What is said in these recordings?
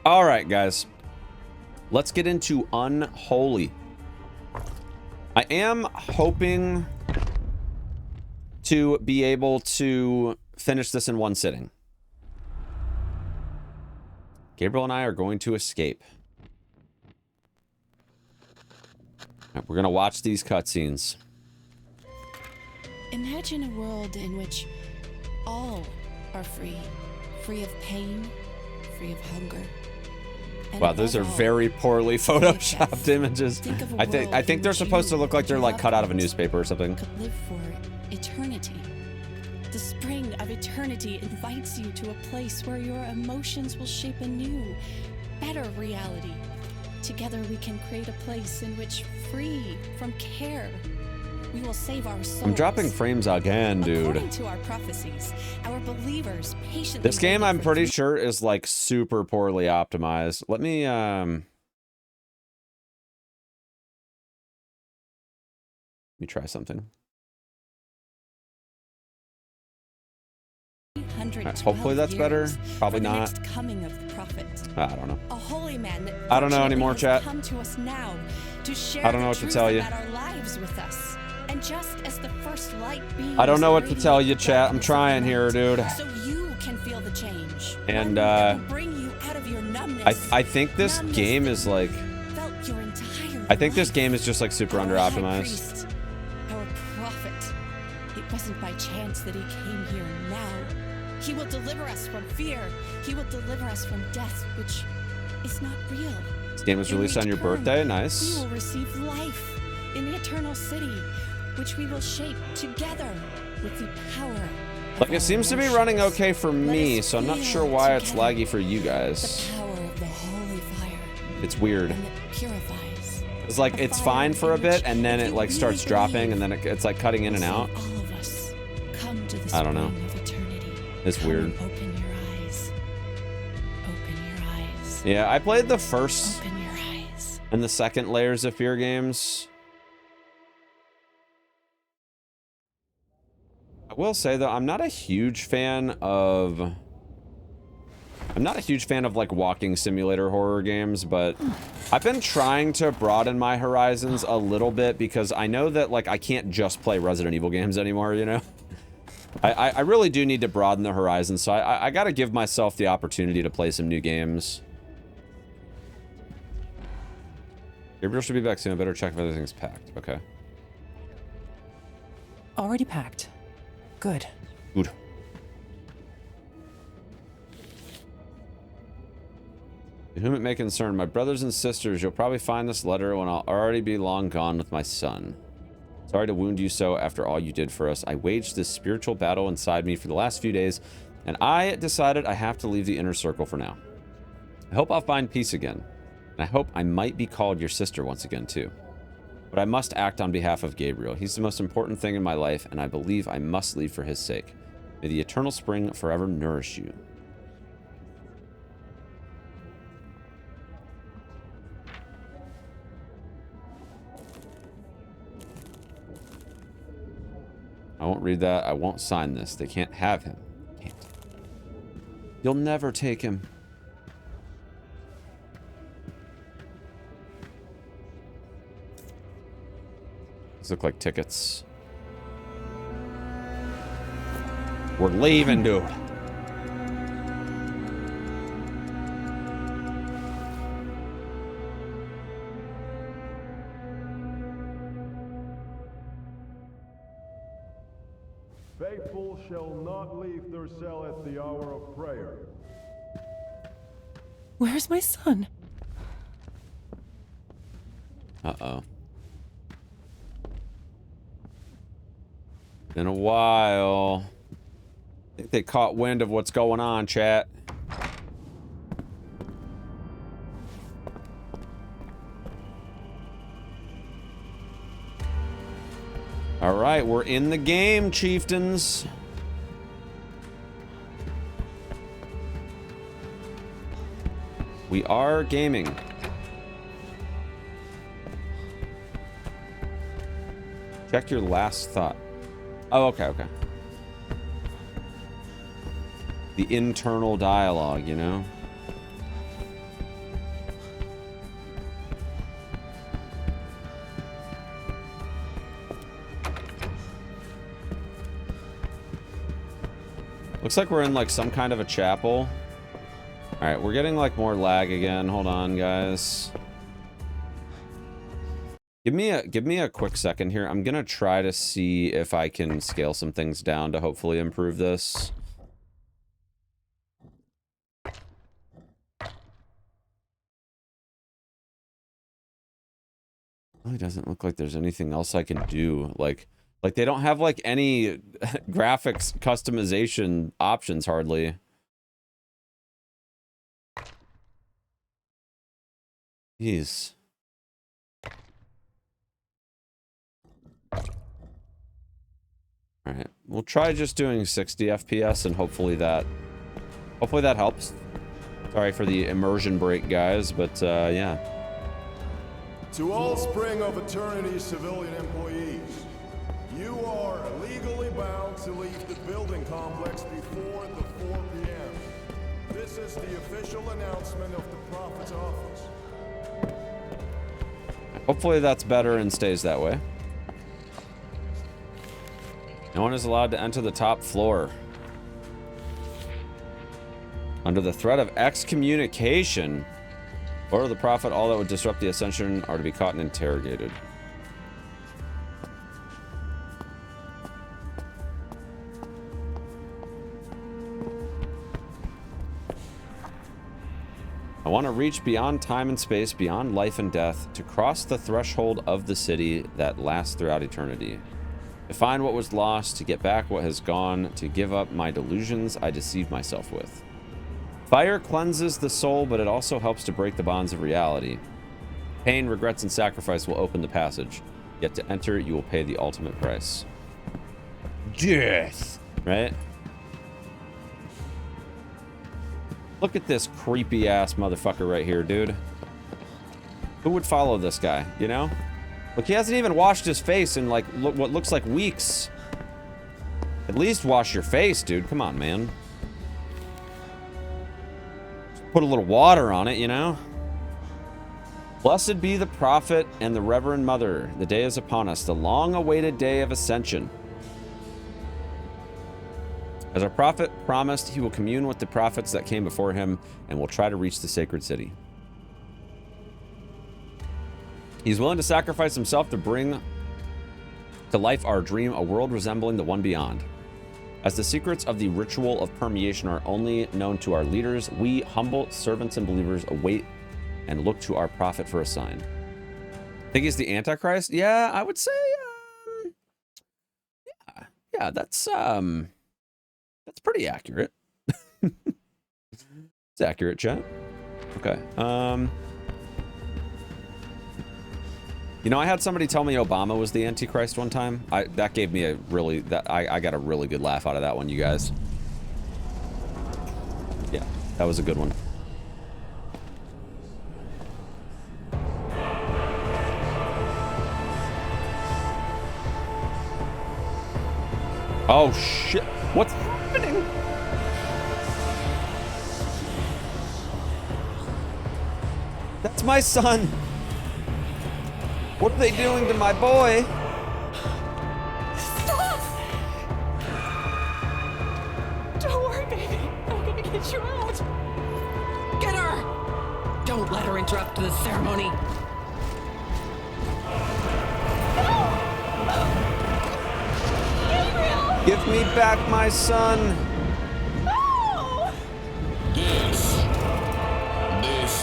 All right, guys. Let's get into Unholy. I am hoping to be able to finish this in one sitting. Gabriel and I are going to escape. We're going to watch these cutscenes. Imagine a world in which all are free. Free of pain, free of hunger. Wow, those are very poorly photoshopped images. I think they're supposed to look like they're like cut out of a newspaper or something. Could live for eternity. The spring of eternity invites you to a place where your emotions will shape a new, better reality. Together we can create a place in which, free from care, we will save our souls. I'm dropping frames again, dude. According to our prophecies, our believers patiently. This game, I'm pretty sure, is like super poorly optimized. Let me try something. Right, hopefully that's better. Probably not. Coming of the prophet. I don't know. A holy man that I don't know anymore, chat. Come to us now to share I don't know what to tell you. our lives with us. And just as the first light beams, I don't know what to tell you, chat. I'm trying here, dude. So you can feel the change. And bring you out of your numbness. I think this game is like I think this game is just like super under optimized. Our prophet. It wasn't by chance that he came here now. He will deliver us from fear. He will deliver us from death, which is not real. This game was released on your birthday. Nice. We will receive life in the eternal city, which we will shape together with the power. Like, it seems to be running okay for me, so I'm not sure why it's laggy for you guys. The power of the holy fire. It's weird. And that purifies. It's like it's fine for a bit, and then it like starts dropping, and then it's like cutting in and out. All of us come to the I don't know. spring of eternity. It's weird. Open your eyes. Open your eyes. Yeah, I played the first Open your eyes. and the second Layers of Fear games. I will say though, I'm not a huge fan of like walking simulator horror games, but I've been trying to broaden my horizons a little bit because I know that like I can't just play Resident Evil games anymore, you know? I really do need to broaden the horizon, so I gotta give myself the opportunity to play some new games. Gabriel should be back soon. I better check if everything's packed. Okay. Already packed. Good. Good. To whom it may concern, my brothers and sisters, you'll probably find this letter when I'll already be long gone with my son. Sorry to wound you so after all you did for us. I waged this spiritual battle inside me for the last few days, and I decided I have to leave the inner circle for now. I hope I'll find peace again, and I hope I might be called your sister once again, too. But I must act on behalf of Gabriel. He's the most important thing in my life, and I believe I must leave for his sake. May the eternal spring forever nourish you. I won't read that. I won't sign this. They can't have him. Can't. You'll never take him. These look like tickets. We're leaving, dude. Faithful shall not leave their cell at the hour of prayer. Where's my son? Uh-oh. Been a while. I think they caught wind of what's going on, chat. All right, we're in the game, chieftains. We are gaming. Check your last thought. Oh, okay, okay. The internal dialogue, you know? Looks like we're in like some kind of a chapel. All right, we're getting like more lag again. Hold on, guys. Give me a quick second here. I'm gonna try to see if I can scale some things down to hopefully improve this. Really doesn't look like there's anything else I can do. Like they don't have like any graphics customization options hardly. Jeez. All right, we'll try just doing 60 FPS and hopefully that helps. Sorry for the immersion break, guys, but yeah. To all Spring of Eternity civilian employees, you are legally bound to leave the building complex before the 4 p.m. This is the official announcement of the Prophet's office. Hopefully that's better and stays that way. No one is allowed to enter the top floor. Under the threat of excommunication, order the Prophet, all that would disrupt the Ascension are to be caught and interrogated. I want to reach beyond time and space, beyond life and death, to cross the threshold of the city that lasts throughout eternity. To find what was lost, to get back what has gone, to give up my delusions I deceived myself with. Fire cleanses the soul, but it also helps to break the bonds of reality. Pain, regrets, and sacrifice will open the passage. Yet to enter, you will pay the ultimate price. Death! Right? Look at this creepy ass motherfucker right here, dude. Who would follow this guy, you know? Look, he hasn't even washed his face in like what looks like weeks. At least wash your face, dude. Come on, man. Just put a little water on it, you know? Blessed be the Prophet and the Reverend Mother. The day is upon us, the long-awaited day of Ascension. As our Prophet promised, he will commune with the prophets that came before him and will try to reach the sacred city. He's willing to sacrifice himself to bring to life our dream, a world resembling the one beyond. As the secrets of the ritual of permeation are only known to our leaders, we, humble servants and believers, await and look to our Prophet for a sign. Think he's the Antichrist? Yeah, I would say, yeah, that's pretty accurate. It's accurate, chat. Okay. You know, I had somebody tell me Obama was the Antichrist one time. That gave me a really, I got a really good laugh out of that one, you guys. Yeah, that was a good one. Oh shit, what's happening? That's my son. What are they doing to my boy? Stop! Don't worry, baby. I'm gonna get you out. Get her! Don't let her interrupt the ceremony. Gabriel! Give me back my son. No! This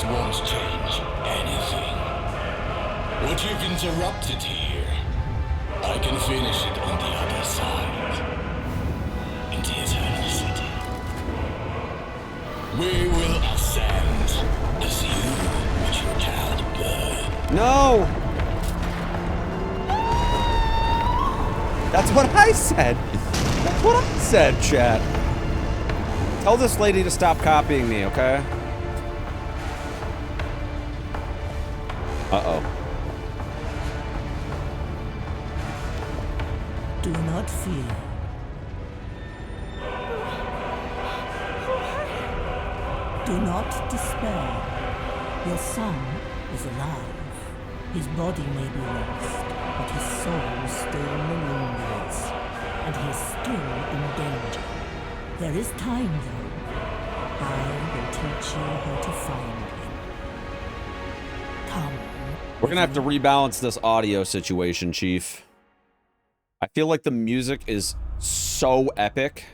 won't change anything. What you've interrupted here, I can finish it on the other side. In the eternal city. We will ascend as you with your child blood. No! That's what I said. That's what I said, chat. Tell this lady to stop copying me, okay? Uh-oh. Do not fear. Do not despair. Your son is alive. His body may be lost, but his soul still lingers, and he is still in danger. There is time, though. I will teach you how to find him. Come. We're gonna have to rebalance this audio situation, Chief. I feel like the music is so epic,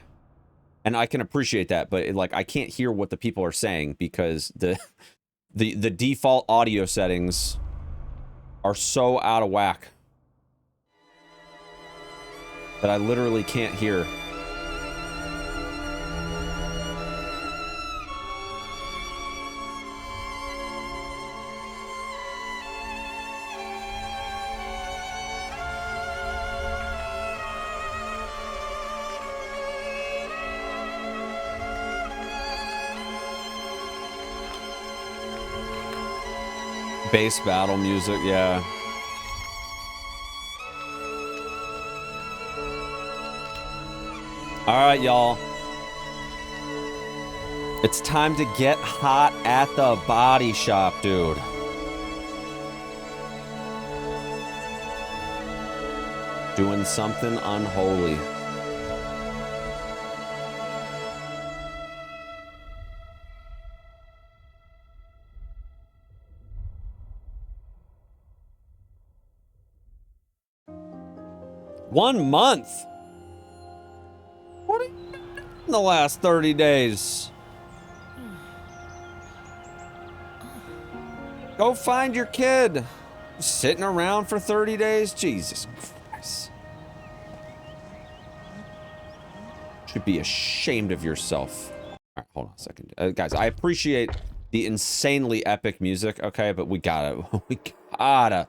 and I can appreciate that, but like I can't hear what the people are saying because the default audio settings are so out of whack that I literally can't hear. Bass battle music, yeah. All right, y'all. It's time to get hot at the body shop, dude. Doing something unholy. One month? What are you doing in the last 30 days? Go find your kid. Sitting around for 30 days? Jesus Christ. Should be ashamed of yourself. All right, hold on a second. Guys, I appreciate the insanely epic music, okay? But we gotta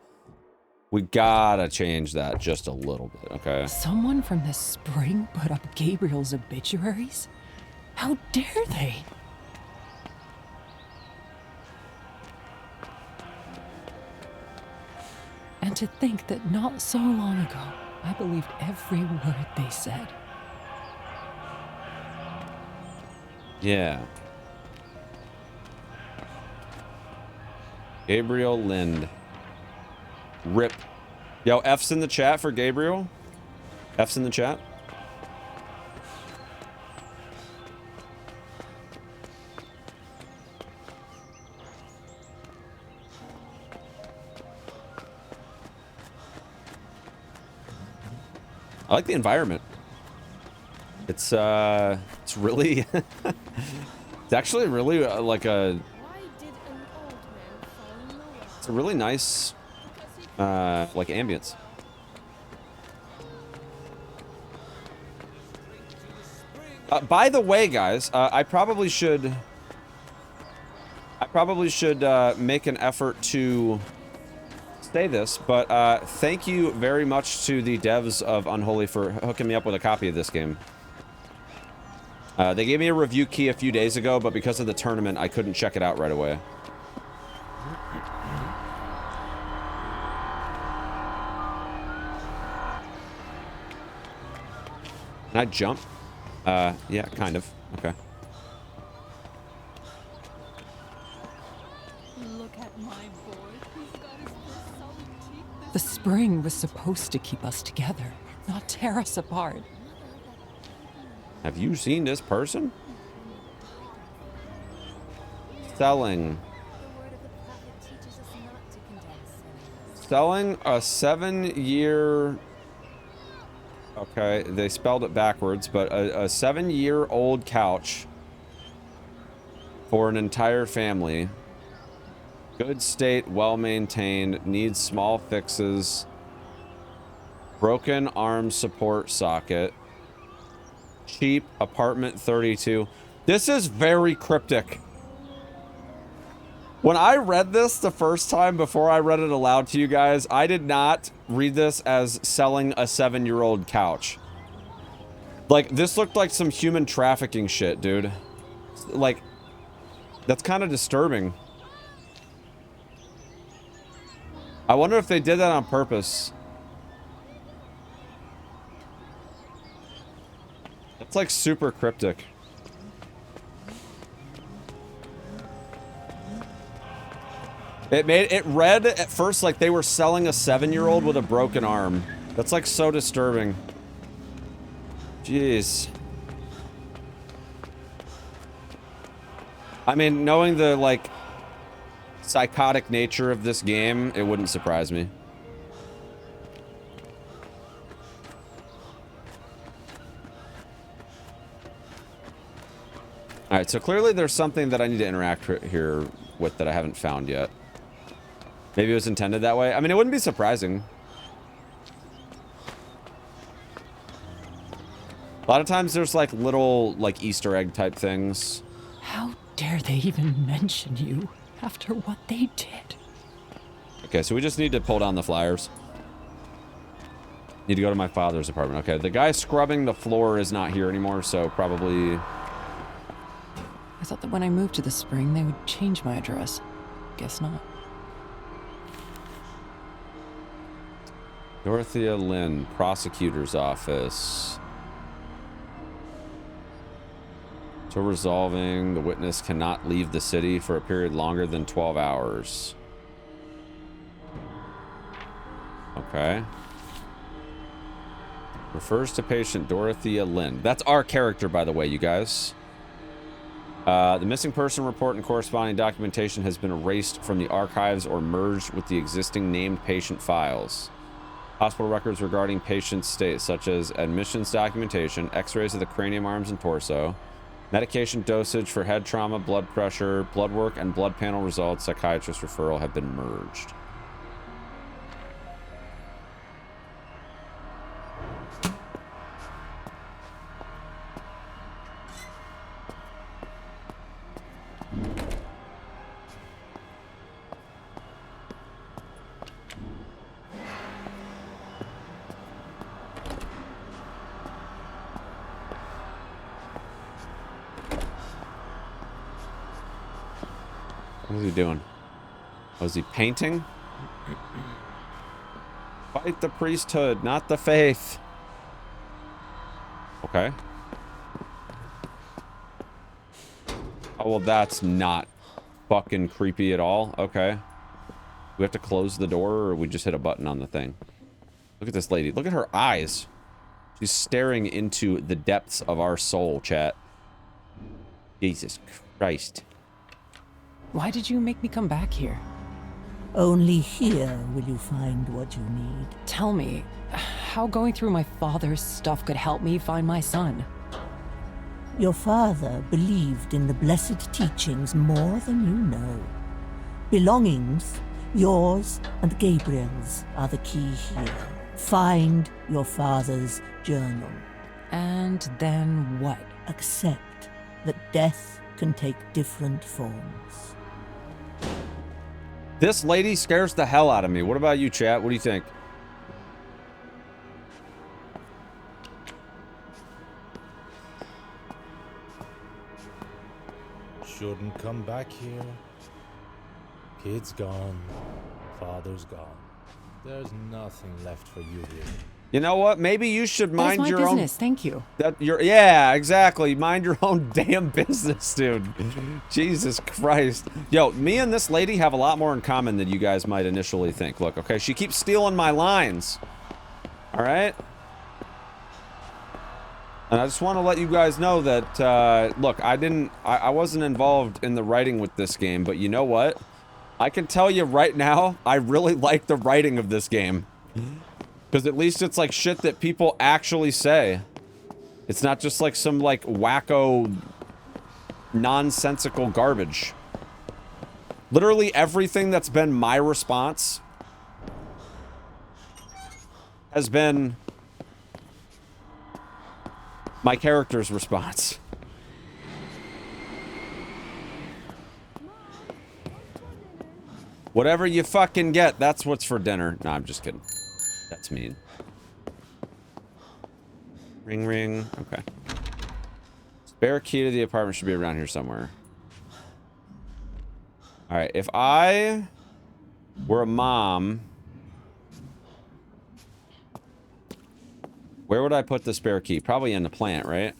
change that just a little bit, okay? Someone from the spring put up Gabriel's obituaries? How dare they? And to think that not so long ago, I believed every word they said. Yeah. Gabriel Lind. RIP. Yo, F's in the chat for Gabriel. F's in the chat. I like the environment. It's really it's actually really like a it's a really nice like ambience. By the way, guys, I probably should make an effort to say this, but thank you very much to the devs of Unholy for hooking me up with a copy of this game. They gave me a review key a few days ago, but because of the tournament, I couldn't check it out right away. Can I jump? Yeah, kind of. Okay. Look at my boy. He's got his first solid teeth. The spring was supposed to keep us together, not tear us apart. Have you seen this person? Selling a 7-year... Okay, they spelled it backwards, but a 7-year-old couch for an entire family. Good state, well-maintained, needs small fixes. Broken arm support socket. Cheap, apartment 32. This is very cryptic. When I read this the first time before I read it aloud to you guys, I did not read this as selling a 7-year-old couch. Like, this looked like some human trafficking shit, dude. Like, that's kind of disturbing. I wonder if they did that on purpose. It's like super cryptic. It read at first like they were selling a 7-year-old with a broken arm. That's like so disturbing. Jeez. I mean, knowing the, like, psychotic nature of this game, it wouldn't surprise me. Alright, so clearly there's something that I need to interact here with that I haven't found yet. Maybe it was intended that way. I mean, it wouldn't be surprising. A lot of times there's like little like Easter egg type things. How dare they even mention you after what they did? Okay, so we just need to pull down the flyers. Need to go to my father's apartment. Okay, the guy scrubbing the floor is not here anymore, so probably... I thought that when I moved to the spring, they would change my address. Guess not. Dorothea Lynn, prosecutor's office. So resolving, the witness cannot leave the city for a period longer than 12 hours. Okay. Refers to patient Dorothea Lynn. That's our character, by the way, you guys. The missing person report and corresponding documentation has been erased from the archives or merged with the existing named patient files. Hospital records regarding patient's state, such as admissions documentation, x-rays of the cranium, arms, and torso, medication dosage for head trauma, blood pressure, blood work, and blood panel results, psychiatrist referral have been merged. What is he doing? Oh, is he painting? Fight the priesthood, not the faith. Okay. Oh, well, that's not fucking creepy at all. Okay. We have to close the door, or we just hit a button on the thing? Look at this lady. Look at her eyes. She's staring into the depths of our soul, chat. Jesus Christ. Why did you make me come back here? Only here will you find what you need. Tell me, how going through my father's stuff could help me find my son? Your father believed in the blessed teachings more than you know. Belongings, yours and Gabriel's, are the key here. Find your father's journal. And then what? Accept that death can take different forms. This lady scares the hell out of me. What about you, chat? What do you think? Shouldn't come back here. Kid's gone. Father's gone. There's nothing left for you here. You know what? Maybe you should mind your own business. Thank you. Yeah, exactly. Mind your own damn business, dude. Jesus Christ. Yo, me and this lady have a lot more in common than you guys might initially think. Look, okay, she keeps stealing my lines. All right? And I just want to let you guys know that, look, I wasn't involved in the writing with this game, but you know what? I can tell you right now, I really like the writing of this game. Because at least it's like shit that people actually say. It's not just like some like wacko, nonsensical garbage. Literally everything that's been my response has been my character's response. Whatever you fucking get, that's what's for dinner. No, I'm just kidding. That's mean. Ring, ring. Okay. Spare key to the apartment should be around here somewhere. Alright, if I were a mom, where would I put the spare key? Probably in the plant, right?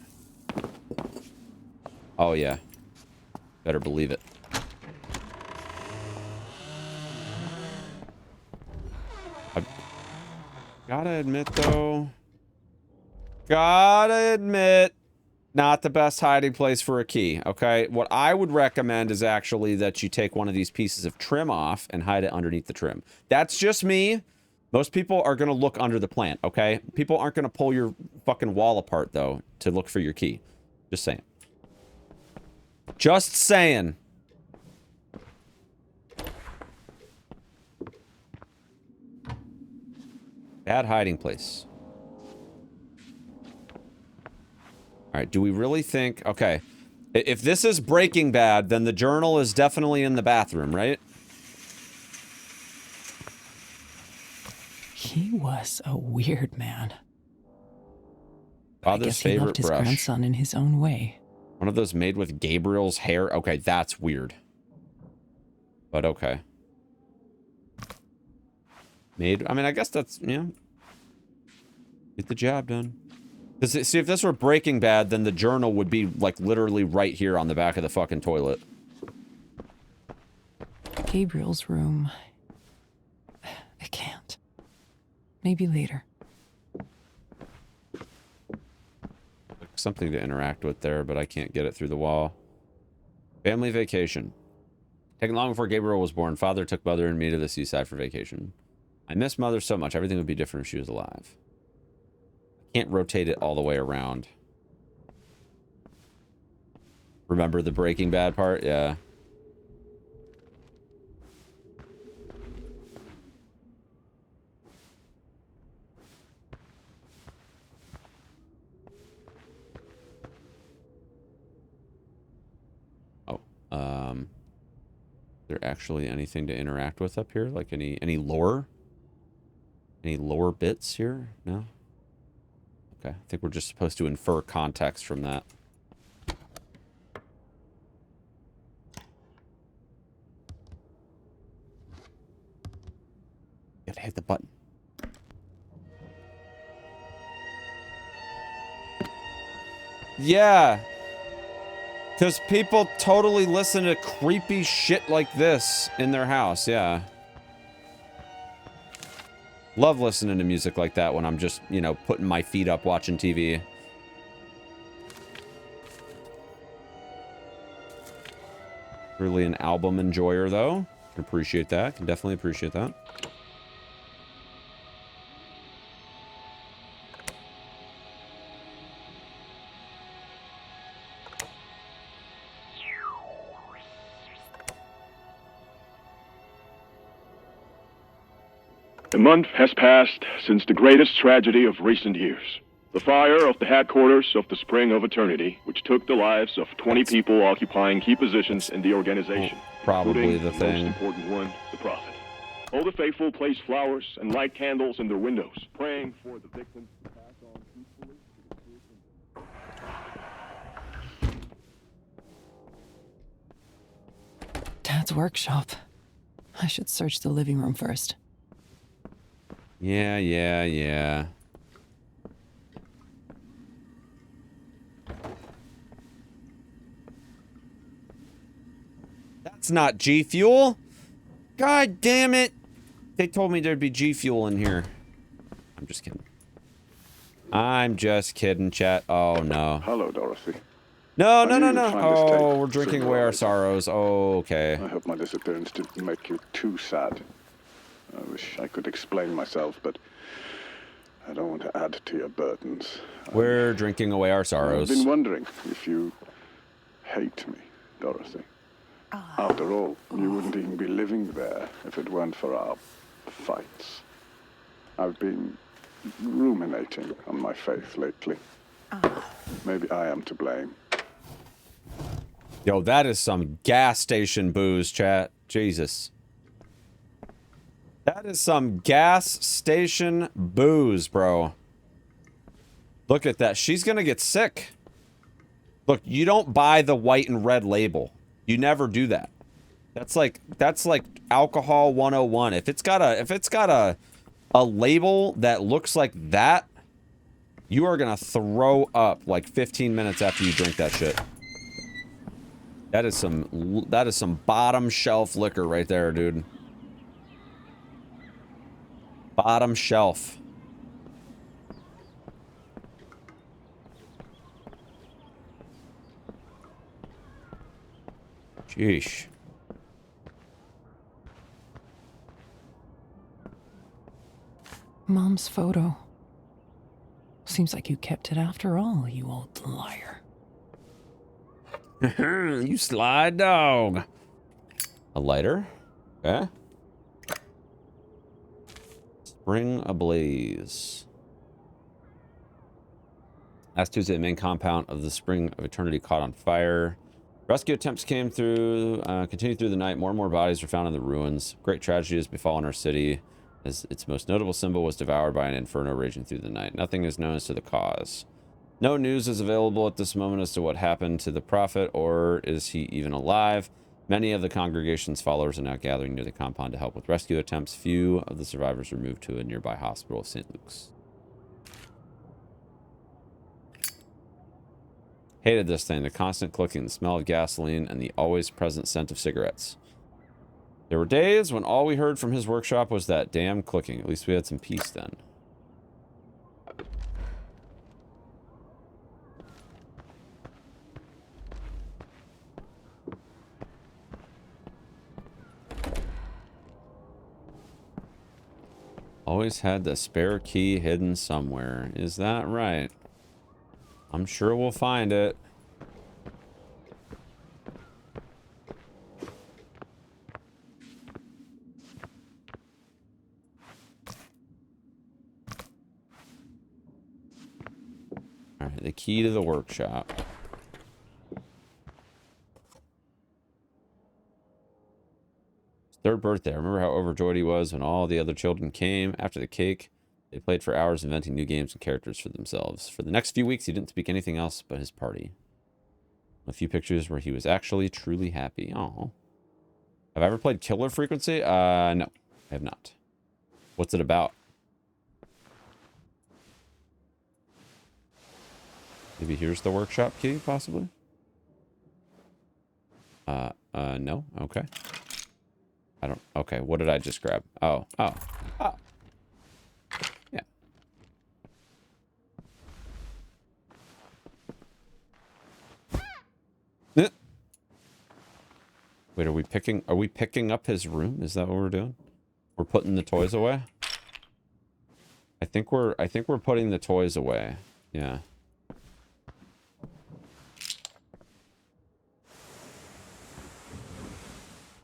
Oh, yeah. Better believe it. Gotta admit, though. Gotta admit. Not the best hiding place for a key, okay? What I would recommend is actually that you take one of these pieces of trim off and hide it underneath the trim. That's just me. Most people are going to look under the plant, okay? People aren't going to pull your fucking wall apart, though, to look for your key. Just saying. Just saying. Bad hiding place. All right, do we really think... Okay. If this is Breaking Bad, then the journal is definitely in the bathroom, right? He was a weird man. Father's I guess he favorite loved his brush. grandson in his own way. One of those made with Gabriel's hair? Okay, that's weird. But okay. Made... I mean, I guess that's... Yeah. Get the job done. See, if this were Breaking Bad, then the journal would be, like, literally right here on the back of the fucking toilet. Gabriel's room. I can't. Maybe later. Something to interact with there, but I can't get it through the wall. Family vacation. Taking long before Gabriel was born, father took mother and me to the seaside for vacation. I miss mother so much. Everything would be different if she was alive. Can't rotate it all the way around. Remember the Breaking Bad part? Yeah. Oh, is there actually anything to interact with up here? Like any lore? Any lore bits here? No? Okay, I think we're just supposed to infer context from that. Gotta hit the button. Yeah. Because people totally listen to creepy shit like this in their house, yeah. Love listening to music like that when I'm just, you know, putting my feet up watching TV. Really an album enjoyer, though. Can appreciate that. Can definitely appreciate that. A month has passed since the greatest tragedy of recent years. The fire of the headquarters of the Spring of Eternity, which took the lives of 20 people occupying key positions in the organization. Probably the thing. Most important one, the Prophet. All the faithful place flowers and light candles in their windows, praying for the victims to pass on peacefully to the truth. Dad's workshop. I should search the living room first. Yeah. That's not G Fuel. God damn it. They told me there'd be G Fuel in here. I'm just kidding. I'm just kidding, chat. Oh, no. Hello, Dorothy. No. Oh, we're drinking away our sorrows. Oh, okay. I hope my disappearance didn't make you too sad. I wish I could explain myself, but I don't want to add to your burdens. We're drinking away our sorrows. I've been wondering if you hate me, Dorothy. After all, you wouldn't even be living there if it weren't for our fights. I've been ruminating on my faith lately. Maybe I am to blame. Yo, that is some gas station booze, chat. Jesus. That is some gas station booze, bro. Look at that. She's gonna get sick. Look, you don't buy the white and red label. You never do that. That's like alcohol 101. If it's got a label that looks like that, you are gonna throw up like 15 minutes after you drink that shit. That is some bottom shelf liquor right there, dude. Bottom shelf. Sheesh. Mom's photo. Seems like you kept it after all, you old liar. You sly dog. A lighter? Okay. Spring ablaze. Last Tuesday, the main compound of the Spring of Eternity caught on fire. Rescue attempts continued through the night. More and more bodies were found in the ruins. Great tragedy has befallen our city, as its most notable symbol was devoured by an inferno raging through the night. Nothing is known as to the cause. No news is available at this moment as to what happened to the prophet, or is he even alive. Many of the congregation's followers are now gathering near the compound to help with rescue attempts. Few of the survivors were moved to a nearby hospital, St. Luke's. Hated this thing, the constant clicking, the smell of gasoline, and the always present scent of cigarettes. There were days when all we heard from his workshop was that damn clicking. At least we had some peace then. Always had the spare key hidden somewhere. Is that right? I'm sure we'll find it. Alright, the key to the workshop. Third birthday. I remember how overjoyed he was when all the other children came. After the cake, they played for hours, inventing new games and characters for themselves. For the next few weeks, he didn't speak anything else but his party. A few pictures where he was actually truly happy. Oh, have I ever played Killer Frequency? No, I have not. What's it about? Maybe here's the workshop key, possibly? No. Okay. I don't... Okay, what did I just grab? Oh. Yeah. Wait, are we picking up his room? Is that what we're doing? We're putting the toys away? I think we're putting the toys away. Yeah.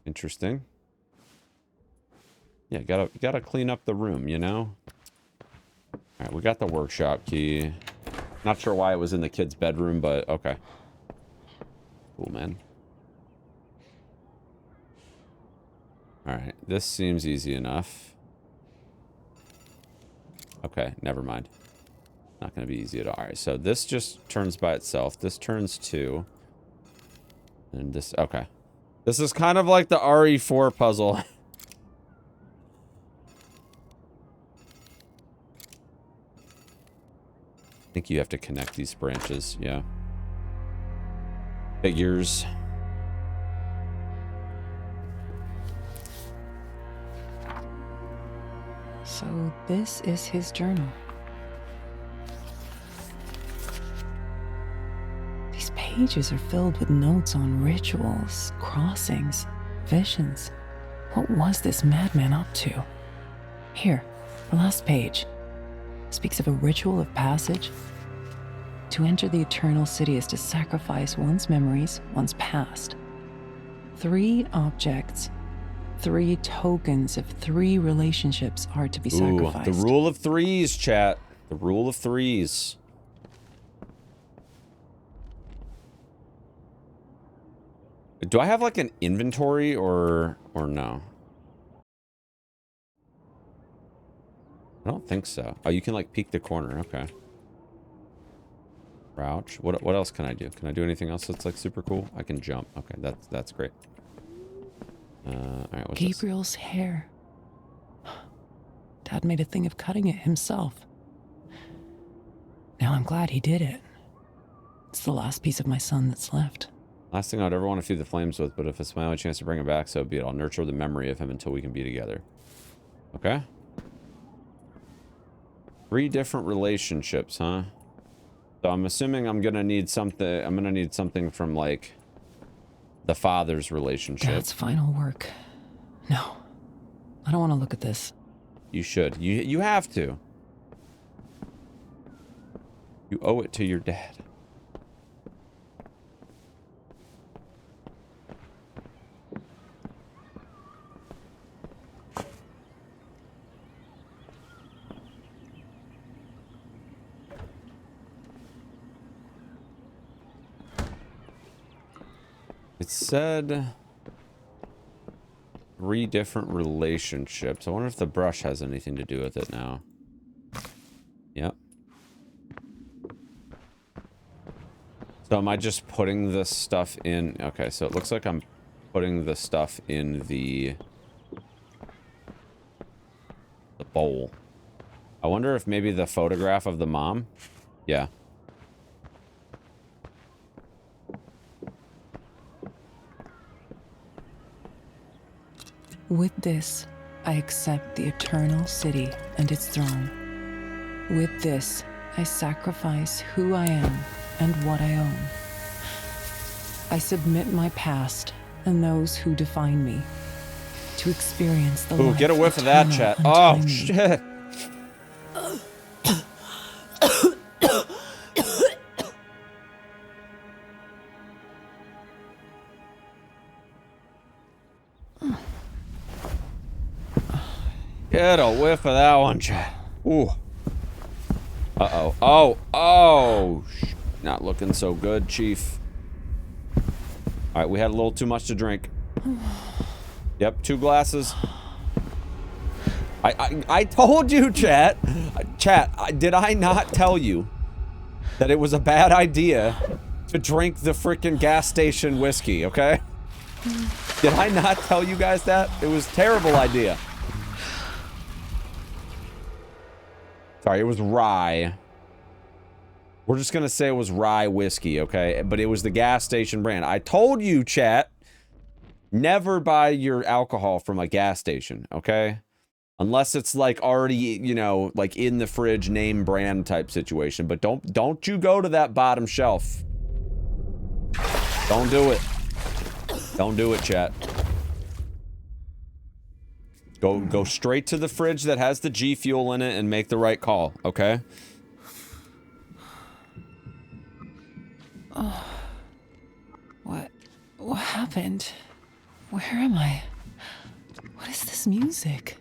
Interesting. Yeah, gotta clean up the room, you know? Alright, we got the workshop key. Not sure why it was in the kid's bedroom, but okay. Cool, man. Alright, this seems easy enough. Okay, never mind. Not gonna be easy at all. Alright, so this just turns by itself. This turns too. And this, okay. This is kind of like the RE4 puzzle. I think you have to connect these branches, yeah. Figures. So this is his journal. These pages are filled with notes on rituals, crossings, visions. What was this madman up to? Here, the last page speaks of a ritual of passage. To enter the eternal city is to sacrifice one's memories, one's past. 3 objects, 3 tokens of 3 relationships are to be sacrificed. The rule of 3s, chat. The rule of 3s. Do I have like an inventory or no? I don't think so. Oh, you can like peek the corner. Okay. Crouch. What else can I do? Can I do anything else that's like super cool? I can jump. Okay, that's great. All right, what's Gabriel's hair. Dad made a thing of cutting it himself. Now I'm glad he did it. It's the last piece of my son that's left. Last thing I'd ever want to feed the flames with, but if it's my only chance to bring him back, so be it. I'll nurture the memory of him until we can be together. Okay. 3 different relationships, huh? So I'm assuming I'm gonna need something. I'm gonna need something from like the father's relationship. Dad's final work. No. I don't want to look at this. You should. You have to. You owe it to your dad. It said 3 different relationships. I wonder if the brush has anything to do with it now. Yep. So am I just putting this stuff in? Okay, so it looks like I'm putting the stuff in the bowl. I wonder if maybe the photograph of the mom? Yeah. With this, I accept the eternal city and its throne. With this, I sacrifice who I am and what I own. I submit my past and those who define me to experience the Ooh, life get a whiff of that, eternal chat. and Oh, timely. shit. Get a whiff of that one, chat. Ooh. Uh-oh. Oh, oh. Not looking so good, Chief. All right, we had a little too much to drink. Yep, 2 glasses. I told you, chat. Chat, did I not tell you that it was a bad idea to drink the frickin' gas station whiskey, okay? Did I not tell you guys that? It was a terrible idea. Sorry, it was rye. We're just gonna say it was rye whiskey, okay? But it was the gas station brand. I told you, chat, never buy your alcohol from a gas station, okay? Unless it's like already, you know, like in the fridge name brand type situation. But don't you go to that bottom shelf. Don't do it. Don't do it, chat. Go straight to the fridge that has the G Fuel in it and make the right call, okay? Oh. What happened? Where am I? What is this music?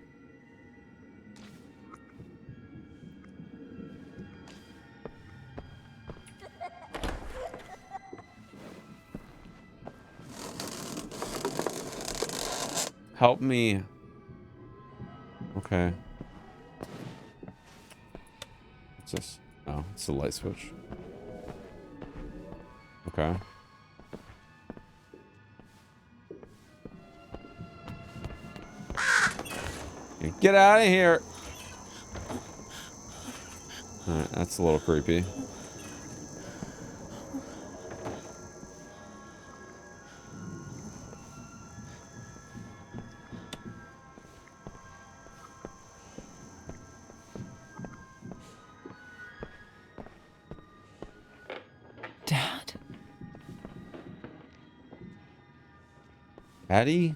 Help me. Okay. What's this? Oh, it's the light switch. Okay. Get out of here! Alright, that's a little creepy. Dad? Daddy?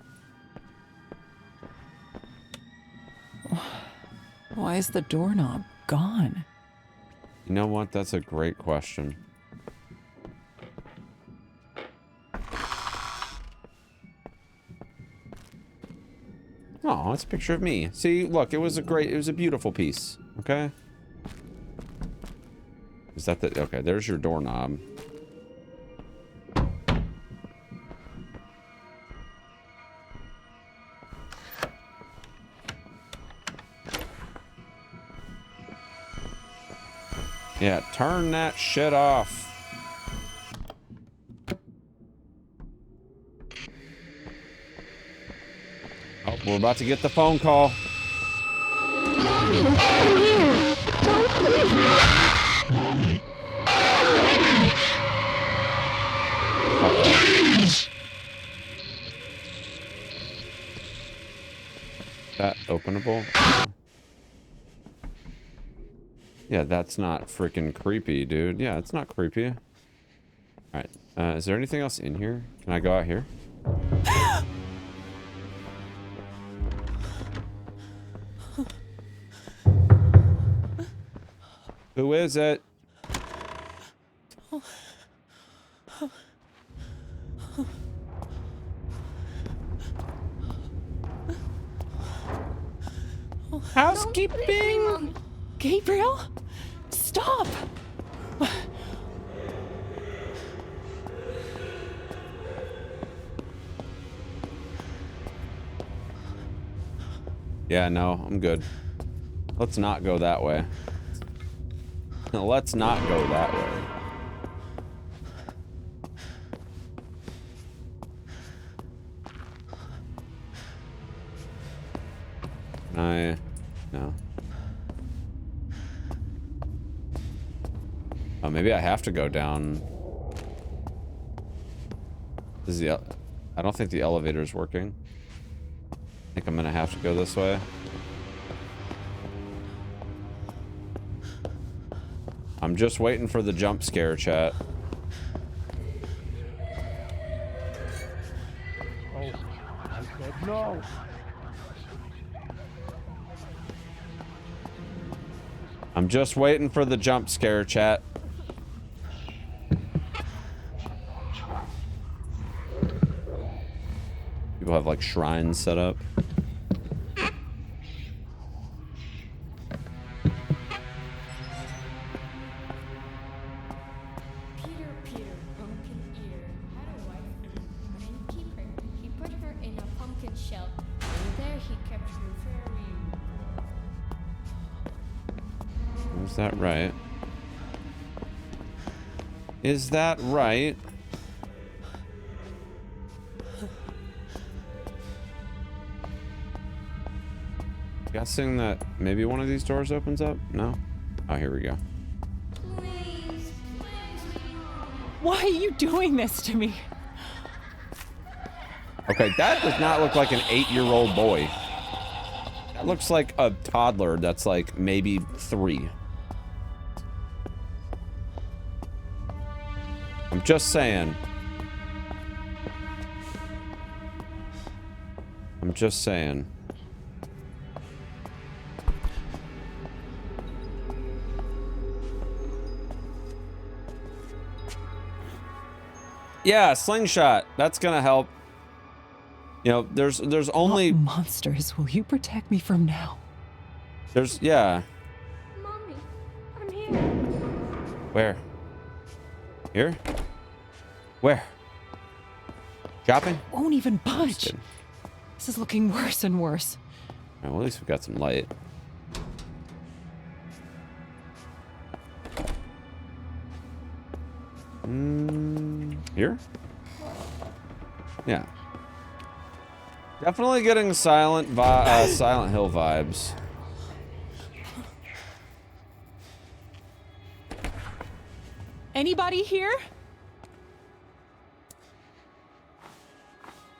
Why is the doorknob gone? You know what? That's a great question. Oh, it's a picture of me. See, look, it was a beautiful piece. Okay? Is that the, okay, there's your doorknob. Yeah, turn that shit off. Oh, we're about to get the phone call. That openable? Yeah, that's not freaking creepy, dude. Yeah, it's not creepy. Alright, is there anything else in here? Can I go out here? Who is it? Housekeeping! Gabriel? Stop! Yeah, no, I'm good. Let's not go that way. Let's not go that way. No. Oh, maybe I have to go down. Is the... I don't think the elevator is working. I think I'm gonna have to go this way. I'm just waiting for the jump scare, chat. Oh, I said no. I'm just waiting for the jump scare, chat. People have like shrines set up. Is that right? Is that right? Guessing that maybe one of these doors opens up? No? Oh, here we go. Why are you doing this to me? Okay, that does not look like an 8-year-old boy. That looks like a toddler that's like maybe 3. I'm just saying. I'm just saying. Yeah, slingshot. That's gonna help. You know, there's only... What monsters will you protect me from now? Yeah. Mommy, I'm here. Where? Here? Where? Shopping? Won't even budge. This is looking worse and worse. All right, well, at least we've got some light. Here? Yeah. Definitely getting Silent Hill vibes. Anybody here?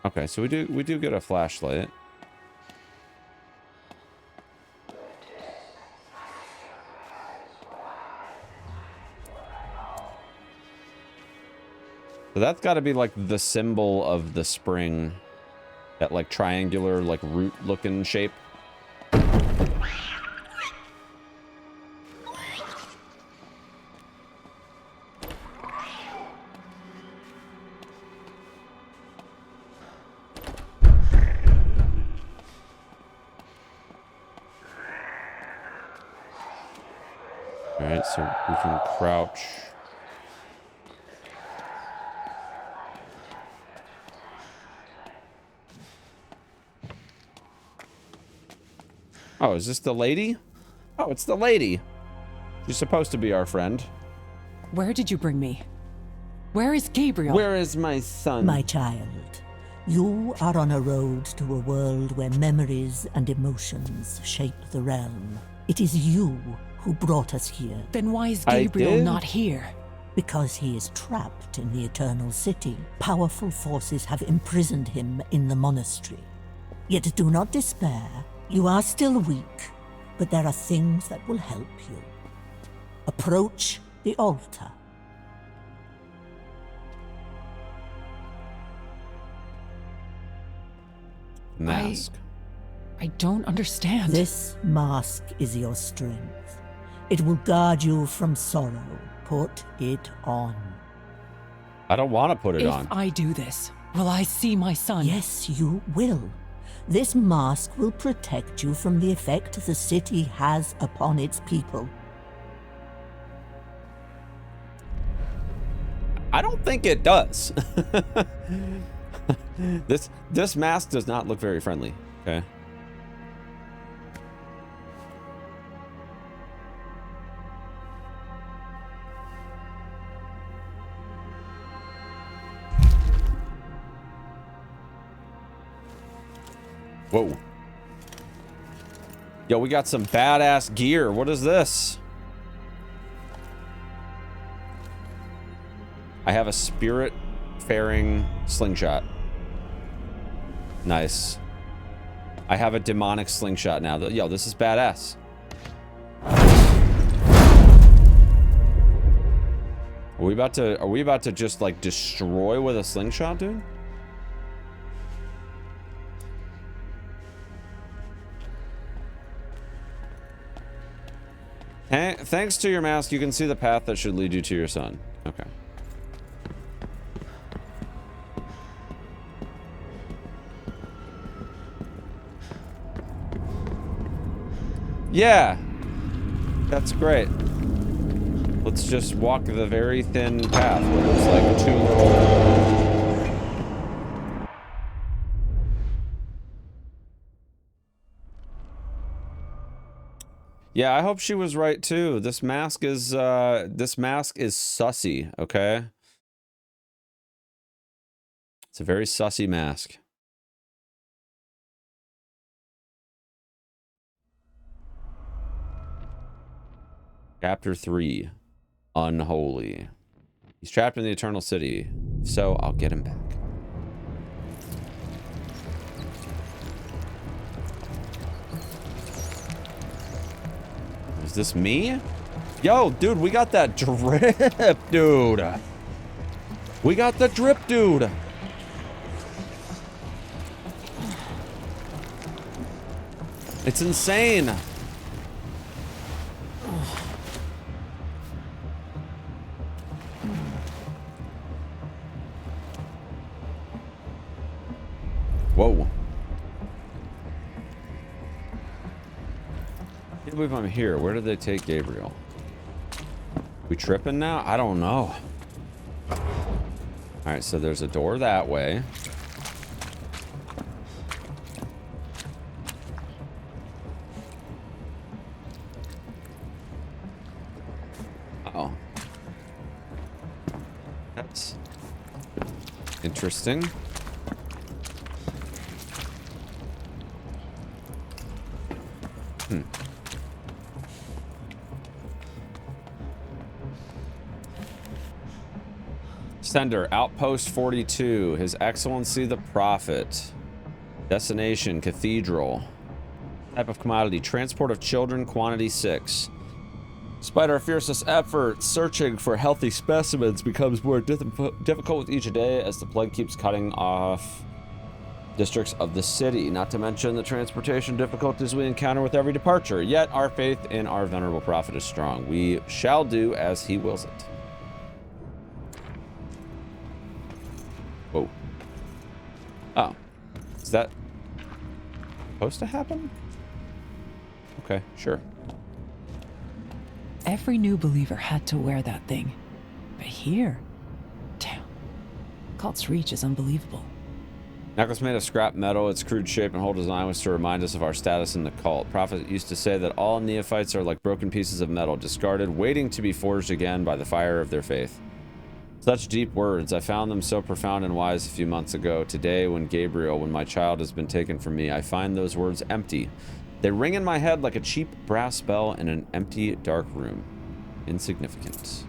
Okay, so we do get a flashlight. So that's got to be like the symbol of the spring. That like triangular, like root looking shape. Alright, so we can crouch. Oh, is this the lady? Oh, it's the lady. She's supposed to be our friend. Where did you bring me? Where is Gabriel? Where is my son? My child, you are on a road to a world where memories and emotions shape the realm. It is you who brought us here. Then why is Gabriel not here? Because he is trapped in the Eternal City. Powerful forces have imprisoned him in the monastery. Yet do not despair. You are still weak, but there are things that will help you. Approach the altar. mask. I don't understand. This mask is your strength. It will guard you from sorrow. Put it on. I don't want to put it on. If I do this, will I see my son? Yes, you will. This mask will protect you from the effect the city has upon its people. I don't think it does. This mask does not look very friendly. Okay. Whoa. Yo, we got some badass gear. What is this? I have a spirit-faring slingshot. Nice. I have a demonic slingshot now. Yo, this is badass. Are we about to just like destroy with a slingshot, dude? Thanks to your mask, you can see the path that should lead you to your son. Okay. Yeah. That's great. Let's just walk the very thin path where there's like two little... Yeah, I hope she was right too. This mask is sussy, okay? It's a very sussy mask. Chapter 3, Unholy. He's trapped in the Eternal City. If so, I'll get him back. Is this me? Yo, dude, we got that drip, dude. We got the drip, dude. It's insane. Whoa. I can't believe I'm here. Where did they take Gabriel? We tripping now? I don't know. Alright, so there's a door that way. Uh-oh. That's interesting. Sender, Outpost 42, His Excellency the Prophet. Destination, Cathedral. Type of commodity, transport of children, quantity 6. Despite our fiercest efforts, searching for healthy specimens becomes more difficult with each day as the plague keeps cutting off districts of the city, not to mention the transportation difficulties we encounter with every departure. Yet our faith in our venerable prophet is strong. We shall do as he wills it. Whoa. Oh. Is that supposed to happen? Okay, sure. Every new believer had to wear that thing. But here, damn. Cult's reach is unbelievable. Necklace made of scrap metal, its crude shape and whole design was to remind us of our status in the cult. Prophet used to say that all neophytes are like broken pieces of metal, discarded, waiting to be forged again by the fire of their faith. Such deep words. I found them so profound and wise a few months ago. Today, when my child has been taken from me, I find those words empty. They ring in my head like a cheap brass bell in an empty, dark room. Insignificant.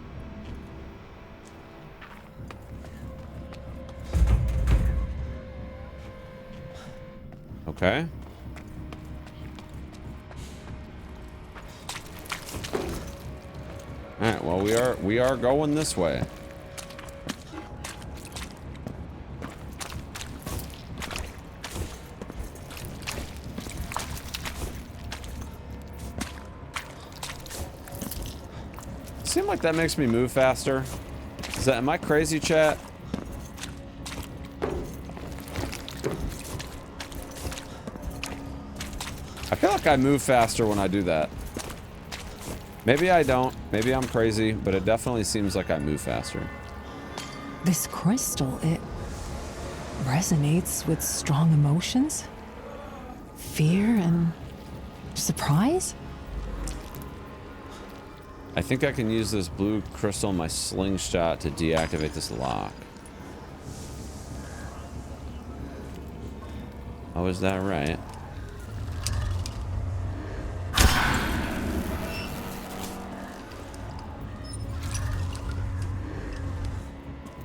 Okay. All right, well, we are going this way. seem like that makes me move faster. Am I crazy, chat? I feel like I move faster when I do that. Maybe I don't. Maybe I'm crazy, but it definitely seems like I move faster. This crystal, it resonates with strong emotions? Fear and surprise? I think I can use this blue crystal in my slingshot to deactivate this lock. Oh, is that right?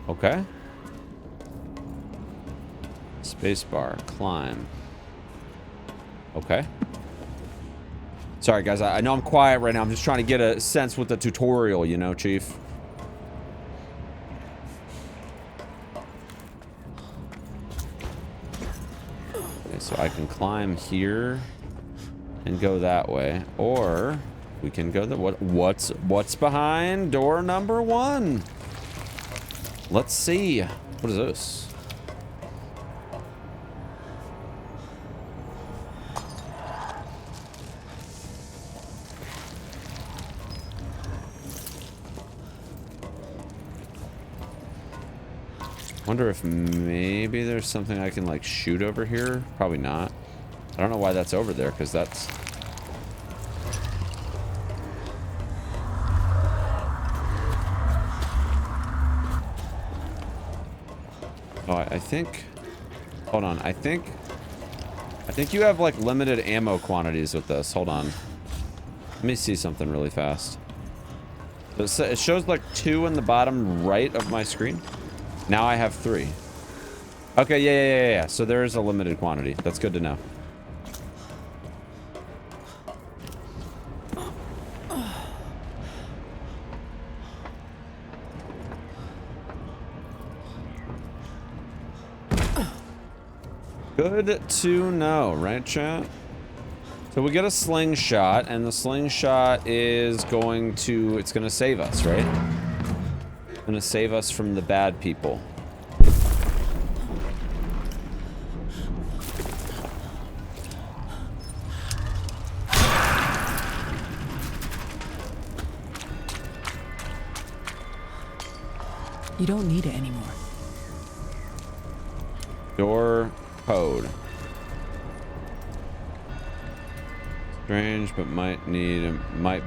Okay. Spacebar, climb. Okay. Sorry, guys. I know I'm quiet right now. I'm just trying to get a sense with the tutorial, you know, Chief. Okay, so I can climb here and go that way, or we can go the what's behind door number 1? Let's see. What is this? Wonder if maybe there's something I can like shoot over here. Probably not. I don't know why that's over there, because that's... Oh, I think... Hold on. I think you have like limited ammo quantities with this. Hold on. Let me see something really fast. It shows like 2 in the bottom right of my screen. Now I have 3. Okay, yeah. So there is a limited quantity. That's good to know. Good to know, right, chat? So we get a slingshot, and the slingshot is going to... It's going to save us, right? Gonna save us from the bad people. You don't need it anymore. Door code. Strange, but might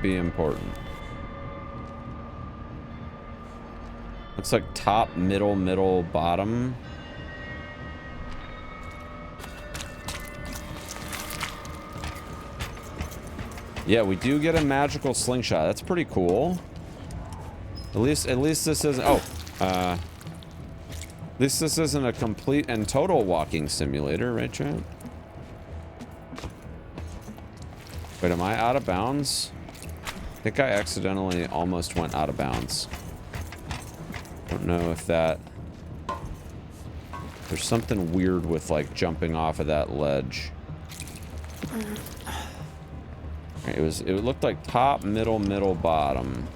be important. Looks like top, middle, bottom. Yeah, we do get a magical slingshot. That's pretty cool. At least this isn't... Oh, at least this isn't a complete and total walking simulator, right, chat? Wait, am I out of bounds? I think I accidentally almost went out of bounds. Don't know if that... There's something weird with like jumping off of that ledge. It looked like top, middle, bottom.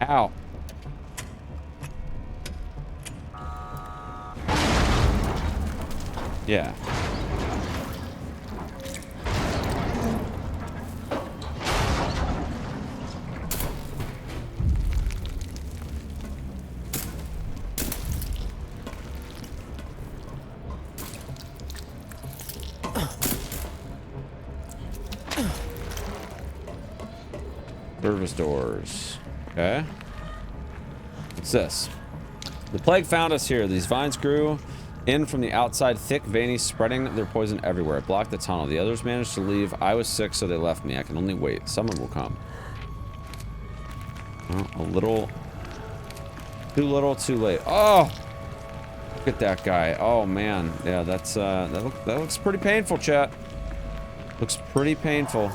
Ow. Yeah. Service doors. Okay. What's this? The plague found us here. These vines grew in from the outside, thick, veiny, spreading their poison everywhere. It blocked the tunnel. The others managed to leave. I was sick, so they left me. I can only wait. Someone will come. Oh, a little... Too little, too late. Oh! Look at that guy. Oh, man. Yeah, that's, that looks pretty painful, chat. Looks pretty painful.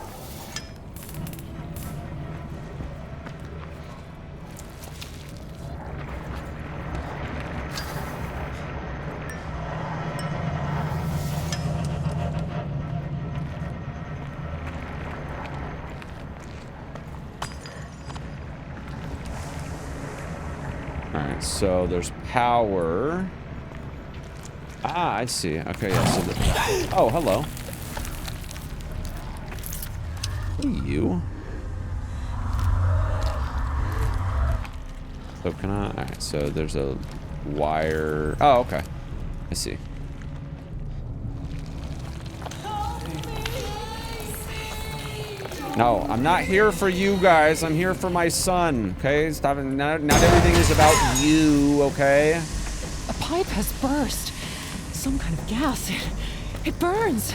Alright, so there's power. Ah, I see. Okay, yeah, so oh, hello. What are you? So can I? Alright, so there's a wire. Oh, okay. I see. No, I'm not here for you guys. I'm here for my son. Okay, stop. Not everything is about you. Okay. A pipe has burst. Some kind of gas. It burns.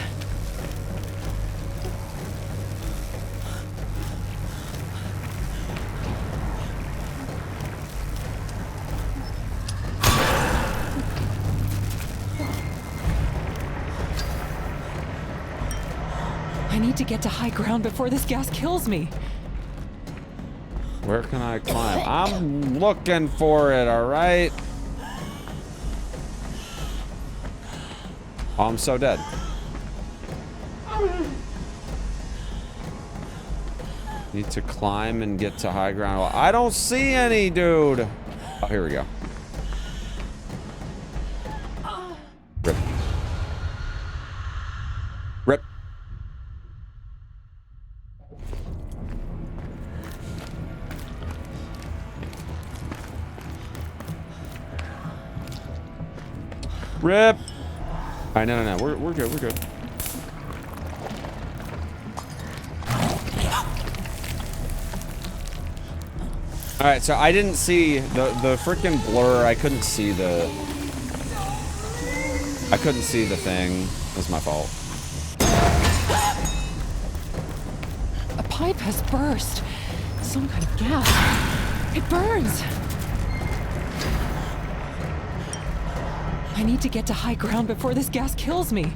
I need to get to high ground before this gas kills me. Where can I climb? I'm looking for it, all right? Oh, I'm so dead. Need to climb and get to high ground. I don't see any, dude. Oh, here we go. Rip. Rip. Rip. All right, no. We're good. We're good. All right, so I didn't see the freaking blur. I couldn't see the thing. That's my fault. A pipe has burst. Some kind of gas. It burns. I need to get to high ground before this gas kills me.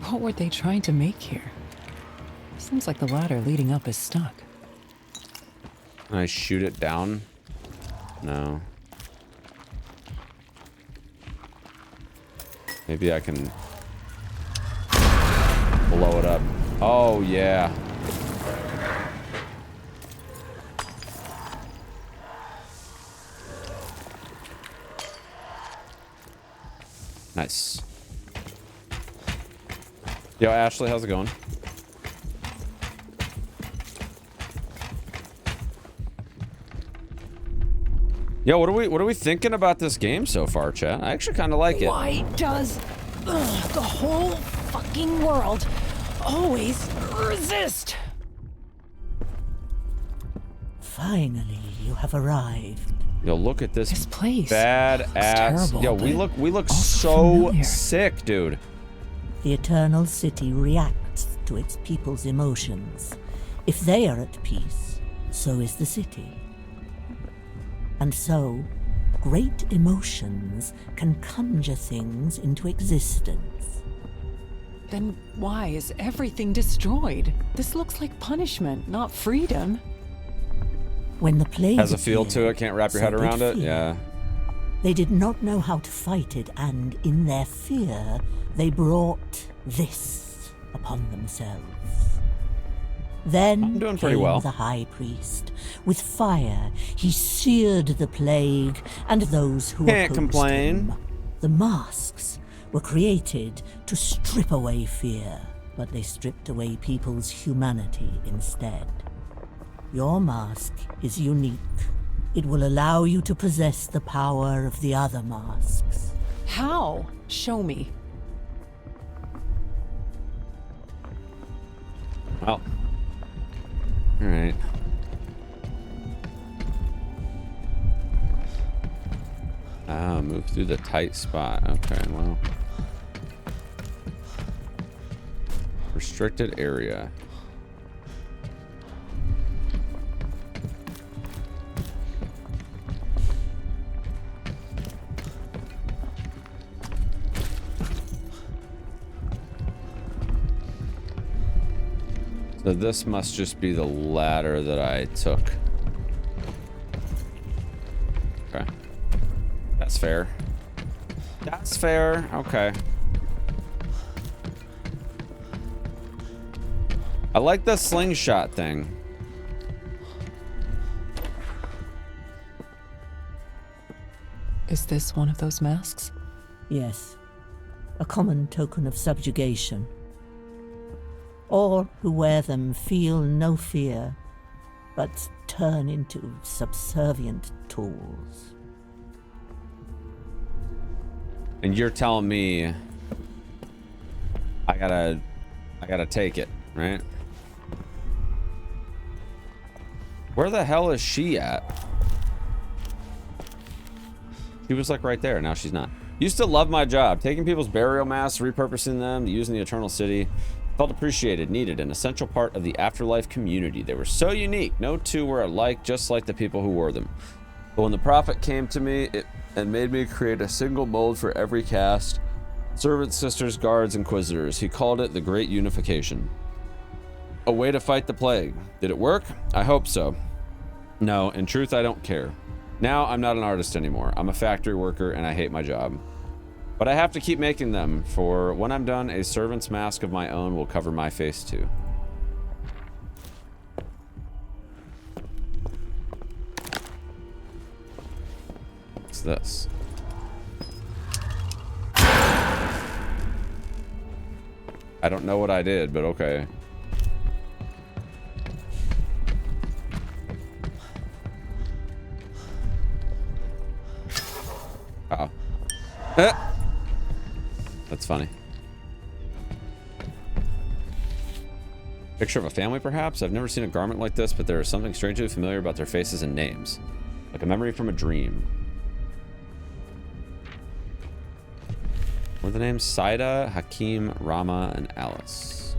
What were they trying to make here? Seems like the ladder leading up is stuck. Can I shoot it down? No. Maybe I can blow it up. Oh, yeah. Nice. Yo, Ashley, how's it going? Yo, what are we thinking about this game so far, chat? I actually kind of like it. Why does the whole fucking world always resist? Finally, you have arrived. Yo, look at this place. Badass. Terrible, Yo, we look so sick, dude. The Eternal City reacts to its people's emotions. If they are at peace, so is the city. And so, great emotions can conjure things into existence. Then why is everything destroyed? This looks like punishment, not freedom. When the plague Has a feel to it, can't wrap your head around it. Yeah. They did not know how to fight it, and in their fear, they brought this upon themselves. Then I'm doing pretty came well. the high priest. With fire, he seared the plague and those who Can't opposed complain. him. The masks were created to strip away fear, but they stripped away people's humanity instead. Your mask is unique. It will allow you to possess the power of the other masks. How? Show me. Well. All right. Ah, move through the tight spot. Okay, well. Restricted area. So this must just be the ladder that I took. That's fair. That's fair. Okay. I like the slingshot thing. Is this one of those masks? Yes, a common token of subjugation. All who wear them feel no fear, but turn into subservient tools. And you're telling me I gotta take it, right? Where the hell is she at? She was like right there. Now she's not. Used to love my job. Taking people's burial masks, repurposing them to use in the Eternal City. Felt appreciated, needed, an essential part of the afterlife community. They were so unique. No two were alike, just like the people who wore them. But when the prophet came to me and made me create a single mold for every caste, servants, sisters, guards, inquisitors, he called it the Great Unification. A way to fight the plague. Did it work? I hope so. No, in truth, I don't care. Now, I'm not an artist anymore. I'm a factory worker, and I hate my job. But I have to keep making them, for when I'm done, a servant's mask of my own will cover my face, too. What's this? I don't know what I did, but okay. Uh-oh. That's funny. Picture of a family, perhaps? I've never seen a garment like this, but there is something strangely familiar about their faces and names. Like a memory from a dream. What are the names? Saida, Hakim, Rama, and Alice.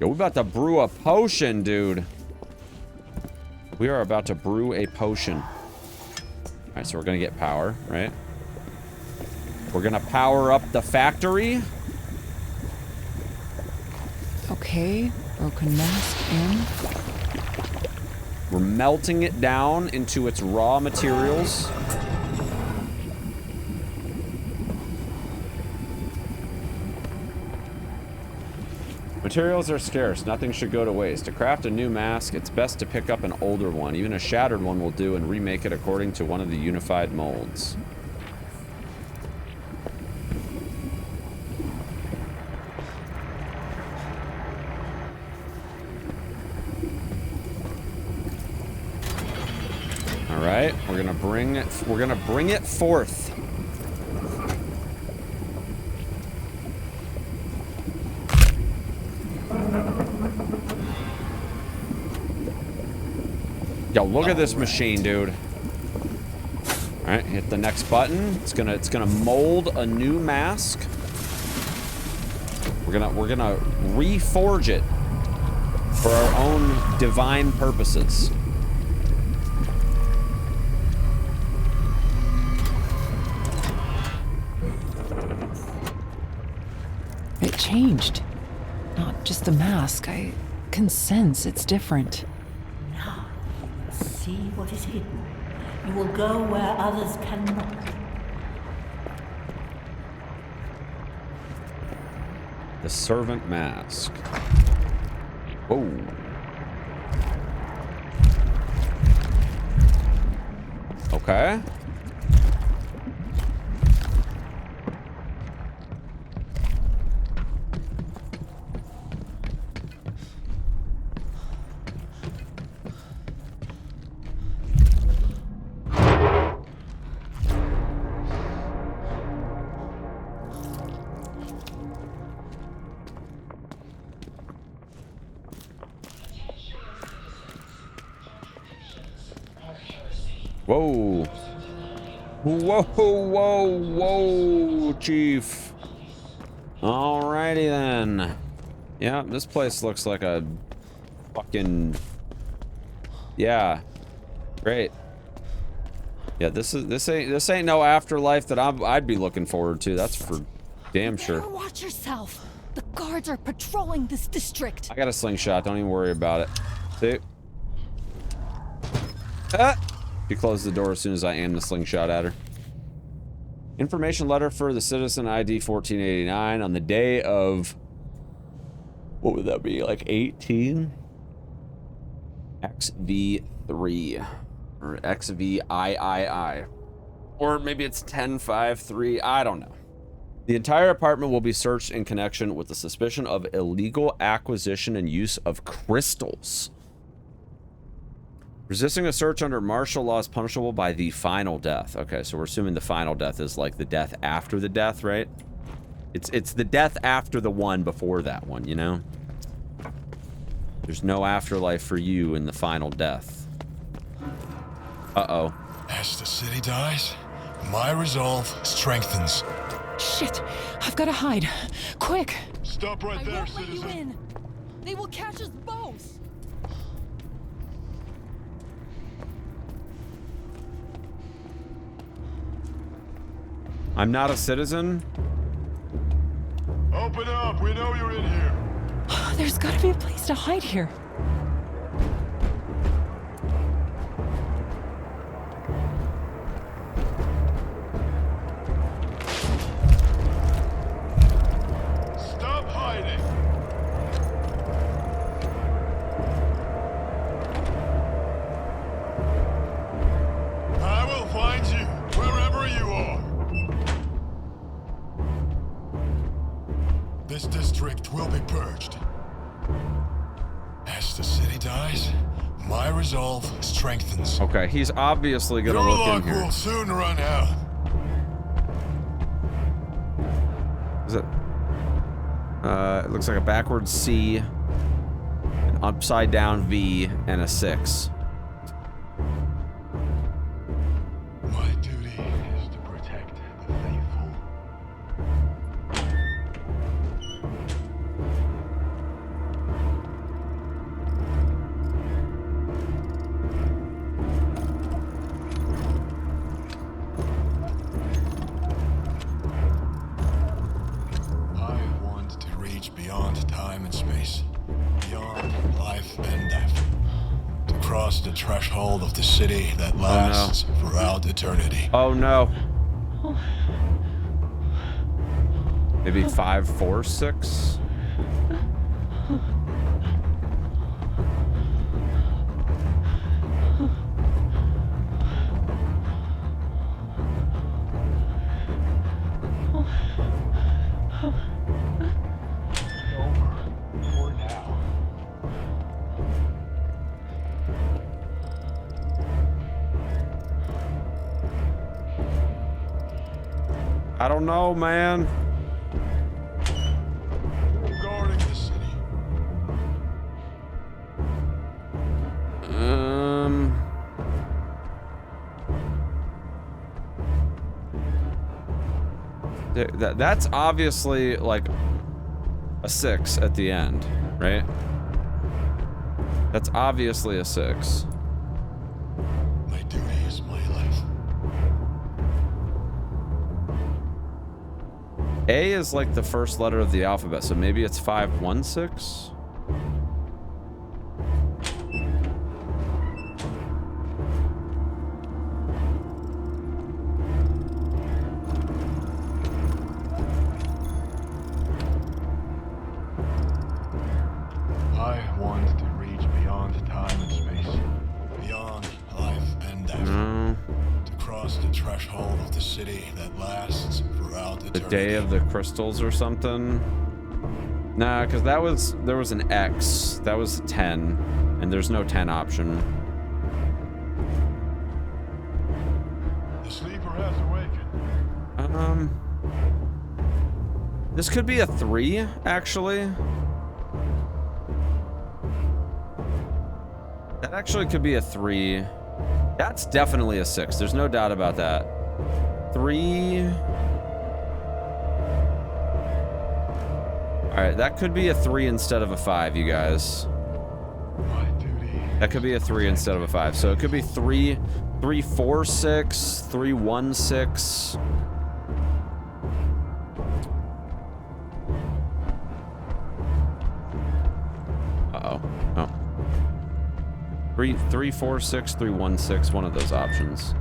Yo, we're about to brew a potion, dude. We are about to brew a potion. All right, so we're gonna get power, right? We're gonna power up the factory. Okay, broken mask in. We're melting it down into its raw materials. Materials are scarce. Nothing should go to waste. To craft a new mask, it's best to pick up an older one. Even a shattered one will do, and remake it according to one of the unified molds. All right, we're gonna bring it forth. Yo, look at this machine, dude. All right, hit the next button. It's gonna mold a new mask. We're gonna reforge it for our own divine purposes. It changed. Not just the mask. I can sense it's different. Now, see what is hidden. You will go where others cannot. The servant mask. Whoa. Okay. Whoa. Whoa, whoa, whoa, Chief. Alrighty then. Yeah, this place looks like a fucking... Yeah. Great. Yeah, this ain't no afterlife that I'd be looking forward to. That's for damn sure. Watch yourself. The guards are patrolling this district. I got a slingshot. Don't even worry about it. See? Ah! She closed the door as soon as I aimed the slingshot at her. Information letter for the citizen ID 1489 on the day of... What would that be? Like 18? XV3. Or XVIII. Or maybe it's 1053. I don't know. The entire apartment will be searched in connection with the suspicion of illegal acquisition and use of crystals. Resisting a search under martial law is punishable by the final death. Okay, so we're assuming the final death is like the death after the death, right? It's the death after the one before that one, you know? There's no afterlife for you in the final death. Uh-oh. As the city dies, my resolve strengthens. Shit! I've got to hide. Quick! Stop right there, citizen. Let you in. They will catch us both. I'm not a citizen? Open up, we know you're in here. There's got to be a place to hide here. Stop hiding. I will find you wherever you are. This district will be purged. As the city dies, my resolve strengthens. Okay, he's obviously gonna Your look luck in here. will soon run out. Is it? It looks like a backwards C, an upside down V, and a 6. My duty is to protect the faithful. Beyond time and space, beyond life and death, to cross the threshold of the city that lasts throughout eternity. Oh no. Maybe 5, 4, 6? I don't know, man. Guarding the city. That's obviously like a 6 at the end, right? That's obviously a 6. My duty is my life. A is like the first letter of the alphabet, so maybe it's 516. I want to reach beyond time and space, beyond life and death, to cross the threshold of the city that lasts throughout eternity. The day of the crystals or something. Nah, because there was an X. That was 10, and there's no 10 option. The sleeper has awakened. This could be a 3, actually. That actually could be a 3. That's definitely a 6. There's no doubt about that. 3. All right, that could be a 3 instead of a 5, you guys. That could be a 3 instead of a 5. So it could be 3, 3, 4, 6, 3, 1, 6. Uh-oh. Oh. 346, 316, one of those options.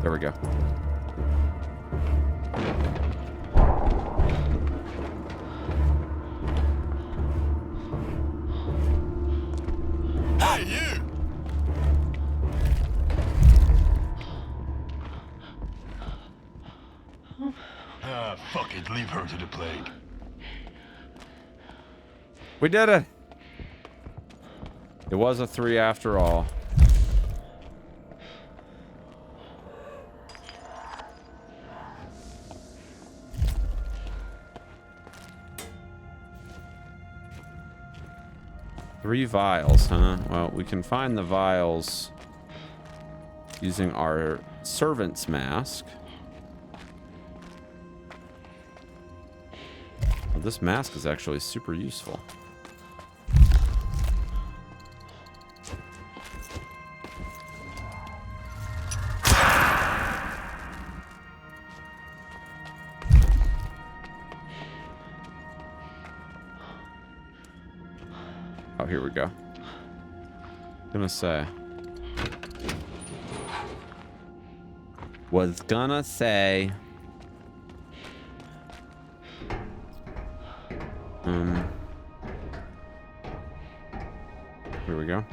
There we go. Hey, you! Fuck it, leave her to the plague. We did it! It was a 3 after all. Three vials, huh? Well, we can find the vials using our servant's mask. Well, this mask is actually super useful. Oh, here we go. Gonna say. Was gonna say. Here we go.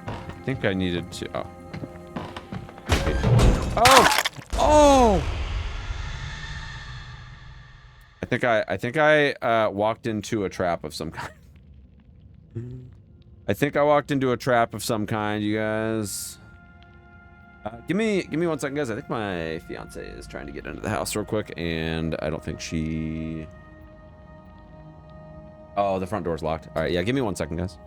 I think I needed to. Oh. Oh! Oh! I think I walked into a trap of some kind. I think I walked into a trap of some kind, you guys. Give me 1 second, guys. I think my fiance is trying to get into the house real quick, and I don't think she. Oh, the front door's locked. All right, yeah. Give me 1 second, guys.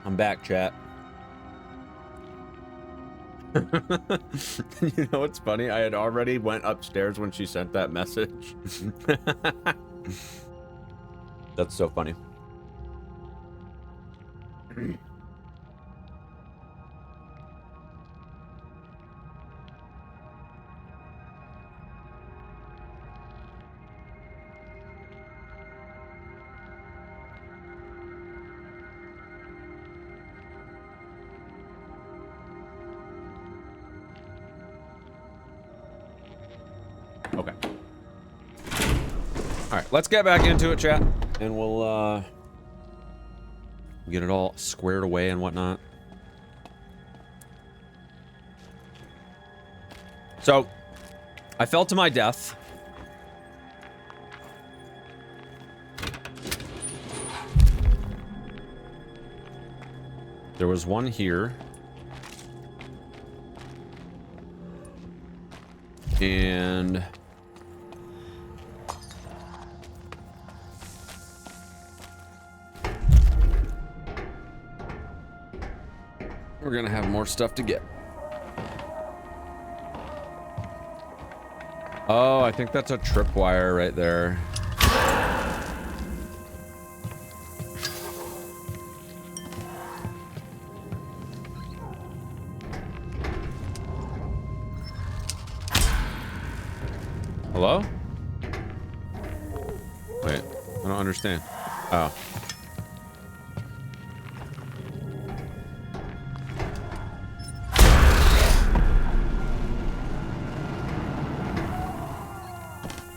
I'm back, chat. You know what's funny? I had already went upstairs when she sent that message. That's so funny. Okay. All right, let's get back into it, chat, and we'll get it all squared away and whatnot. So, I fell to my death. There was one here. And we're gonna have more stuff to get. Oh, I think that's a tripwire right there. Hello? Wait, I don't understand. Oh.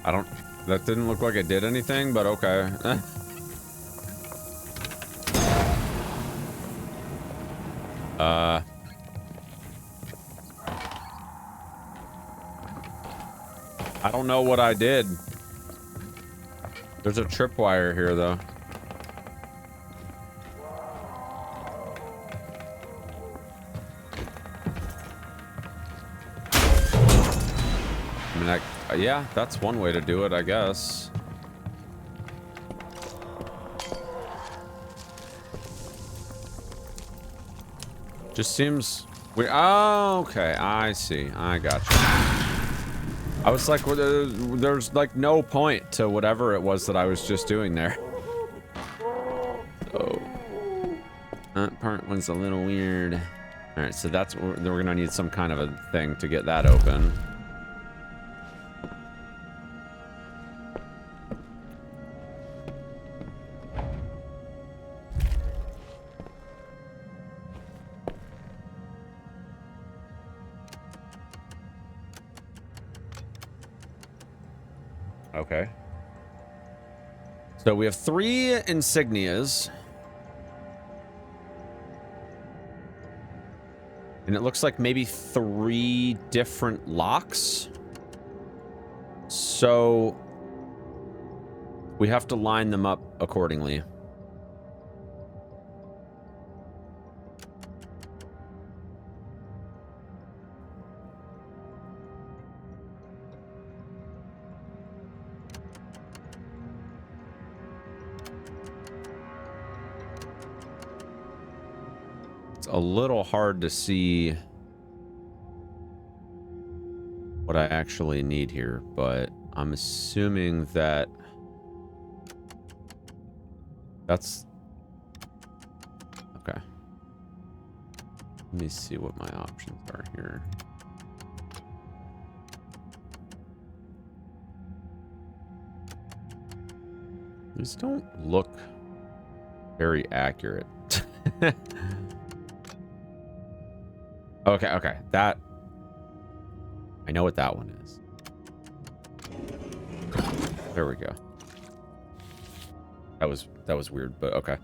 I don't... That didn't look like it did anything, but okay. I don't know what I did. There's a tripwire here, though. I mean, yeah, that's one way to do it, I guess. Just seems weird. Oh, okay, I see. I gotcha. I was like, well, there's like no point to whatever it was that I was just doing there. So that part was a little weird. All right, so that's we're gonna need some kind of a thing to get that open. Okay. So we have 3 insignias. And it looks like maybe 3 different locks. So we have to line them up accordingly. A little hard to see what I actually need here, but I'm assuming that that's okay. Let me see what my options are here. These don't look very accurate. Okay, that... I know what that one is. There we go. That was weird, but okay.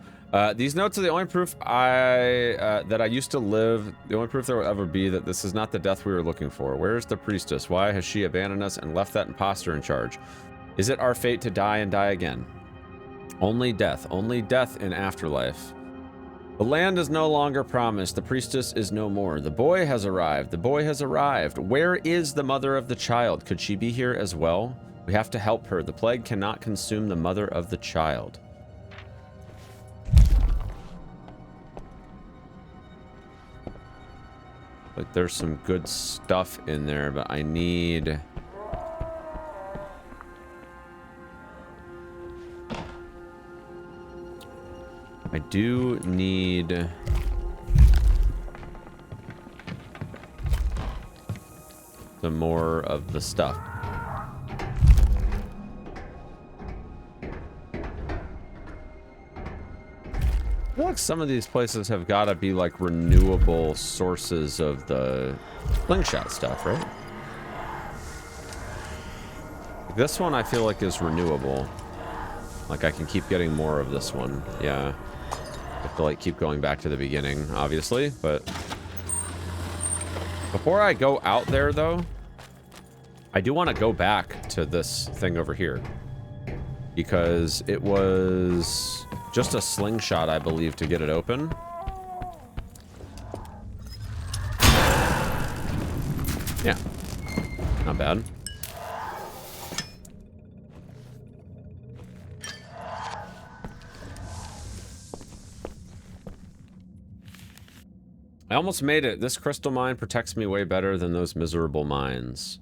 These notes are the only proof that I used to live, the only proof there will ever be that this is not the death we were looking for. Where is the priestess? Why has she abandoned us and left that imposter in charge? Is it our fate to die and die again? Only death in afterlife. The land is no longer promised. The priestess is no more. The boy has arrived. The boy has arrived. Where is the mother of the child? Could she be here as well? We have to help her. The plague cannot consume the mother of the child. Like there's some good stuff in there, but I need... I do need... some more of the stuff. I feel like some of these places have got to be like renewable sources of the slingshot stuff, right? This one I feel like is renewable. Like I can keep getting more of this one. Yeah. I have to like keep going back to the beginning, obviously, but before I go out there though, I do want to go back to this thing over here because it was just a slingshot, I believe, to get it open. Yeah, not bad. I almost made it. This crystal mine protects me way better than those miserable mines.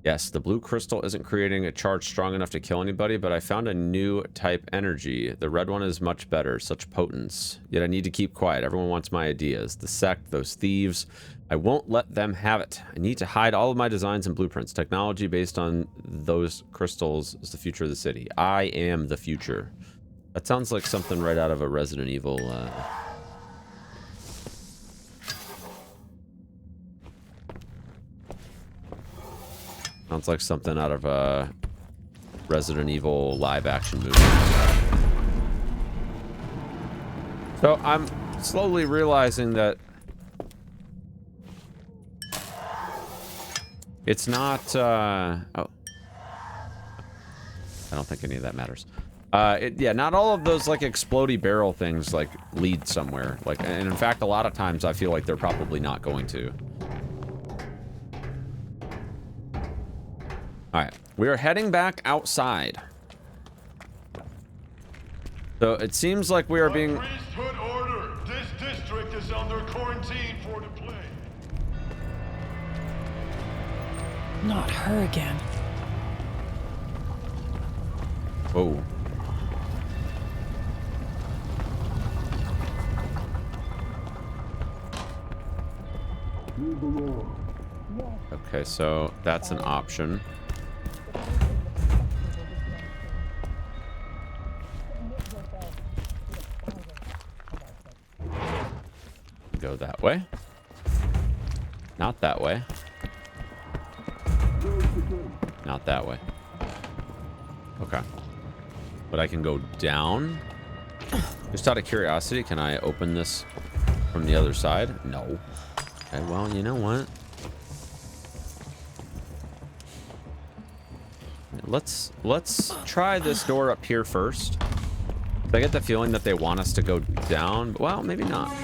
Yes, the blue crystal isn't creating a charge strong enough to kill anybody, but I found a new type energy. The red one is much better, such potence. Yet I need to keep quiet. Everyone wants my ideas. The sect, those thieves. I won't let them have it. I need to hide all of my designs and blueprints. Technology based on those crystals is the future of the city. I am the future. That sounds like something right out of a Resident Evil... Sounds like something out of a Resident Evil live-action movie. So I'm slowly realizing that it's not... oh. I don't think any of that matters. Yeah, not all of those like explodey barrel things like lead somewhere. Like, and in fact, a lot of times I feel like they're probably not going to. All right, we are heading back outside. So it seems like we are being... Priesthood order! This district is under quarantine for the plague. Not her again. Whoa. Okay, so that's an option. Go that way. Not that way. Not that way. Okay. But I can go down. Just out of curiosity, can I open this from the other side? No. Okay, well, you know what? Let's try this door up here first. I get the feeling that they want us to go down, but well, maybe not.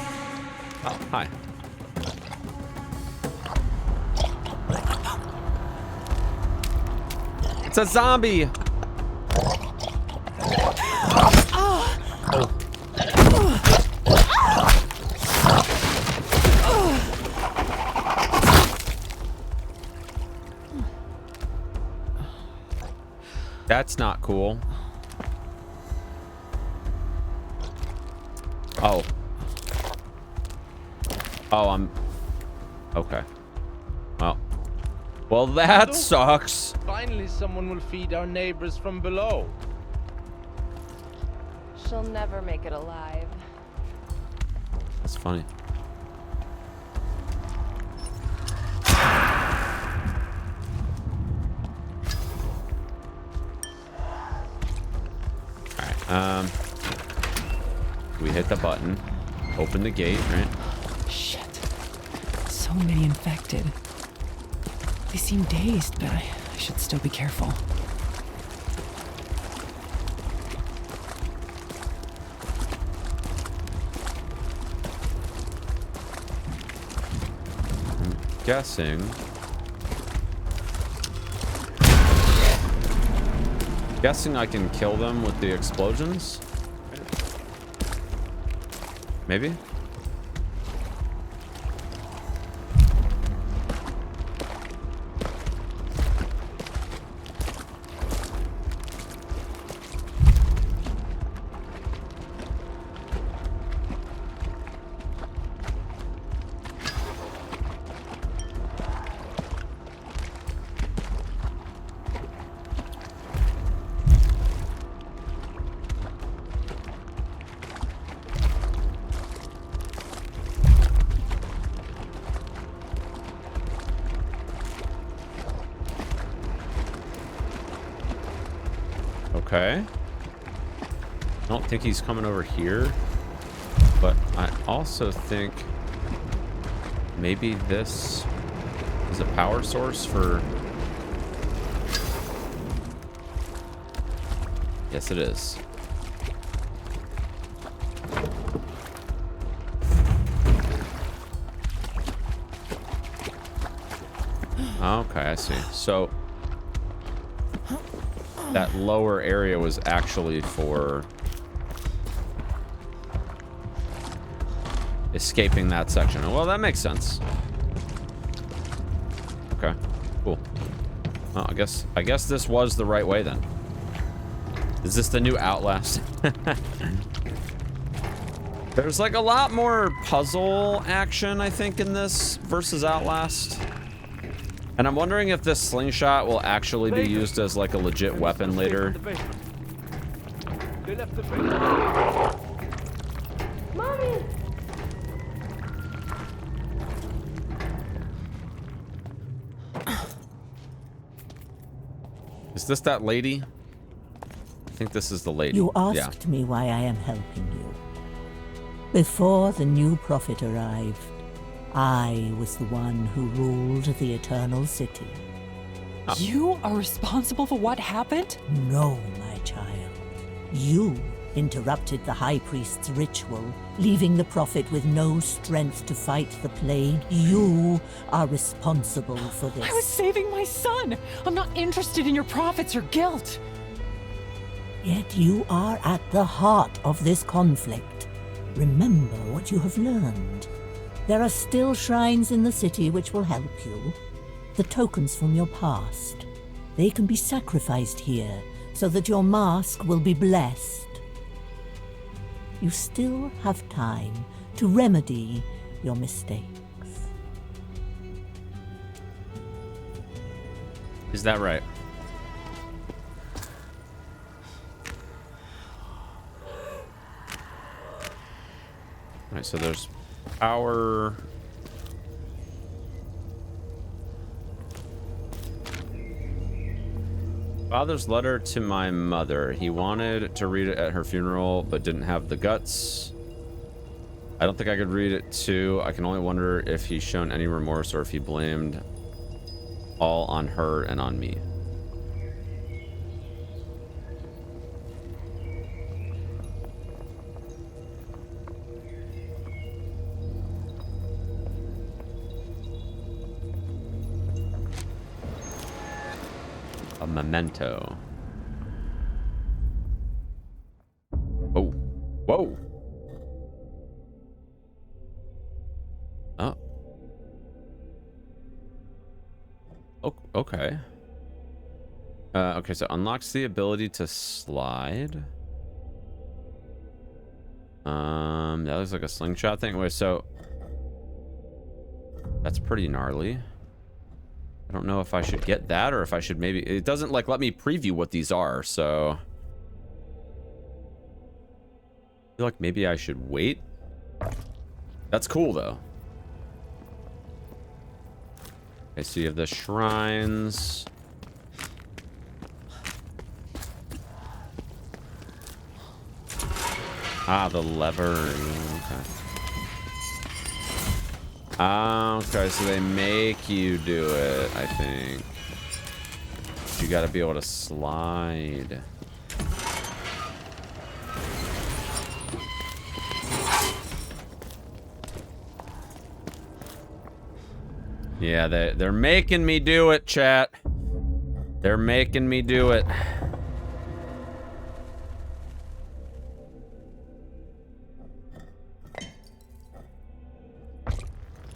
Oh, hi. It's a zombie. That's not cool. Oh. Oh, I'm... Okay. Well, that sucks. Finally, someone will feed our neighbors from below. She'll never make it alive. That's funny. Alright, we hit the button. Open the gate, right? Shit. So many infected. They seem dazed, but I should still be careful. I'm guessing I can kill them with the explosions? Okay. I don't think he's coming over here, but I also think maybe this is a power source for... Yes, it is. Okay, I see. So that lower area was actually for escaping that section. Well, that makes sense. Okay, cool. Well, I guess this was the right way then. Is this the new Outlast? There's like a lot more puzzle action, I think, in this versus Outlast. And I'm wondering if this slingshot will actually be used as like a legit weapon later. Mommy! Is this that lady? I think this is the lady. You asked me why I am helping you. Before the new prophet arrived, I was the one who ruled the Eternal City. You are responsible for what happened? No, my child. You interrupted the High Priest's ritual, leaving the prophet with no strength to fight the plague. You are responsible for this. I was saving my son! I'm not interested in your profits or guilt! Yet you are at the heart of this conflict. Remember what you have learned. There are still shrines in the city which will help you. The tokens from your past. They can be sacrificed here so that your mask will be blessed. You still have time to remedy your mistakes. Is that right? All right, so there's power. Father's letter to my mother. He wanted to read it at her funeral, but didn't have the guts. I don't think I could read it too. I can only wonder if he's shown any remorse or if he blamed all on her and on me. A memento. Oh. Whoa. Oh. Oh, okay. Okay, so unlocks the ability to slide. That looks like a slingshot thing. Wait, so that's pretty gnarly. I don't know if I should get that or if I should maybe... It doesn't like let me preview what these are, so... I feel like maybe I should wait. That's cool, though. Okay, so you have the shrines. Ah, the lever. Okay. Okay, so they make you do it, I think. You gotta be able to slide. Yeah, they're making me do it, chat. They're making me do it.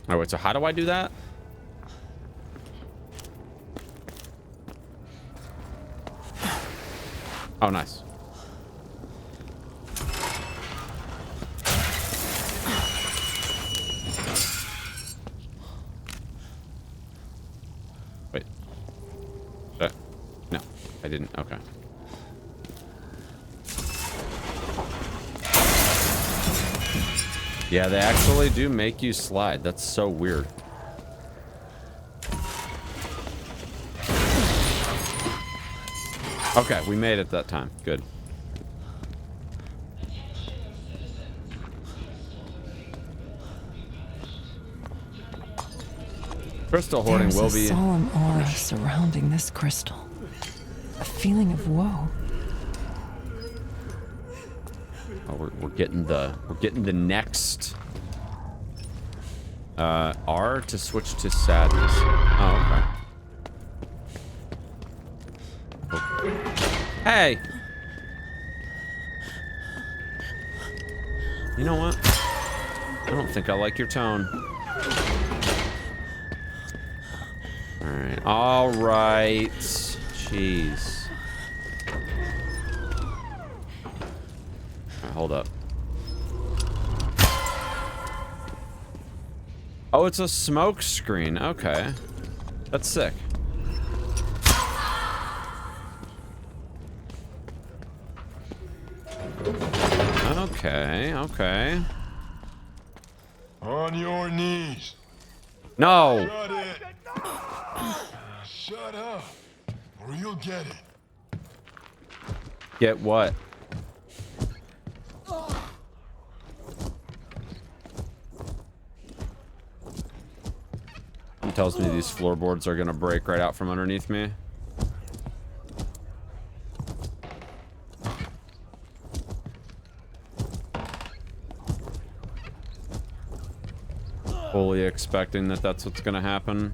Oh, wait, so how do I do that? Oh, nice. Wait. No, I didn't. Okay. Yeah, they actually do make you slide. That's so weird. Okay, we made it that time. Good. Crystal hoarding There's will a be solemn aura surrounding this crystal. A feeling of woe. Oh, we're getting the next R to switch to sadness. Oh, okay. Hey. You know what? I don't think I like your tone. Alright. Alright. Jeez. Alright, hold up. Oh, it's a smoke screen. Okay. That's sick. Okay, okay. On your knees. No. Shut it. Shut up, or you'll get it. Get what? It tells me these floorboards are gonna break right out from underneath me. Fully expecting that that's what's gonna happen.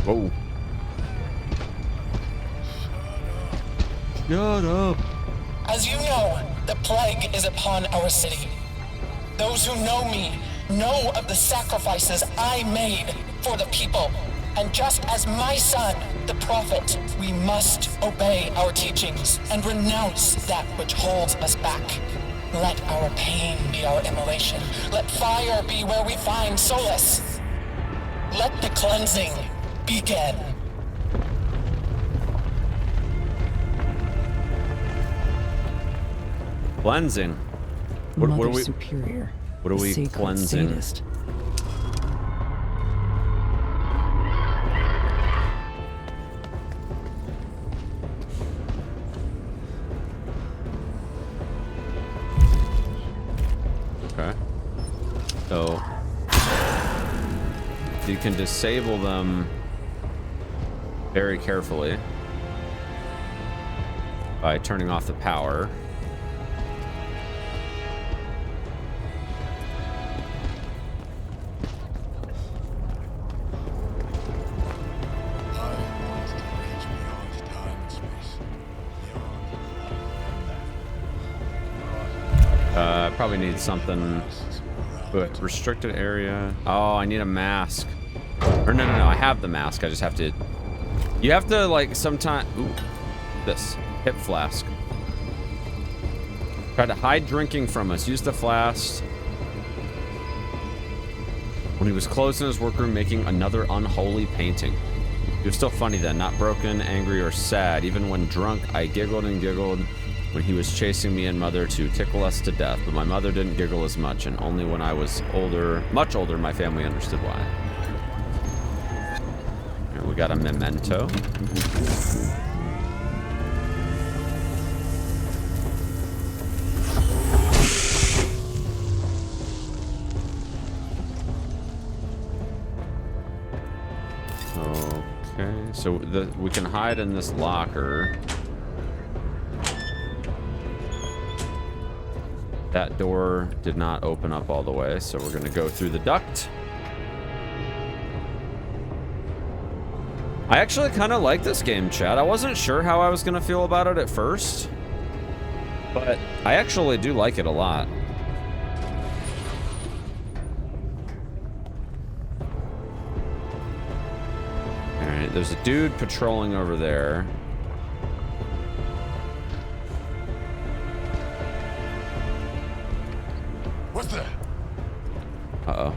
Whoa. Shut up. As you know, the plague is upon our city. Those who know me know of the sacrifices I made for the people. And just as my son, the prophet, we must obey our teachings and renounce that which holds us back. Let our pain be our immolation. Let fire be where we find solace. Let the cleansing begin. Cleansing. What are we? Superior. What are we cleansing? Sadist. Okay. So you can disable them very carefully by turning off the power. Probably need something. But restricted area. Oh, I need a mask. Or no, I have the mask. I just have to. You have to like sometime. Ooh, this hip flask. Try to hide drinking from us. Use the flask. When he was closed in his workroom making another unholy painting. He was still funny then, not broken, angry, or sad. Even when drunk, I giggled and giggled when he was chasing me and mother to tickle us to death. But my mother didn't giggle as much, and only when I was older, much older, my family understood why. Here, we got a memento. Okay, so we can hide in this locker. That door did not open up all the way, so we're gonna go through the duct. I actually kind of like this game, chat. I wasn't sure how I was gonna feel about it at first, but I actually do like it a lot. All right, there's a dude patrolling over there. What's that? Uh-oh.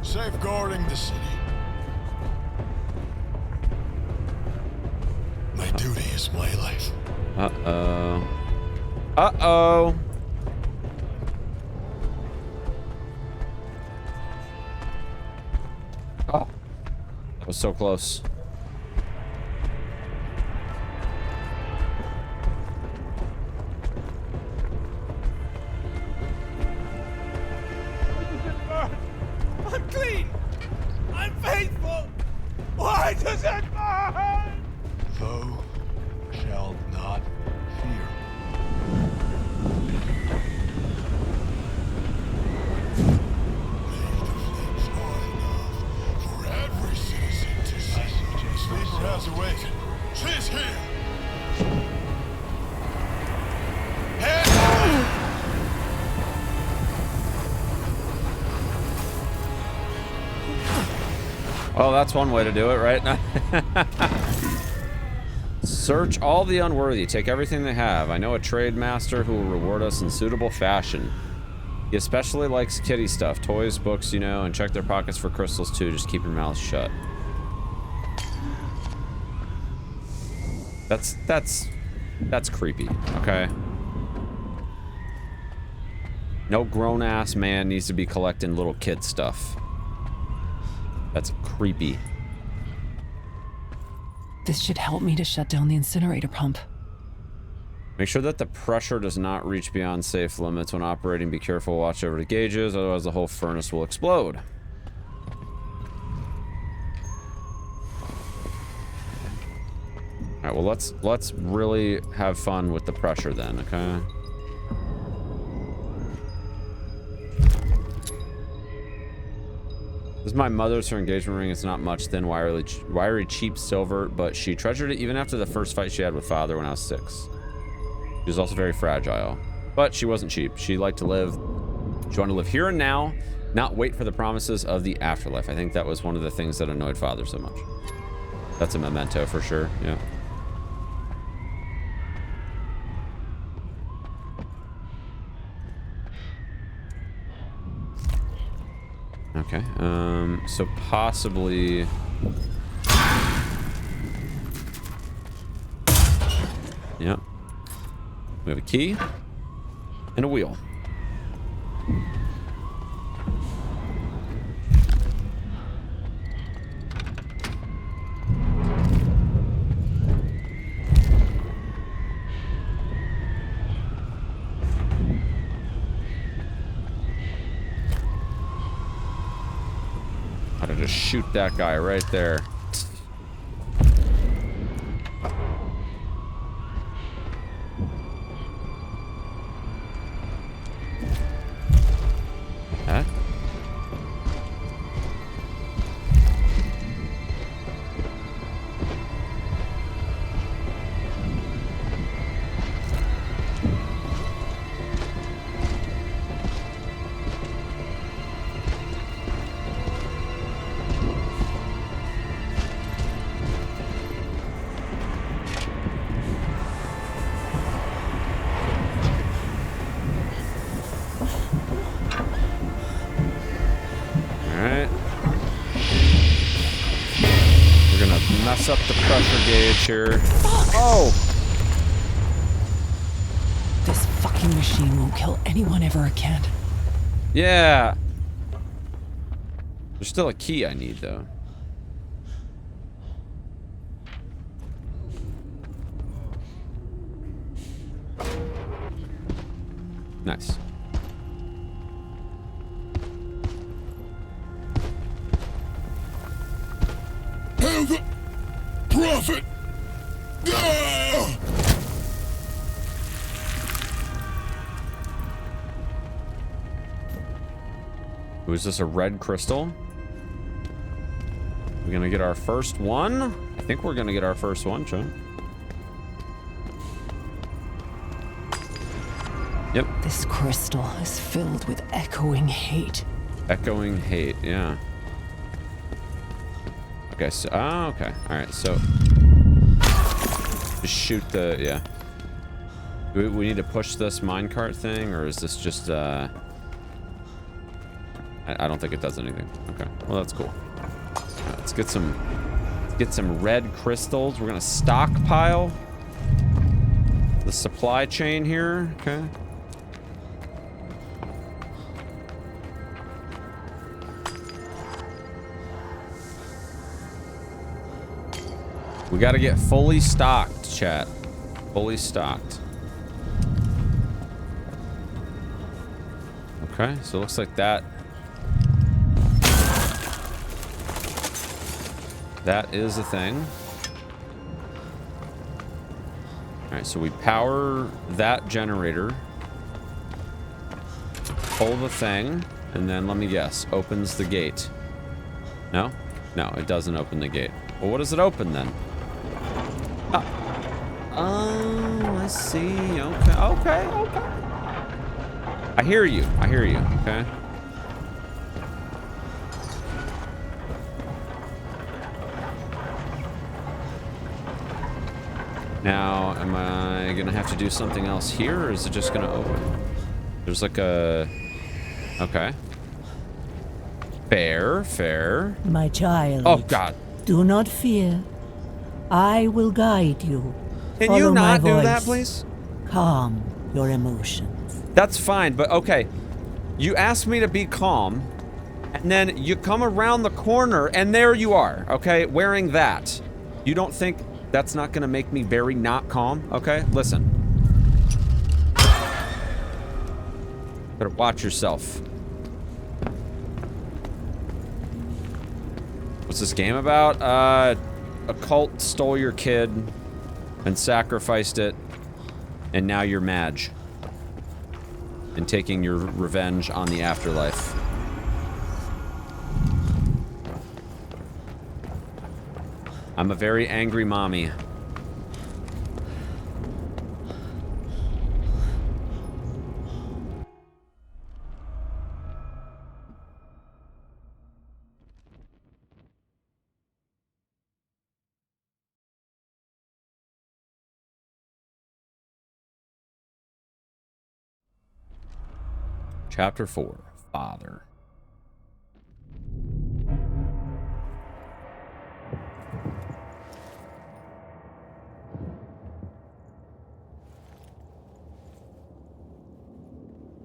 Safeguarding the city. My duty is my life. Uh-oh. Uh-oh. Oh. That was so close. I'm clean! I'm faithful! Why does it burn? Thou shalt not fear. For every citizen to see. Sleeper has awakened. She's here! Well, that's one way to do it, right? Search all the unworthy. Take everything they have. I know a trade master who will reward us in suitable fashion. He especially likes kitty stuff. Toys, books, you know, and check their pockets for crystals too. Just keep your mouth shut. That's creepy, okay? No grown-ass man needs to be collecting little kid stuff. That's creepy. This should help me to shut down the incinerator pump. Make sure that the pressure does not reach beyond safe limits when operating. Be careful, watch over the gauges, otherwise the whole furnace will explode. Alright, well let's really have fun with the pressure then, okay? This is my mother's. Her engagement ring. It's not much, thin, wiry, cheap silver, but she treasured it even after the first fight she had with father when I was 6. She was also very fragile, but she wasn't cheap. She liked to live. She wanted to live here and now, not wait for the promises of the afterlife. I think that was one of the things that annoyed father so much. That's a memento for sure, yeah. Okay, so possibly... Yeah. We have a key and a wheel. How to just shoot that guy right there. Huh? Up the pressure gauge here. Fuck. Oh! This fucking machine won't kill anyone ever again. Yeah. There's still a key I need though. Nice. Prophet! Ah! Is this a red crystal? We're gonna get our first one? I think we're gonna get our first one, Chuck. Yep. This crystal is filled with echoing hate. Echoing hate, yeah. Okay, so, oh, okay. All right, so just shoot the, yeah. Do we need to push this minecart thing, or is this just, I don't think it does anything. Okay, well, that's cool. Right, let's get some red crystals. We're gonna stockpile. the supply chain here. Okay. We got to get fully stocked, chat. Fully stocked. Okay, so it looks like that. That is a thing. All right, so we power that generator. Pull the thing, and then let me guess, opens the gate. No? No, it doesn't open the gate. Well, what does it open then? Oh, I see. Okay, okay, okay. I hear you. I hear you. Okay. Now, am I gonna have to do something else here, or is it just gonna open? There's like a... Okay. Fair, fair. My child. Oh, God. Do not fear. I will guide you. Can you not do that, please? Calm your emotions. That's fine, but okay. You asked me to be calm, and then you come around the corner, and there you are, okay, wearing that. You don't think that's not gonna make me very not calm? Okay, listen. Better watch yourself. What's this game about? A cult stole your kid and sacrificed it, and now you're Madge. And taking your revenge on the afterlife. I'm a very angry mommy. Chapter 4, Father.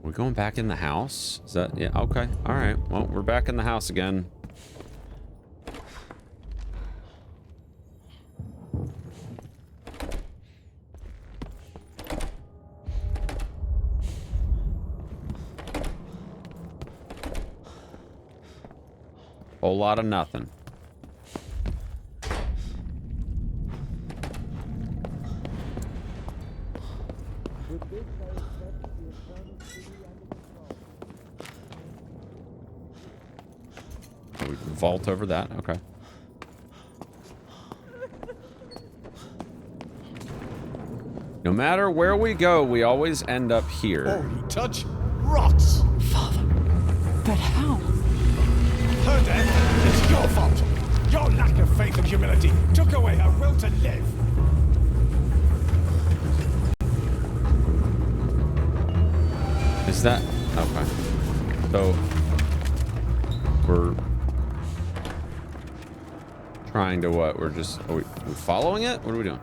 We're going back in the house? Is that... Yeah, okay. All right. Well, we're back in the house again. Whole lot of nothing. Oh, we can vault over that. Okay. No matter where we go, we always end up here. All you touch rots. Father, but how? Her death is your fault. Your lack of faith and humility took away her will to live. Is that... Okay. So... We're... trying to what? We're just... Are we following it? What are we doing?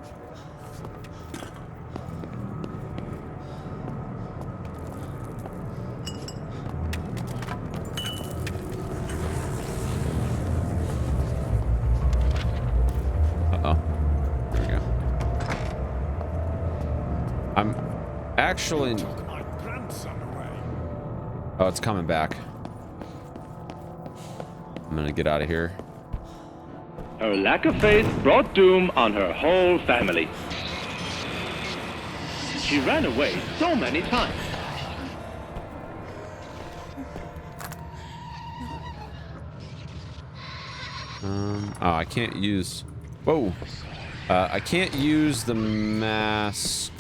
Actually, took my grandson away. Oh, it's coming back. I'm gonna get out of here. Her lack of faith brought doom on her whole family. She ran away so many times. Oh, I can't use... Whoa. I can't use the mask.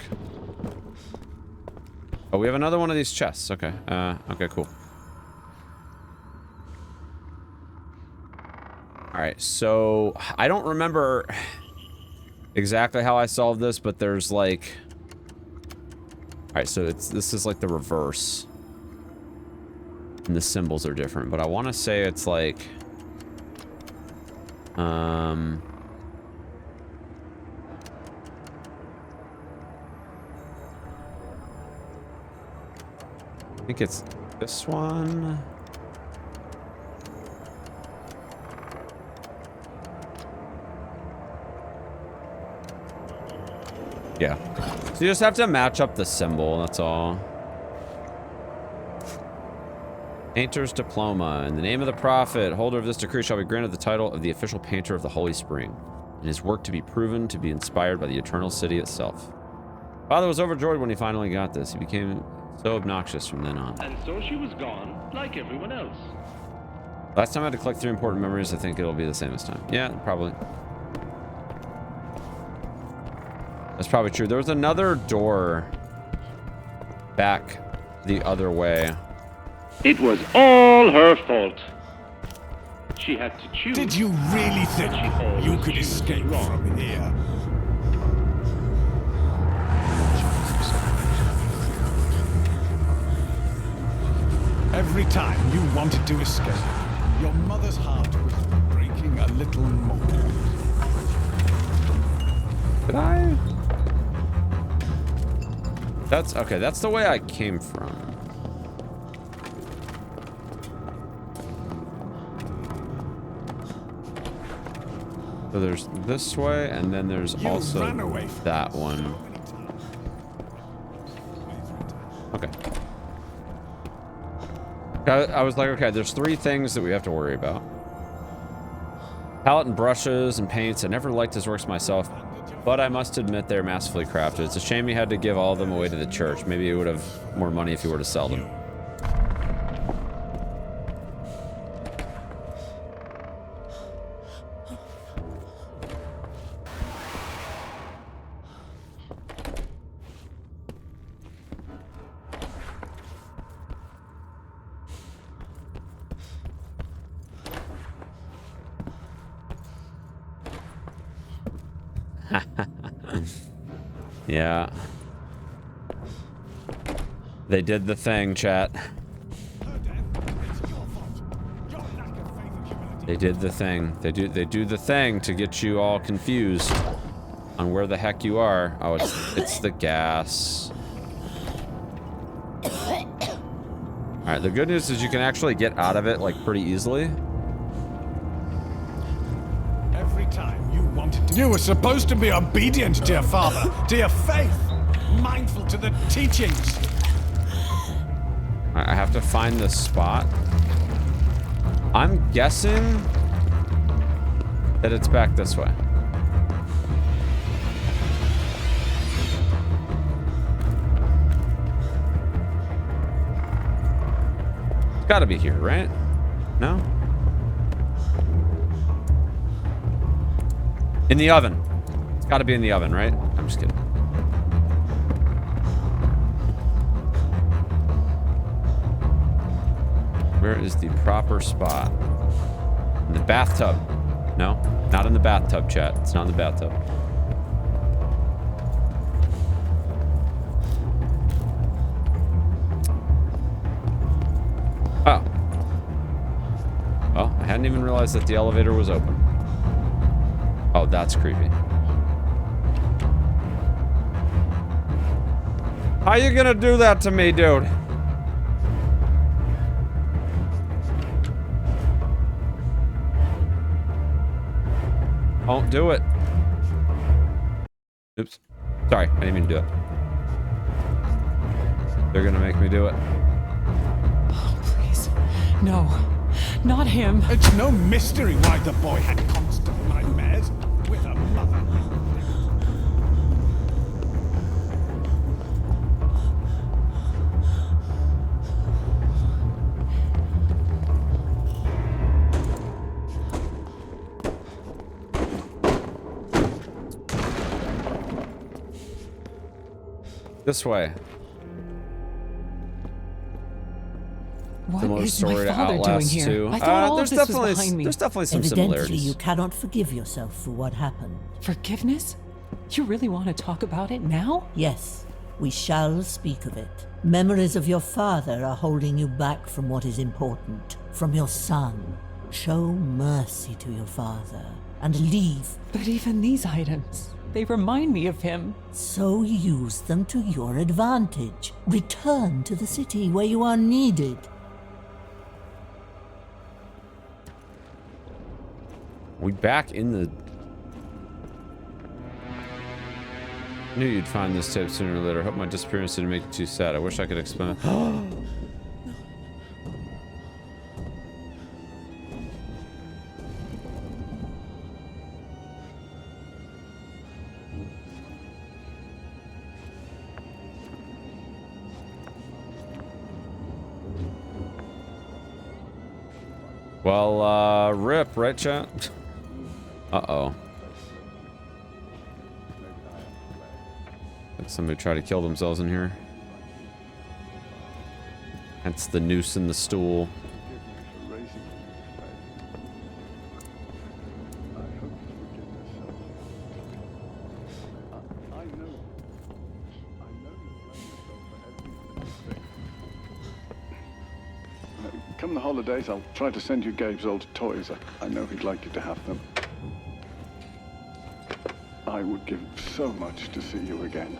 Oh, we have another one of these chests. Okay. Okay, cool. All right, so I don't remember exactly how I solved this, but there's like... All right, so this is like the reverse. And the symbols are different, but I want to say it's like... think it's this one. Yeah. So you just have to match up the symbol, that's all. Painter's diploma. In the name of the prophet, holder of this decree shall be granted the title of the official painter of the Holy Spring, and his work to be proven to be inspired by the eternal city itself. Father was overjoyed when he finally got this. He became so obnoxious from then on. And so she was gone, like everyone else. Last time I had to collect 3 important memories. I think it'll be the same this time. Yeah, probably. That's probably true. There was another door back the other way. It was all her fault. She had to choose. Did you really think you could escape from here? Every time you wanted to escape, your mother's heart was breaking a little more. Did I? That's okay. That's the way I came from. So there's this way, and then there's also that one. Okay. I was like, okay, there's 3 things that we have to worry about. Palette and brushes and paints. I never liked his works myself, but I must admit they're masterfully crafted. It's a shame he had to give all of them away to the church. Maybe he would have more money if he were to sell them. Yeah. They did the thing, chat. They did the thing. They do the thing to get you all confused on where the heck you are. Oh, it's the gas. Alright, the good news is you can actually get out of it like pretty easily. Every time you wanted to. You were supposed to be obedient to your father, to your faith, mindful to the teachings. I have to find the spot. I'm guessing that it's back this way. It's gotta be here, right? No? In the oven. It's gotta be in the oven, right? I'm just kidding. Where is the proper spot? In the bathtub. No, not in the bathtub, chat. It's not in the bathtub. Oh. Well, I hadn't even realized that the elevator was open. Oh, that's creepy. How you gonna do that to me, dude? Don't do it. Oops. Sorry, I didn't mean to do it. They're gonna make me do it. Oh, please. No. Not him. It's no mystery why the boy had constant nightmares with a mother. This way. What Similar is story my to father doing Outlast here? 2. I thought all of this was behind me. There's definitely some Evidently, similarities. you cannot forgive yourself for what happened. Forgiveness? You really want to talk about it now? Yes, we shall speak of it. Memories of your father are holding you back from what is important, from your son. Show mercy to your father and leave. But even these items... They remind me of him. So use them to your advantage. Return to the city where you are needed. We back in the... Knew you'd find this tape sooner or later. Hope my disappearance didn't make you too sad. I wish I could explain it. Well, rip, right, chat? Uh-oh. Like somebody tried to kill themselves in here. Hence the noose in the stool. Come the holidays, I'll try to send you Gabe's old toys. I know he'd like you to have them. I would give so much to see you again.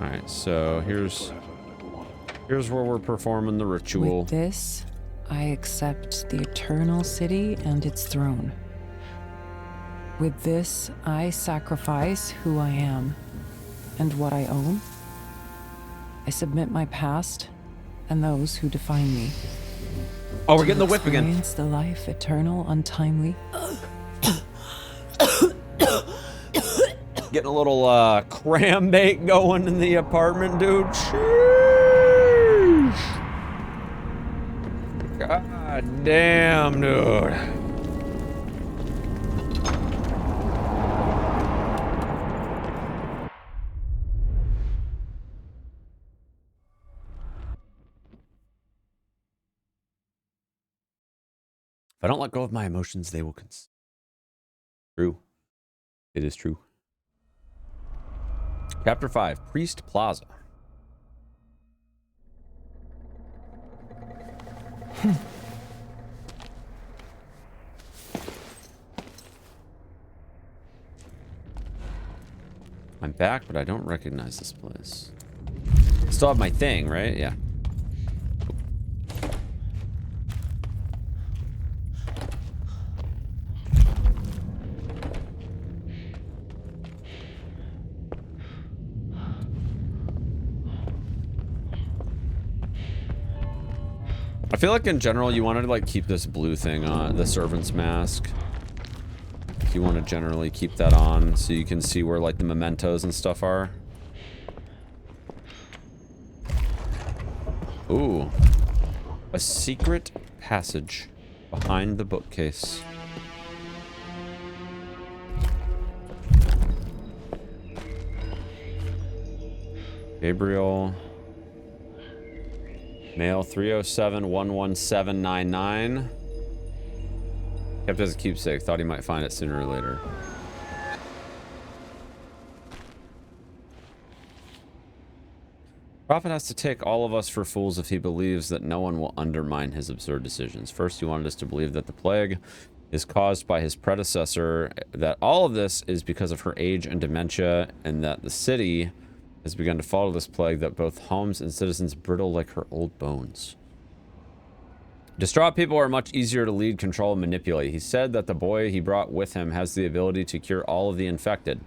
Alright, so here's where we're performing the ritual. With this, I accept the eternal city and its throne. With this, I sacrifice who I am and what I own. I submit my past and those who define me. Oh, we're getting the whip again. Experience the life eternal, untimely. Getting a little cram bake going in the apartment, dude. Sheesh. God damn, dude. If I don't let go of my emotions, they will consume. True. It is true. Chapter 5, Priest Plaza. I'm back, but I don't recognize this place. Still have my thing, right? Yeah. I feel like in general you wanted to like keep this blue thing on, the servant's mask. You want to generally keep that on so you can see where like the mementos and stuff are. Ooh. A secret passage behind the bookcase. Gabriel. Mail 307-11799. Kept as a keepsake. Thought he might find it sooner or later. Prophet has to take all of us for fools if he believes that no one will undermine his absurd decisions. First, he wanted us to believe that the plague is caused by his predecessor, that all of this is because of her age and dementia, and that the city has begun to follow this plague, that both homes and citizens brittle like her old bones. Distraught people are much easier to lead, control, and manipulate. He said that the boy he brought with him has the ability to cure all of the infected.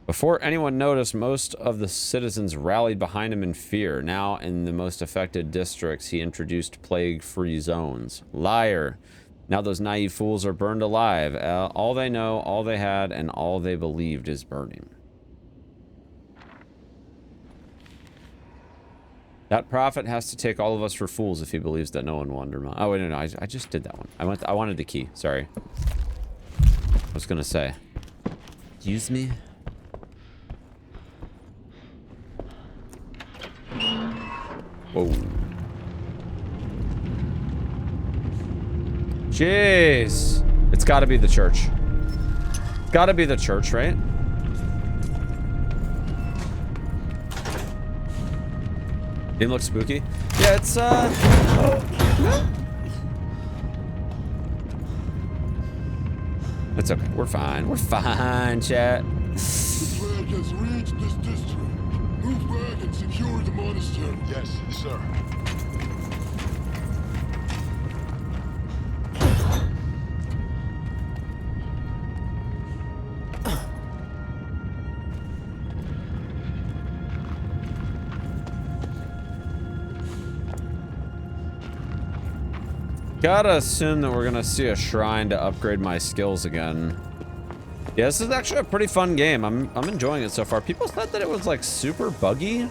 Before anyone noticed, most of the citizens rallied behind him in fear. Now, in the most affected districts, he introduced plague-free zones. Liar. Now those naive fools are burned alive. All they know, all they had, and all they believed is burning. That prophet has to take all of us for fools if he believes that no one will undermine. Oh, wait, no, I just did that one. I wanted the key. Sorry. I was gonna say. Excuse me? Whoa. Jeez. It's gotta be the church. It's gotta be the church, right? Didn't look spooky. Yeah, it's It's okay. We're fine. We're fine, chat. The plague has reached this district. Move back and secure the monastery. Yes, sir. Gotta assume that we're gonna see a shrine to upgrade my skills again. Yeah, this is actually a pretty fun game. I'm enjoying it so far. People said that it was like super buggy.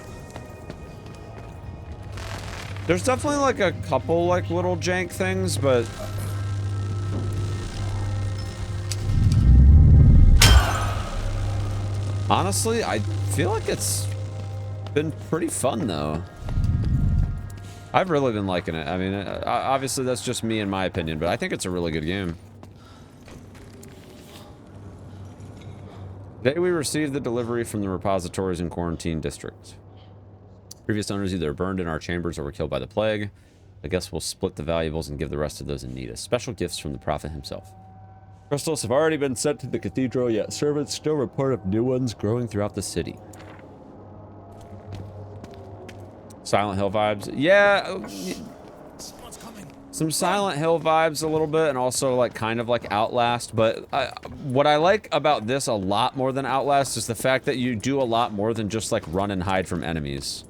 There's definitely like a couple like little jank things, but honestly, I feel like it's been pretty fun though. I've really been liking it. I mean, obviously that's just me in my opinion, but I think it's a really good game. Today we received the delivery from the repositories in Quarantine District. Previous owners either burned in our chambers or were killed by the plague. I guess we'll split the valuables and give the rest to those in need as special gifts from the prophet himself. Crystals have already been sent to the cathedral, yet servants still report of new ones growing throughout the city. Silent Hill vibes. Yeah. Some Silent Hill vibes a little bit, and also like kind of like Outlast. But what I like about this a lot more than Outlast is the fact that you do a lot more than just like run and hide from enemies.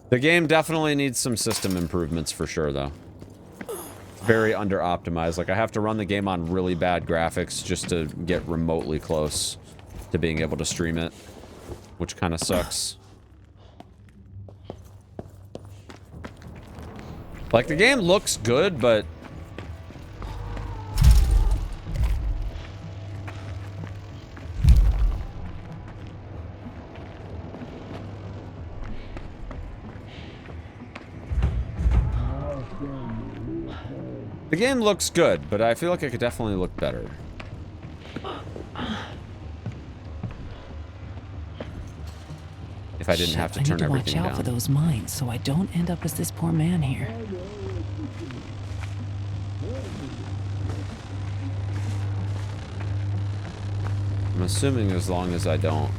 The game definitely needs some system improvements for sure, though. Very under-optimized. Like, I have to run the game on really bad graphics just to get remotely close to being able to stream it, which kind of sucks. Like, the game looks good, but the game looks good, but I feel like it could definitely look better. If I didn't have to turn everything down. I need to watch out for those mines so I don't end up as this poor man here. I'm assuming as long as I don't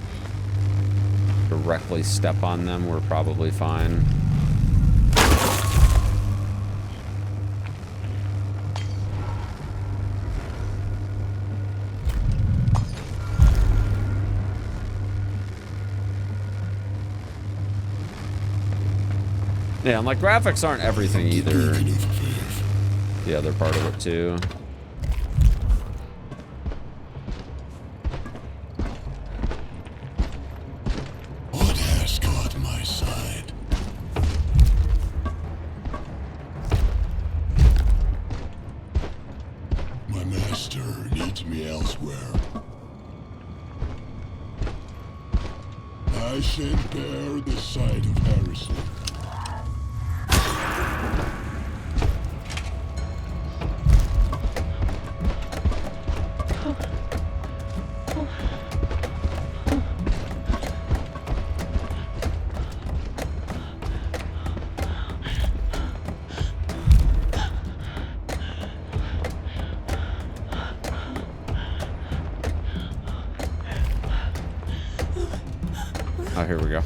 directly step on them, we're probably fine. Yeah, and like graphics aren't everything either. The other part of it too. What has caught my side? My master needs me elsewhere. I shan't bear the sight of heresy. Oh, here we go.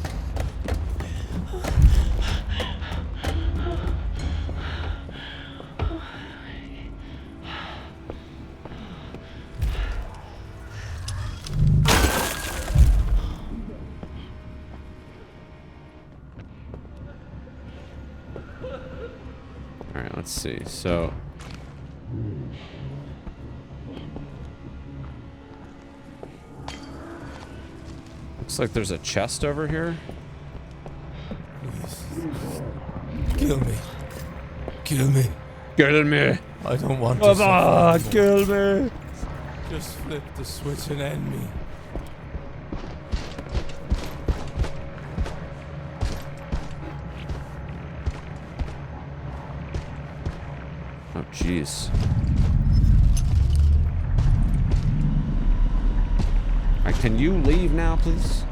All right, let's see. So looks like there's a chest over here. Kill me. Kill me. Kill me. I don't want to Come suffer on, anymore. kill me. Just flip the switch and end me. Oh, jeez. Alright, can you leave now, please?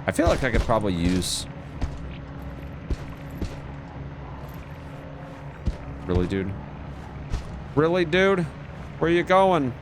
I feel like I could probably use Really, dude? Really, dude? Where you going?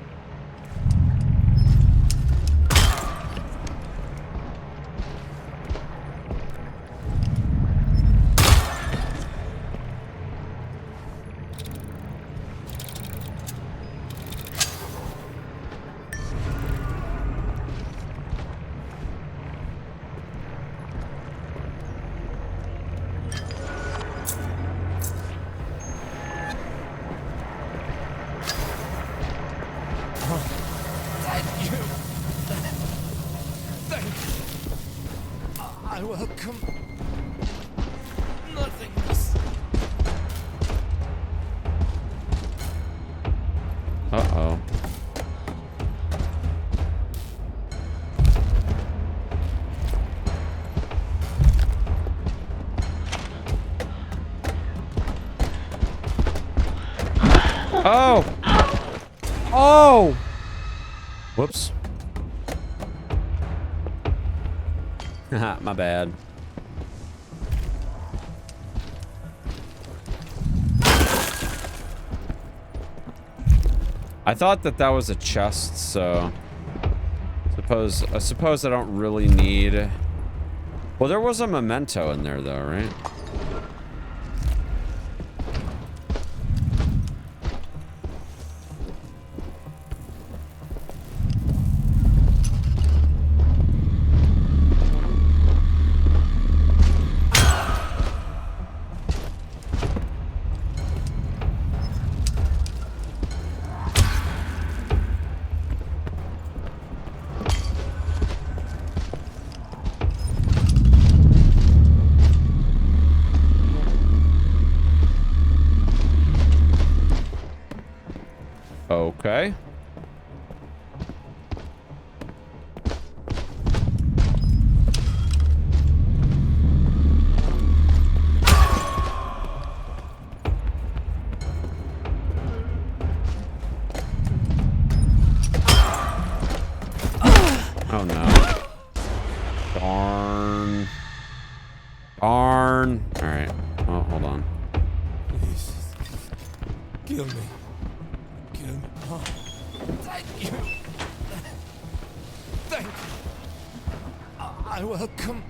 I welcome nothingness. Uh-oh. Oh! Oh! Whoops. Haha, my bad. I thought that was a chest, so I suppose I don't really need. Well, there was a memento in there though, right? Okay. Oh no. Darn. Darn. Alright. Oh, hold on. Please. Kill me. Kill me. Oh, thank you. Thank you. I welcome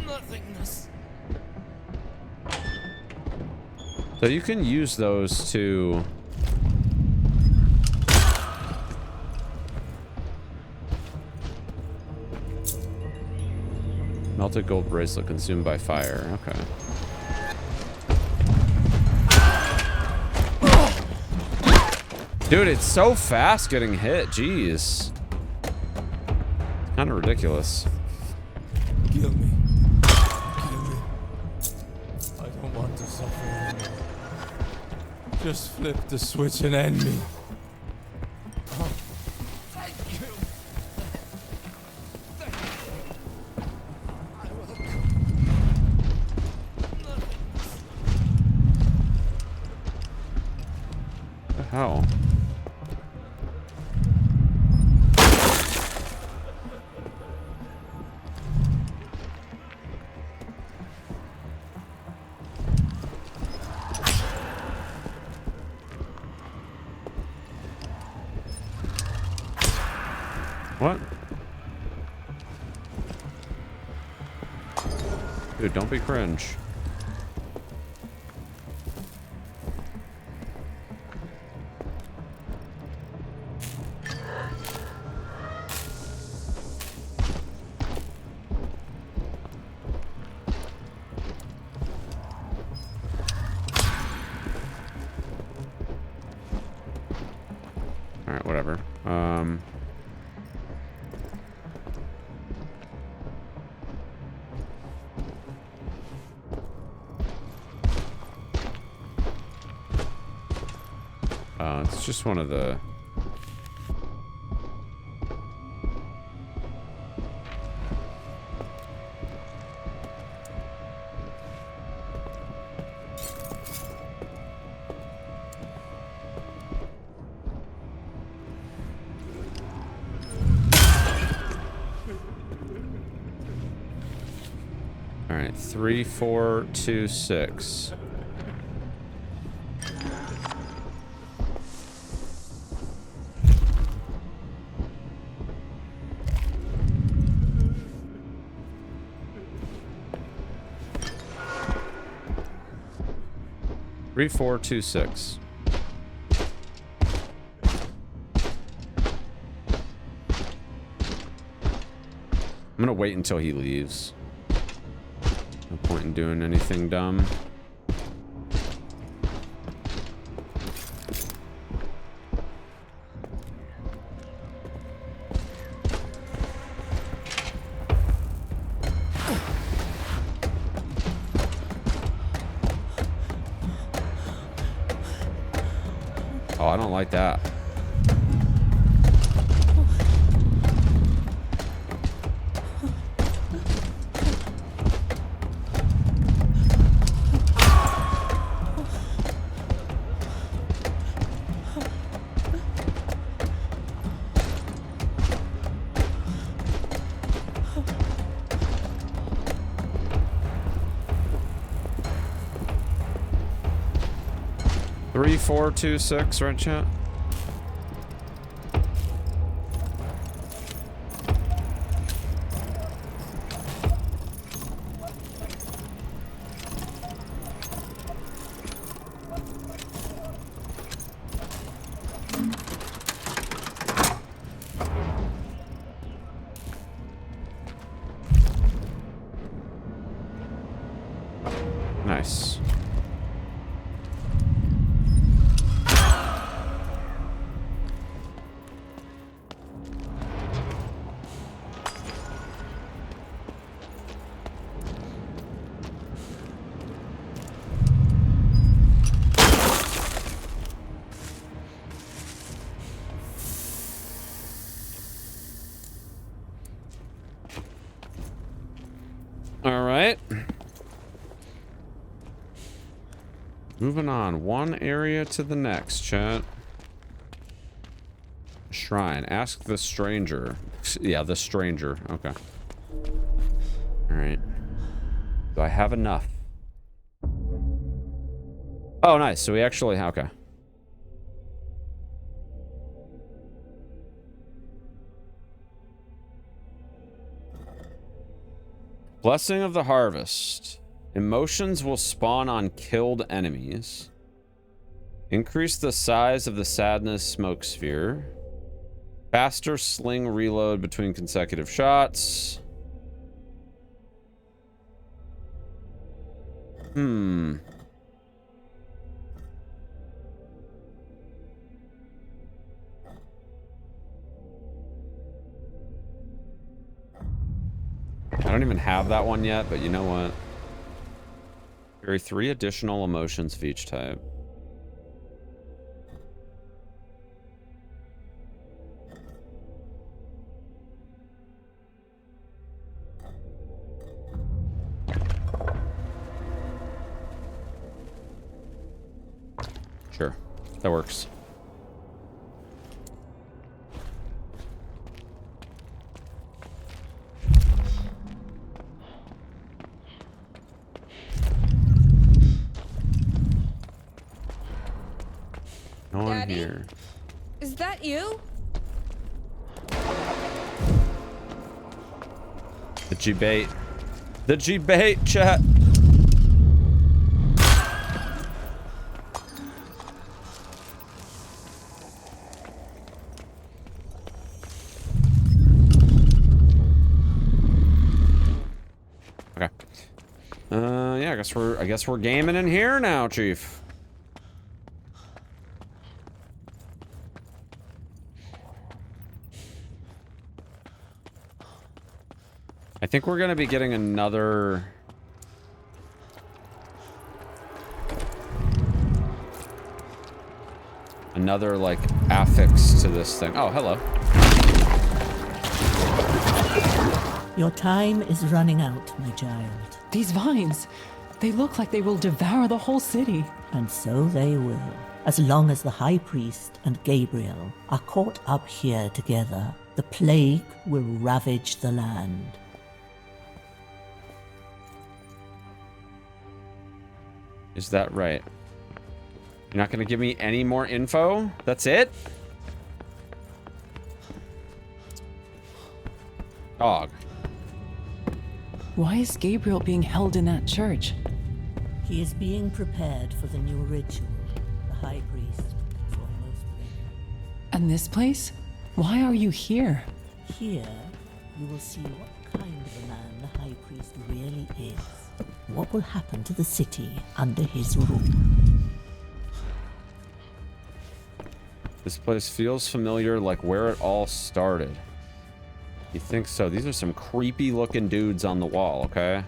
nothingness. So you can use those to... Melted gold bracelet consumed by fire. Okay. Dude, it's so fast getting hit. Jeez. It's kind of ridiculous. Kill me. Kill me. I don't want to suffer anymore. Just flip the switch and end me. Oh, thank you. Thank you. I welcome nothingness. What the hell? What? Dude, don't be cringe. All right, whatever. It's just one of the... All right, 3, 4, 2, 6. 3426. I'm gonna wait until he leaves. No point in doing anything dumb. Oh, I don't like that. Three, 4, 2, 6, right, chat? Nice. All right. Moving on, one area to the next, chat. Shrine. Ask the stranger. Yeah, the stranger. Okay. All right. Do I have enough? Oh, nice. So we actually... Okay. Blessing of the Harvest. Emotions will spawn on killed enemies. Increase the size of the sadness smoke sphere. Faster sling reload between consecutive shots. I don't even have that one yet, but you know what? Carry 3 additional emotions of each type. Sure, that works. No one here. Is that you? The G-bait. The G-bait, chat. Okay. Yeah, I guess we're gaming in here now, Chief. I think we're gonna be getting another like affix to this thing. Oh, hello. Your time is running out, my child. These vines, they look like they will devour the whole city. And so they will, as long as the High Priest and Gabriel are caught up here together. The plague will ravage the land. Is that right? You're not gonna give me any more info? That's it? Dog. Why is Gabriel being held in that church? He is being prepared for the new ritual. The High Priest is almost ready. And this place? Why are you here? Here, you will see what kind of a man the High Priest really is. What will happen to the city under his rule. This place feels familiar, like where it all started. You think so? These are some creepy looking dudes on the wall, okay?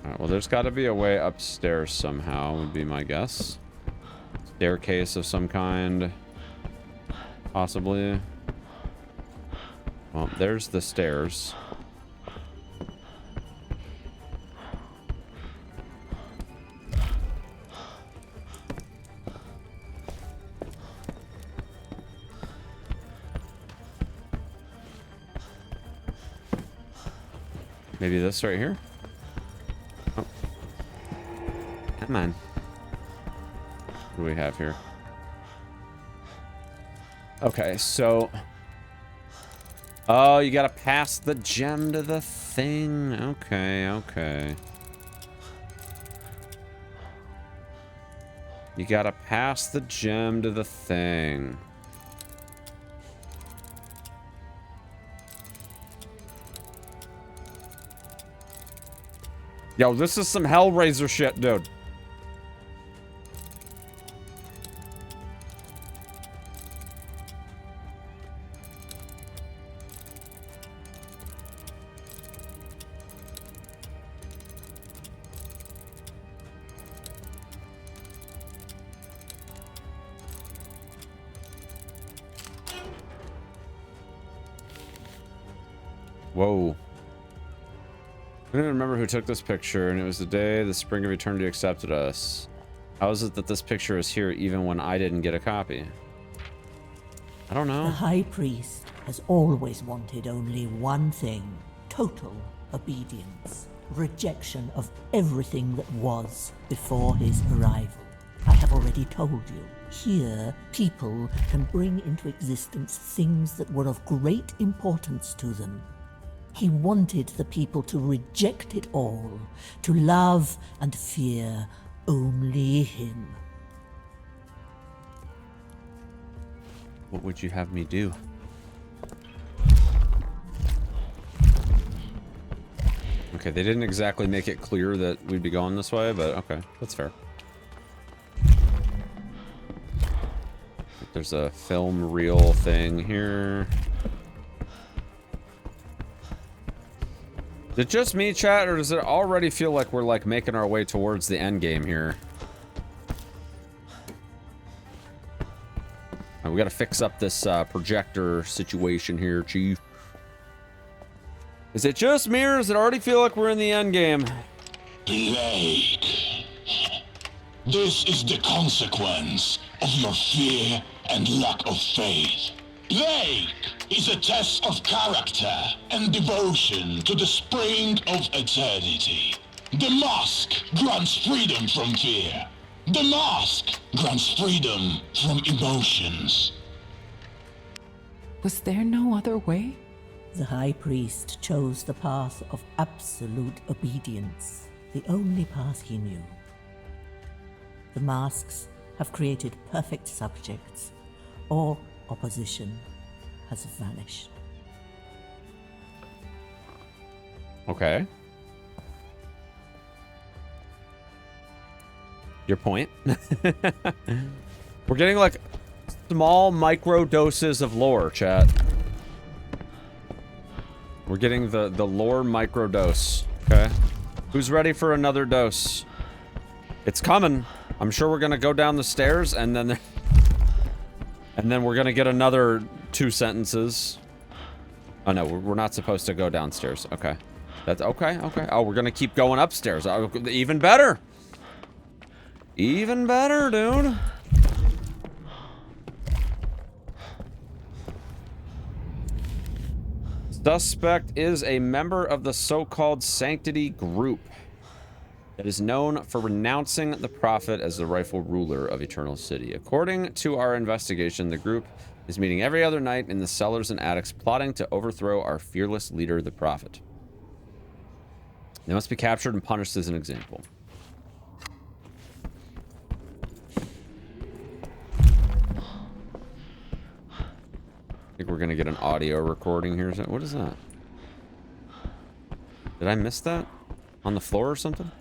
Alright, well, there's got to be a way upstairs somehow, would be my guess. Staircase of some kind. Possibly. Well, there's the stairs. Maybe this right here? Oh. Come on. What do we have here? Okay, so... Oh, you gotta pass the gem to the thing. Okay, okay. You gotta pass the gem to the thing. Yo, this is some Hellraiser shit, dude. Whoa. I don't even remember who took this picture, and it was the day the Spring of Eternity accepted us. How is it that this picture is here even when I didn't get a copy? I don't know. The High Priest has always wanted only one thing: total obedience. Rejection of everything that was before his arrival. I have already told you. Here, people can bring into existence things that were of great importance to them. He wanted the people to reject it all, to love and fear only him. What would you have me do? Okay, they didn't exactly make it clear that we'd be going this way, but okay, that's fair. There's a film reel thing here. Is it just me, chat, or does it already feel like we're like making our way towards the end game here? We gotta fix up this projector situation here, Chief. Is it just me, or does it already feel like we're in the end game? Plague. This is the consequence of your fear and lack of faith. Plague is a test of character and devotion to the spring of eternity. The mask grants freedom from fear. The mask grants freedom from emotions. Was there no other way? The High Priest chose the path of absolute obedience, the only path he knew. The masks have created perfect subjects. All opposition has vanished. Okay. Your point. We're getting like small micro doses of lore, chat. We're getting the lore micro dose. Okay. Who's ready for another dose? It's coming. I'm sure we're gonna go down the stairs and then we're gonna get another 2 sentences. Oh no, we're not supposed to go downstairs. Okay. That's okay, okay. Oh, we're gonna keep going upstairs. Oh, even better. Even better, dude. Suspect is a member of the so-called Sanctity group. that is known for renouncing the prophet as the rightful ruler of Eternal City. According to our investigation, the group is meeting every other night in the cellars and attics, plotting to overthrow our fearless leader, the prophet. They must be captured and punished as an example. I think we're gonna get an audio recording here. What is that? Did I miss that? On the floor or something?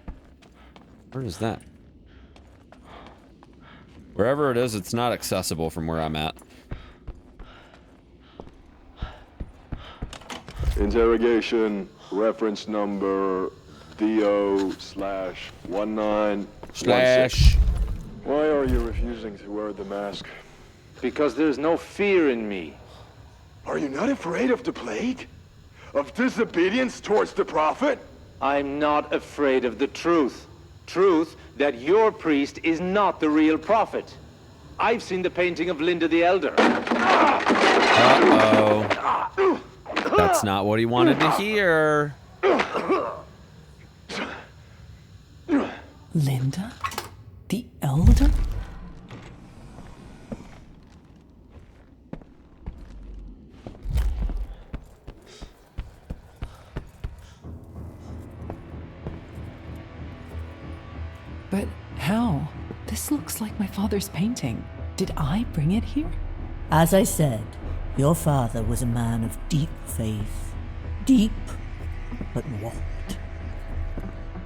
Where is that? Wherever it is, it's not accessible from where I'm at. Interrogation, reference number DO/1916. Why are you refusing to wear the mask? Because there's no fear in me. Are you not afraid of the plague? Of disobedience towards the prophet? I'm not afraid of the truth. Truth that your priest is not the real prophet. I've seen the painting of Linda the Elder. Uh-oh. That's not what he wanted to hear. Linda? The Elder? But how? This looks like my father's painting. Did I bring it here? As I said, your father was a man of deep faith. Deep, but warped.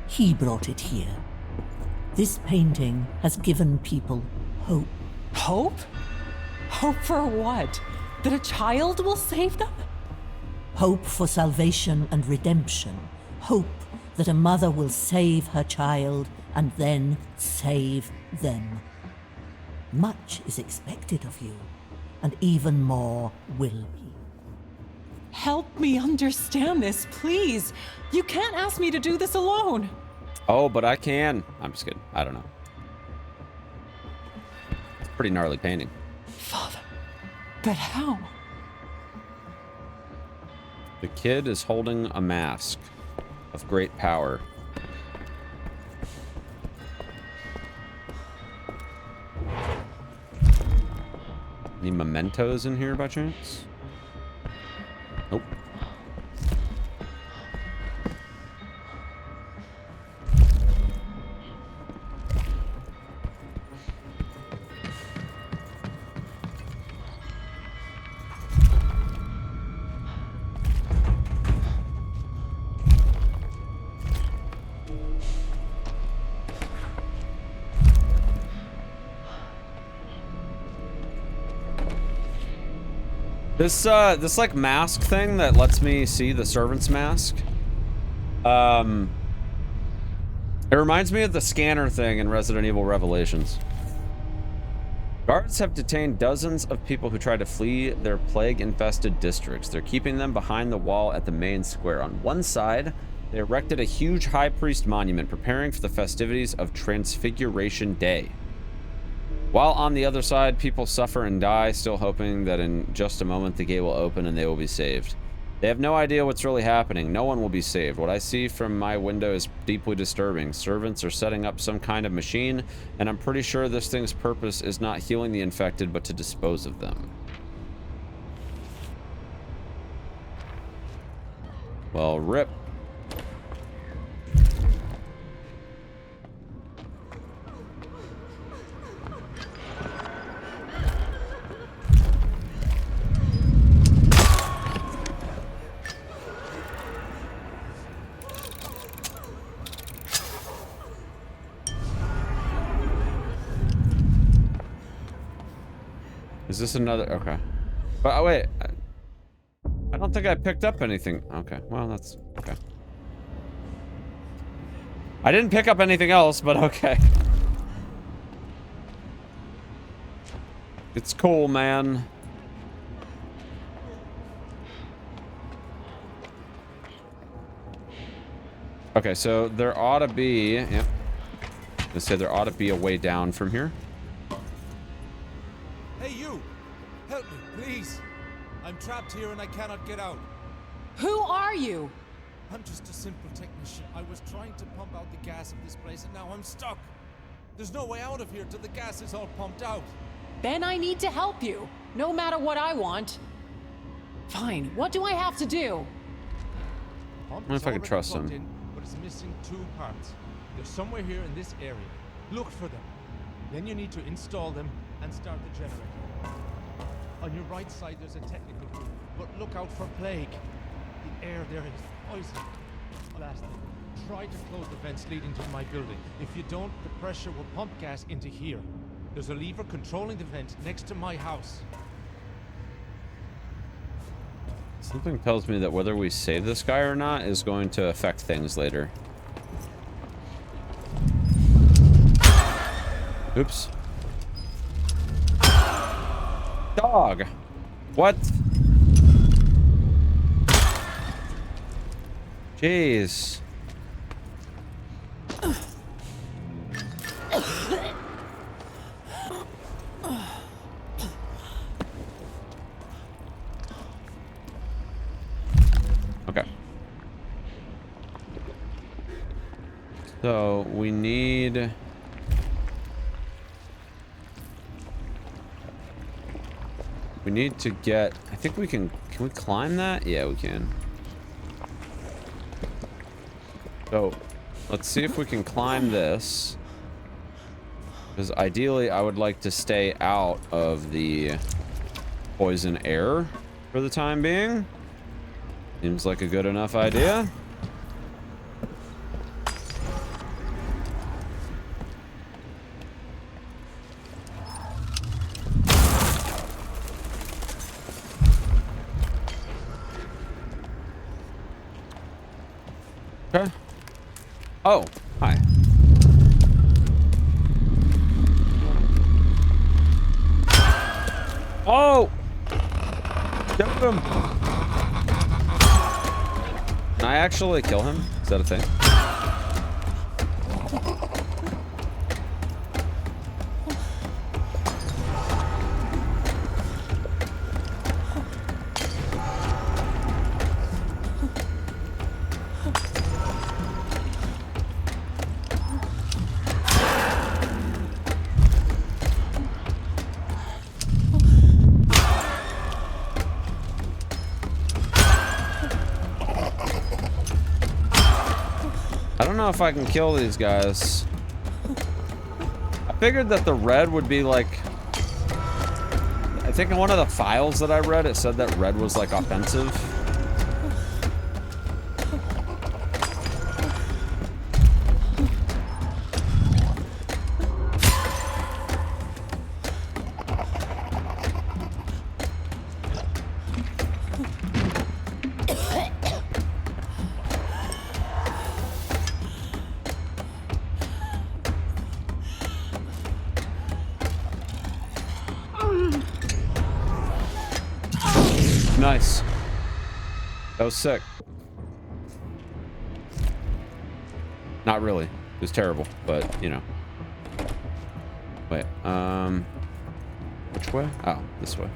He brought it here. This painting has given people hope. Hope? Hope for what? That a child will save them? Hope for salvation and redemption. Hope that a mother will save her child and then save them. Much is expected of you, and even more will be. Help me understand this, please. You can't ask me to do this alone. Oh, but I can. I'm just kidding. I don't know. It's a pretty gnarly painting. Father, but how? The kid is holding a mask of great power. Any mementos in here by chance? Nope. This like mask thing that lets me see the servant's mask. It reminds me of the scanner thing in Resident Evil Revelations. Guards have detained dozens of people who try to flee their plague-infested districts. They're keeping them behind the wall at the main square. On one side, they erected a huge high priest monument preparing for the festivities of Transfiguration Day. While on the other side, people suffer and die, still hoping that in just a moment the gate will open and they will be saved. They have no idea what's really happening. No one will be saved. What I see from my window is deeply disturbing. Servants are setting up some kind of machine, and I'm pretty sure this thing's purpose is not healing the infected, but to dispose of them. Well, rip. Is this another? Okay. But oh, wait. I don't think I picked up anything. Okay. Well, that's okay. I didn't pick up anything else, but okay. It's cool, man. Okay, so there ought to be... Yep. Let's say there ought to be a way down from here. Hey, you! Help me, please! I'm trapped here and I cannot get out. Who are you? I'm just a simple technician. I was trying to pump out the gas of this place and now I'm stuck. There's no way out of here till the gas is all pumped out. Then I need to help you, no matter what I want. Fine, what do I have to do? I don't know if I can trust him. But it's missing 2 parts. They're somewhere here in this area. Look for them. Then you need to install them and start the generator. On your right side there's a technical room, but look out for plague. The air there is poison. Last thing, try to close the vents leading to my building. If you don't, the pressure will pump gas into here. There's a lever controlling the vent next to my house. Something tells me that whether we save this guy or not is going to affect things later. Oops. Dog. What? Jeez. Okay. So we need... We need to get... I think we can we climb that? Yeah, we can. So, let's see if we can climb this. Because ideally, I would like to stay out of the poison air for the time being. Seems like a good enough idea. Okay. Oh, hi. Oh! Get him! Can I actually kill him? Is that a thing? I don't know if I can kill these guys. I figured that the red would be like... I think in one of the files that I read, it said that red was like offensive. Nice. That was sick. Not really. It was terrible, but you know. Wait, which way? Oh, this way.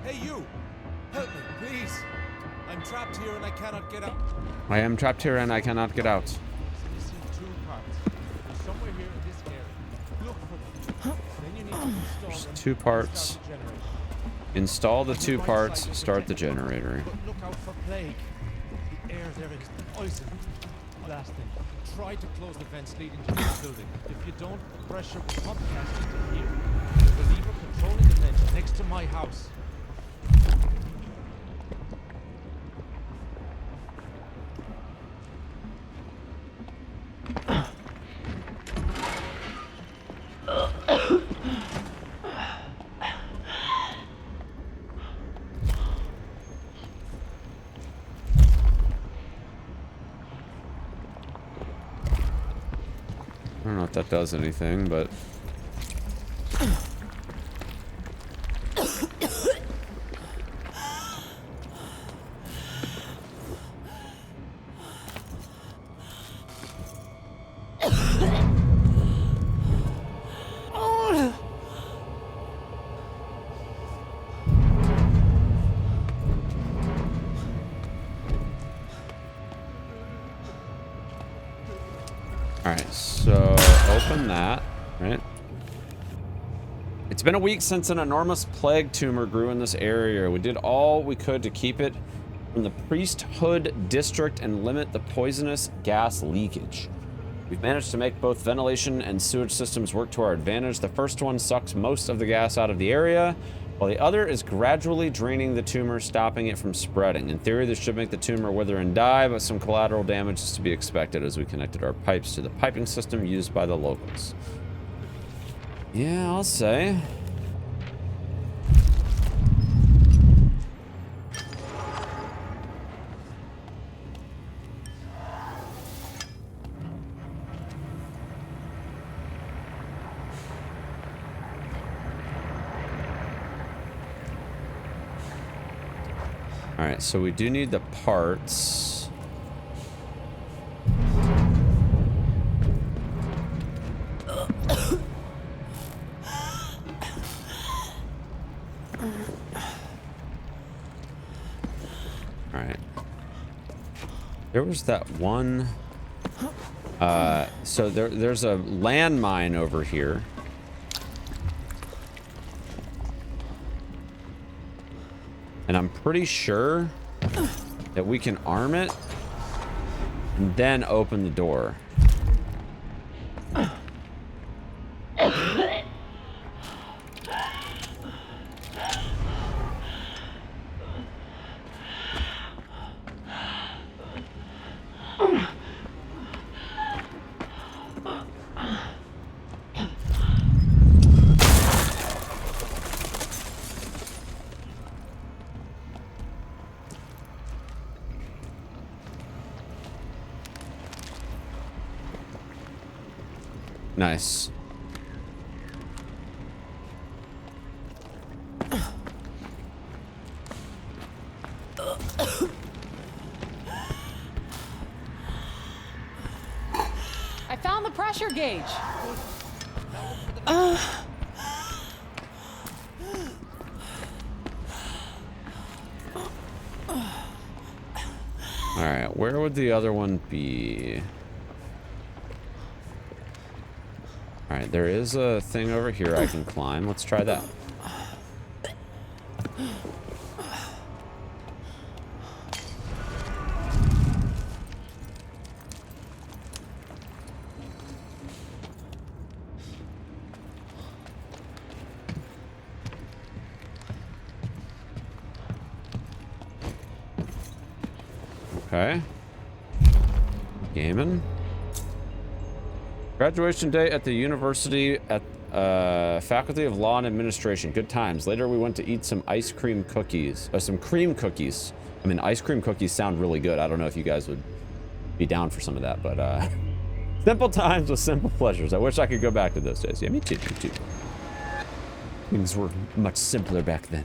Hey you! Help me, please! I'm trapped here and I cannot get out. I am trapped here and I cannot get out. There's 2 parts. Install the 2 parts, start the generator. Look out for plague. The air there is poison. Last thing, try to close the vents leading to this building. If you don't, the pressure will pump gas into here. There's a lever controlling the vent next to my house. I don't know if that does anything, but... Alright, so open that, right? It's been a week since an enormous plague tumor grew in this area. We did all we could to keep it from the priesthood district and limit the poisonous gas leakage. We've managed to make both ventilation and sewage systems work to our advantage. The first one sucks most of the gas out of the area, while the other is gradually draining the tumor, stopping it from spreading. In theory, this should make the tumor wither and die, but some collateral damage is to be expected as we connected our pipes to the piping system used by the locals. Yeah, I'll say. Alright, so we do need the parts. Alright. There was that one... so there's a landmine over here. And I'm pretty sure that we can arm it and then open the door. Nice. I found the pressure gauge. Alright, where would the other one be? Alright, there is a thing over here I can climb. Let's try that. Okay. Gaming. Graduation day at the university at Faculty of Law and Administration. Good times. Later we went to eat some ice cream cookies. Some cream cookies. I mean, ice cream cookies sound really good. I don't know if you guys would be down for some of that, but simple times with simple pleasures. I wish I could go back to those days. Yeah, me too, me too. Things were much simpler back then.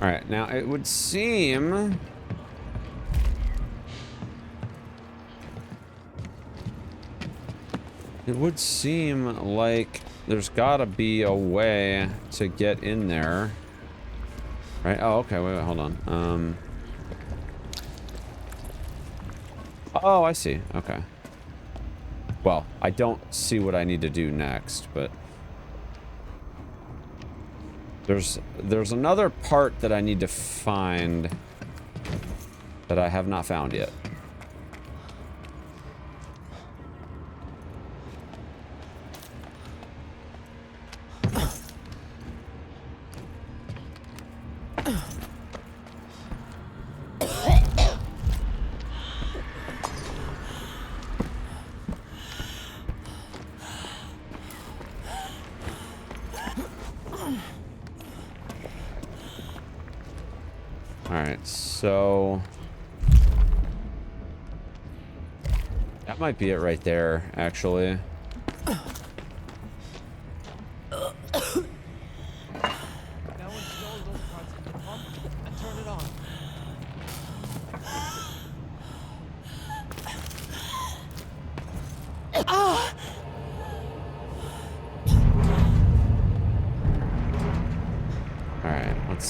All right, now it would seem like there's gotta be a way to get in there, right? Oh, okay, wait, hold on. Oh, I see. Okay. Well, I don't see what I need to do next, but there's another part that I need to find that I have not found yet. Alright, so that might be it right there, actually.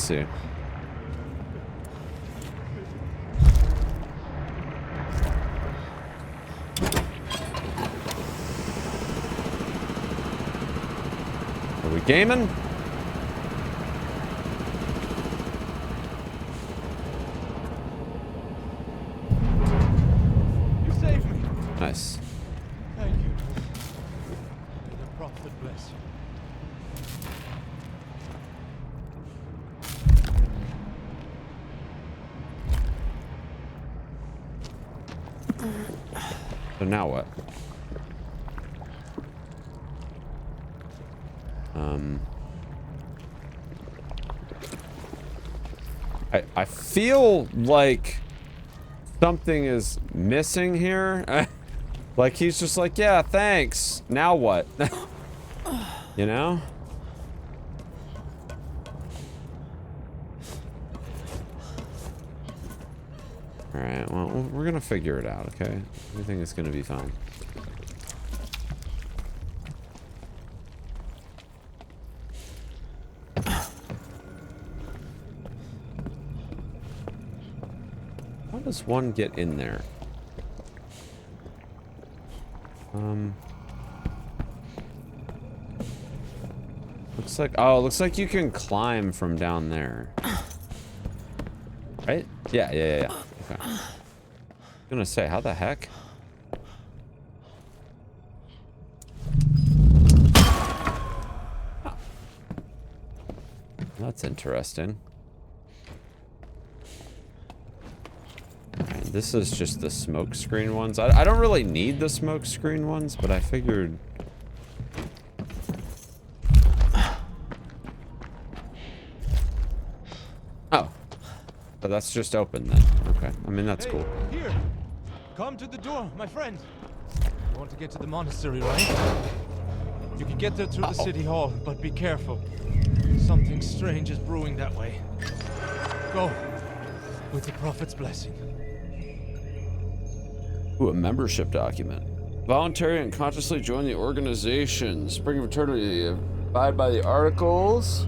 see. Are we gaming? You saved me. Nice. Thank you. May the prophet bless you. So now what? I feel like something is missing here. Like he's just like, yeah, thanks. Now what? You know? Alright, well, we're gonna figure it out, okay? Everything is gonna be fine. How does one get in there? Looks like you can climb from down there. Right? Yeah. Okay. I'm gonna say, how the heck? That's interesting. Alright, this is just the smoke screen ones. I don't really need the smoke screen ones, but I figured... Oh. So that's just open then. Okay. I mean, that's cool. Here! Come to the door, my friend. You want to get to the monastery, right? You can get there through the city hall, but be careful. Something strange is brewing that way. Go. With the prophet's blessing. Ooh, a membership document. Voluntary and consciously join the organization. Spring of Eternity. Abide by the articles.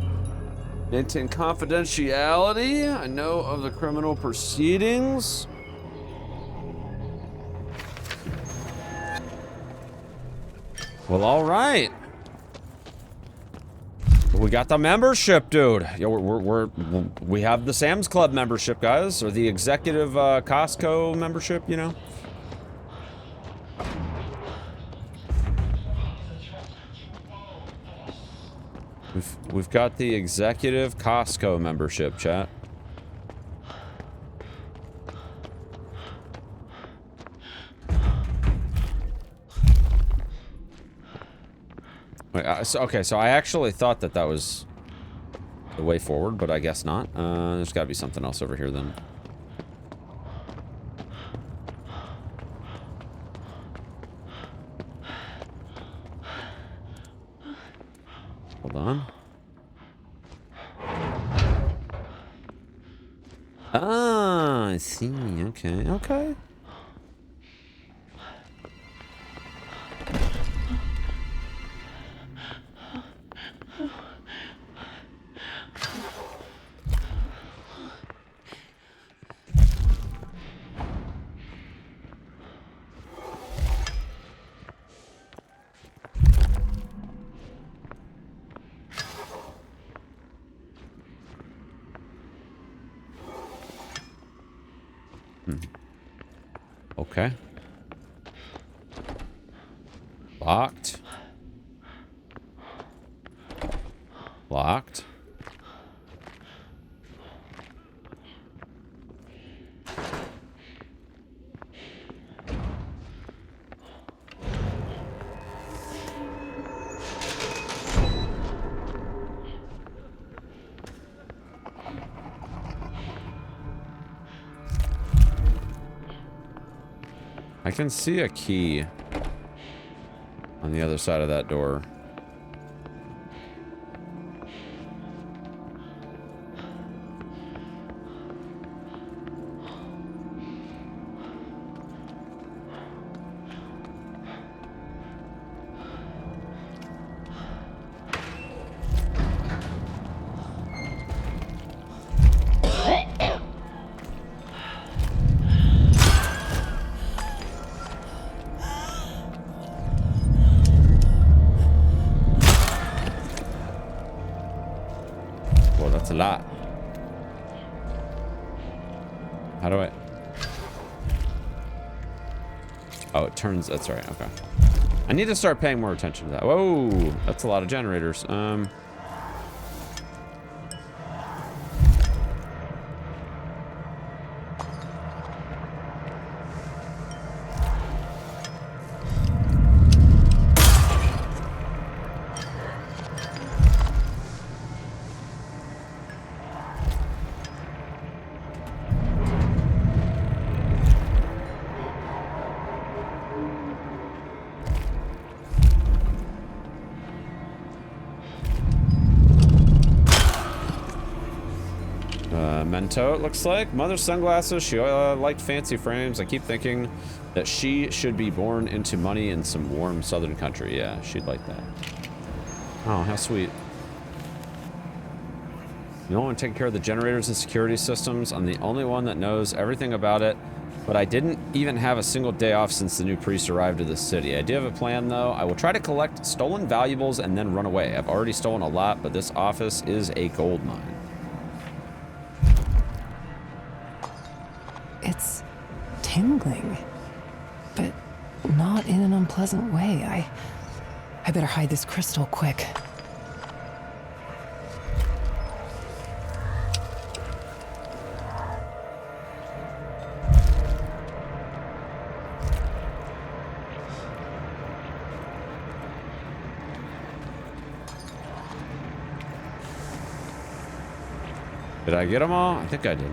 Maintain confidentiality. I know of the criminal proceedings. Well, all right. We got the membership, dude. Yo, we have the Sam's Club membership, guys, or the executive Costco membership, you know. We've got the executive Costco membership, chat. Wait, okay, so I actually thought that was the way forward, but I guess not. There's got to be something else over here then. Hold on. Ah, I see. Okay, okay. Okay. Locked. Locked. I can see a key on the other side of that door. a lot. How do I... Oh, it turns... That's right, okay. I need to start paying more attention to that. Whoa, that's a lot of generators. Mento, it looks like. Mother's sunglasses. She liked fancy frames. I keep thinking that she should be born into money in some warm southern country. Yeah, she'd like that. Oh, how sweet. You don't want to take care of the generators and security systems. I'm the only one that knows everything about it, but I didn't even have a single day off since the new priest arrived to the city. I do have a plan, though. I will try to collect stolen valuables and then run away. I've already stolen a lot, but this office is a gold mine. It's tingling, but not in an unpleasant way. I better hide this crystal quick. Did I get them all? I think I did.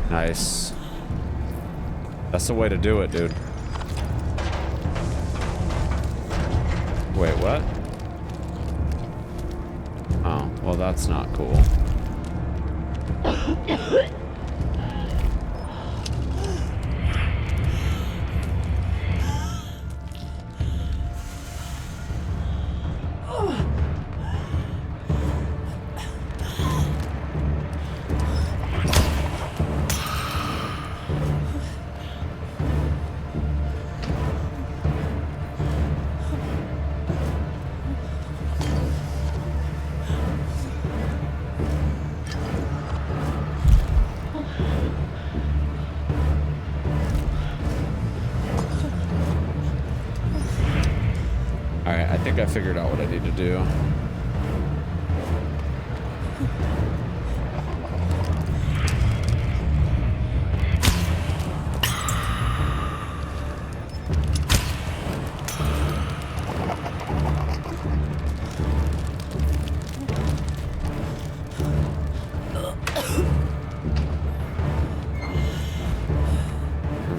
Nice. That's the way to do it, dude. Wait, what? Oh, well, that's not cool. I figured out what I need to do.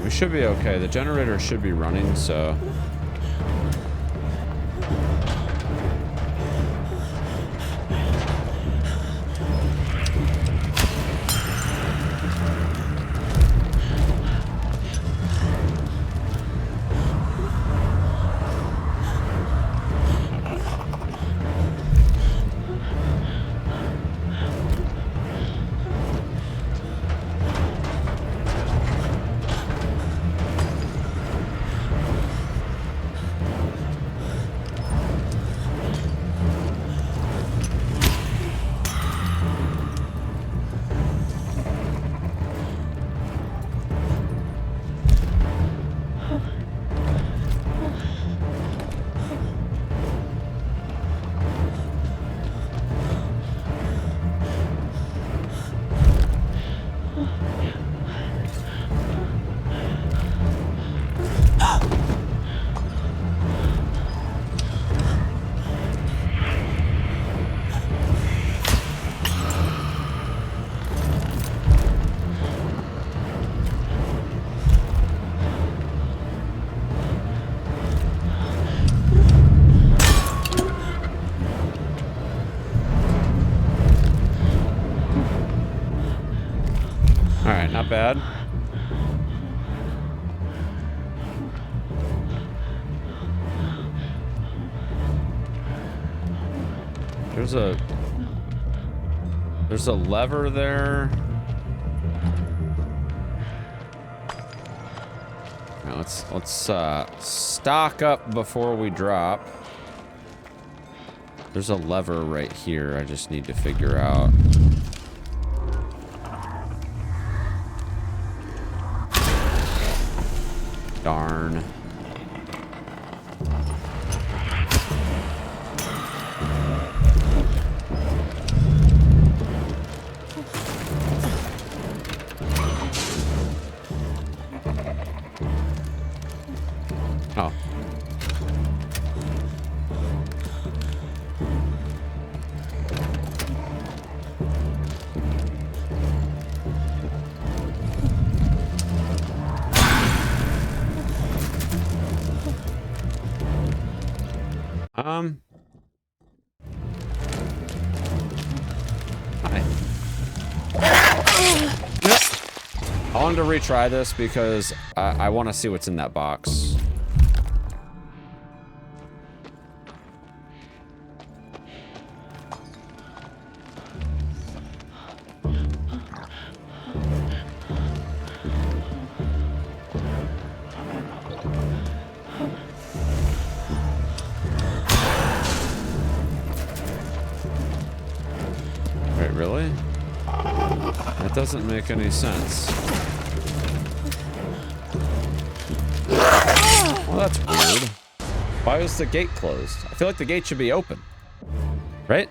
We should be okay. The generator should be running, so... Not bad. There's a lever there. Now let's stock up before we drop. There's a lever right here. I just need to figure out. Darn. Oh. Hi. Yep. I wanted to retry this because I want to see what's in that box. Wait, really? That doesn't make any sense. Well, that's weird. Why is the gate closed? I feel like the gate should be open. Right?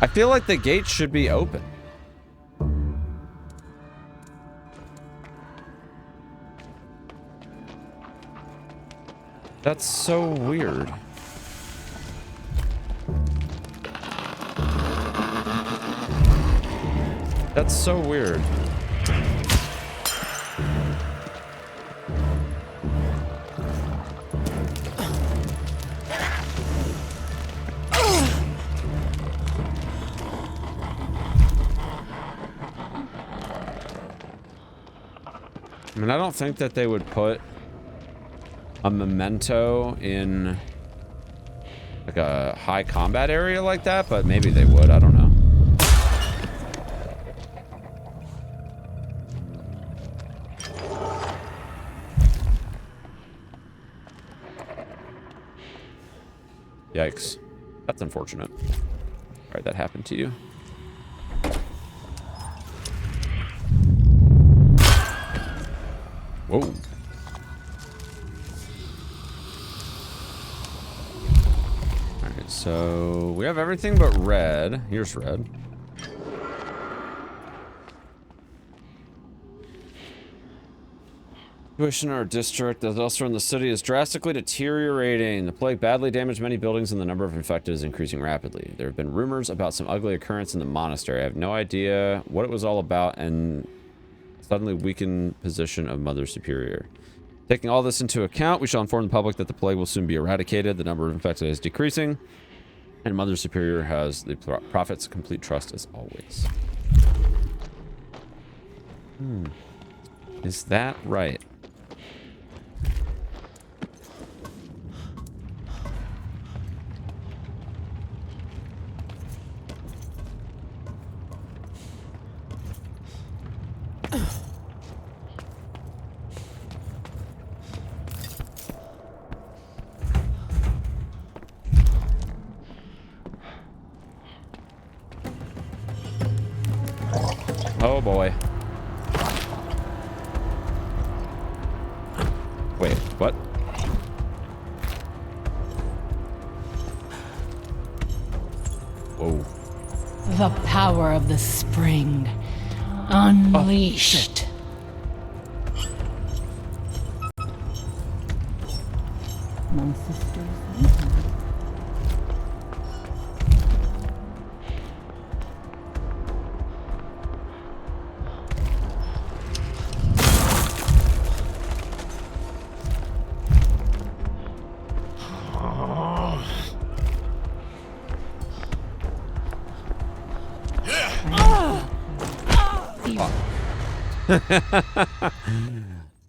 I feel like the gate should be open. That's so weird. That's so weird. I mean, I don't think that they would put a memento in like a high combat area like that, but maybe they would. I don't know. Yikes. That's unfortunate. All right, that happened to you. Whoa. Alright, so we have everything but red. Here's red. Situation in our district, as elsewhere in the city, is drastically deteriorating. The plague badly damaged many buildings and the number of infected is increasing rapidly. There have been rumors about some ugly occurrence in the monastery. I have no idea what it was all about and suddenly weakened position of Mother Superior. Taking all this into account, we shall inform the public that the plague will soon be eradicated. The number of infected is decreasing, and Mother Superior has the prophet's complete trust as always. Is that right? Oh boy. Wait, what? Whoa. The power of the spring unleashed. My sister's Here.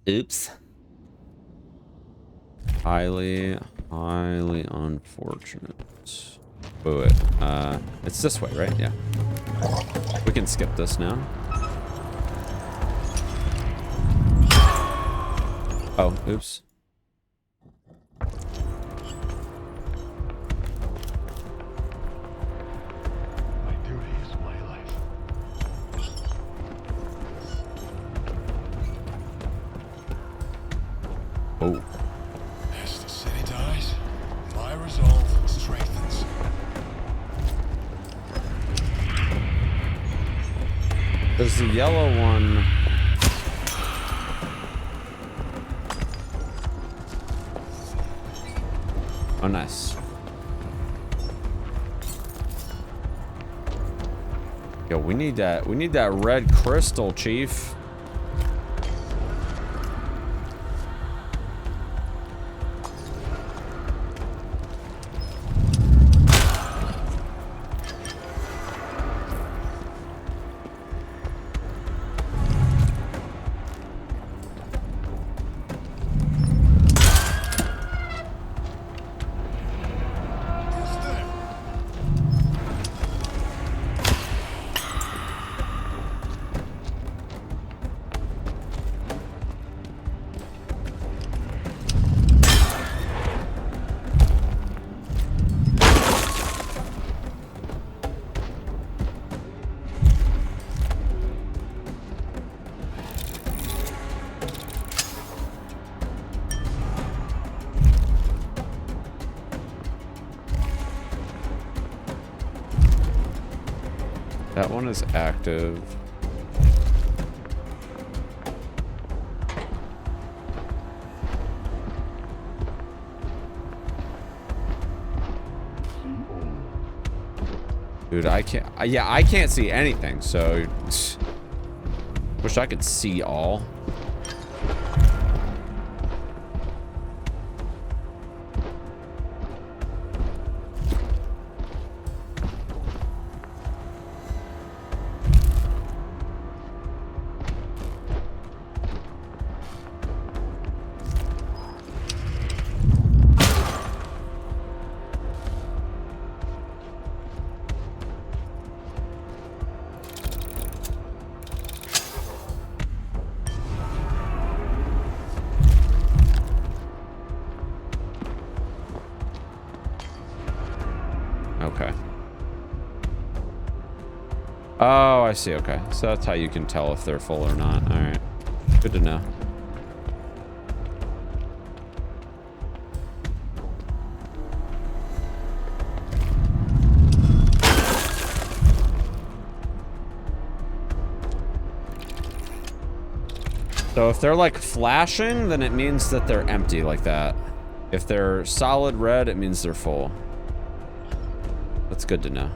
Oops. Highly unfortunate. Wait. It's this way, right? Yeah. We can skip this now. Oh, oops. My duty is my life. Oh. As the city dies, my resolve strengthens. There's the yellow one. Oh, nice. Yo, we need that red crystal, Chief. That one is active. Dude, I can't. Yeah, I can't see anything. So, wish I could see all. Okay. Oh, I see. Okay. So that's how you can tell if they're full or not. All right. Good to know. So if they're like flashing, then it means that they're empty like that. If they're solid red, it means they're full. That's good to know.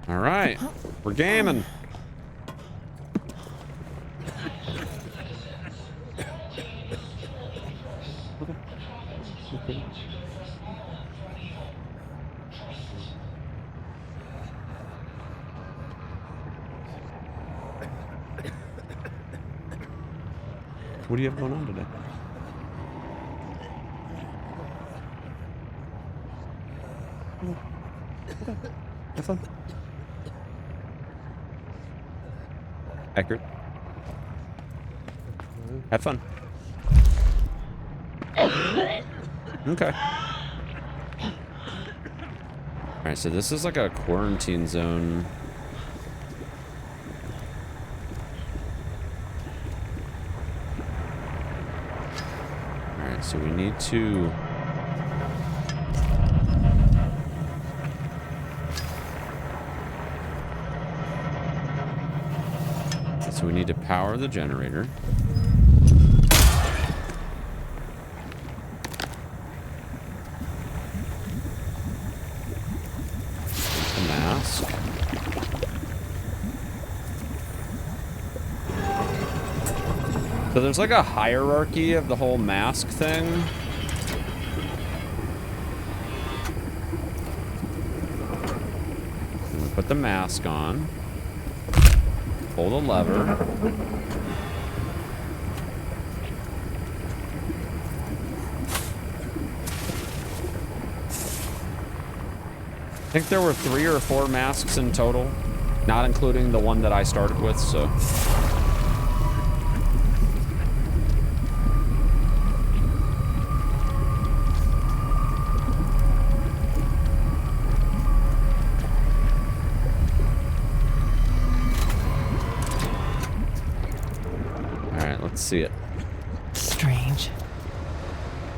All right, we're gaming. What do you have going on today? Okay. Have fun. Accurate. Have fun. Okay. Alright, so this is like a quarantine zone. Alright, so we need to... So we need to power the generator. So there's like a hierarchy of the whole mask thing. Put the mask on. Pull the lever. I think there were 3 or 4 masks in total, not including the one that I started with, so. See it. Strange.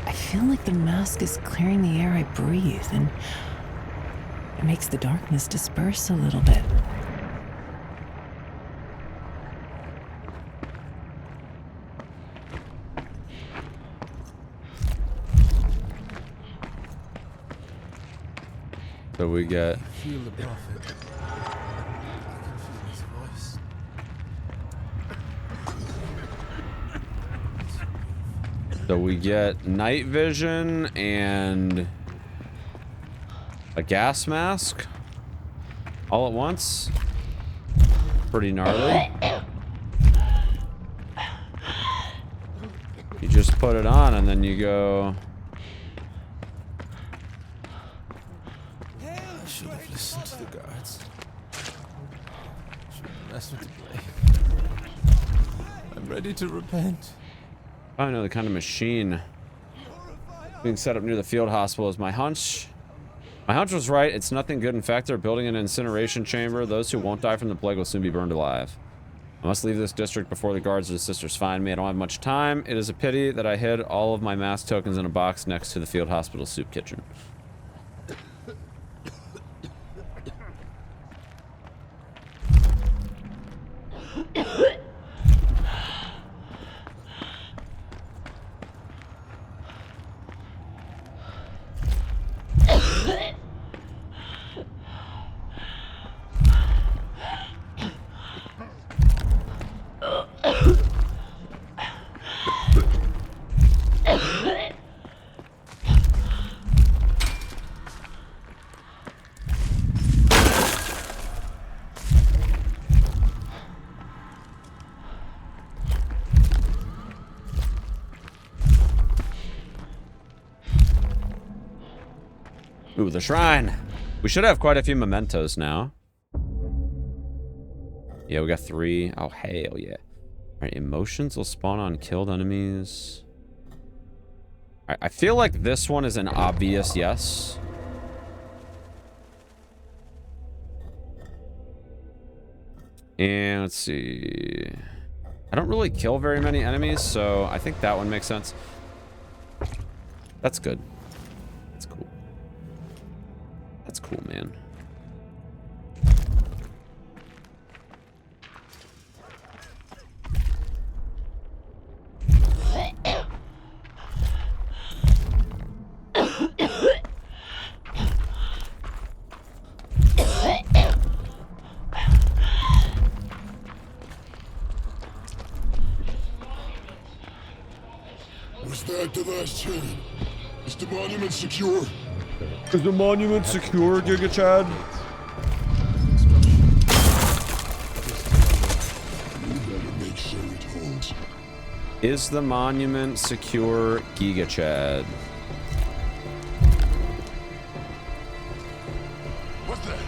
I feel like the mask is clearing the air I breathe, and it makes the darkness disperse a little bit. So we get. Feel the prophet. So we get night vision and a gas mask all at once. Pretty gnarly. You just put it on and then you go. I should have listened to the guards. Shouldn't mess with the blade. I'm ready to repent. I know the kind of machine being set up near the field hospital is my hunch. My hunch was right. It's nothing good. In fact, they're building an incineration chamber. Those who won't die from the plague will soon be burned alive. I must leave this district before the guards or the sisters find me. I don't have much time. It is a pity that I hid all of my mask tokens in a box next to the field hospital soup kitchen. Ooh, the shrine. We should have quite a few mementos now. Yeah, we got 3. Oh, hell yeah. Alright, emotions will spawn on killed enemies. I feel like this one is an obvious yes. And let's see. I don't really kill very many enemies, so I think that one makes sense. That's good. That's cool. That's cool, man. Was that the last chain? Is the monument secure? Is the monument secure, Giga Chad? You better make sure it holds. Is the monument secure, Giga Chad? What's that?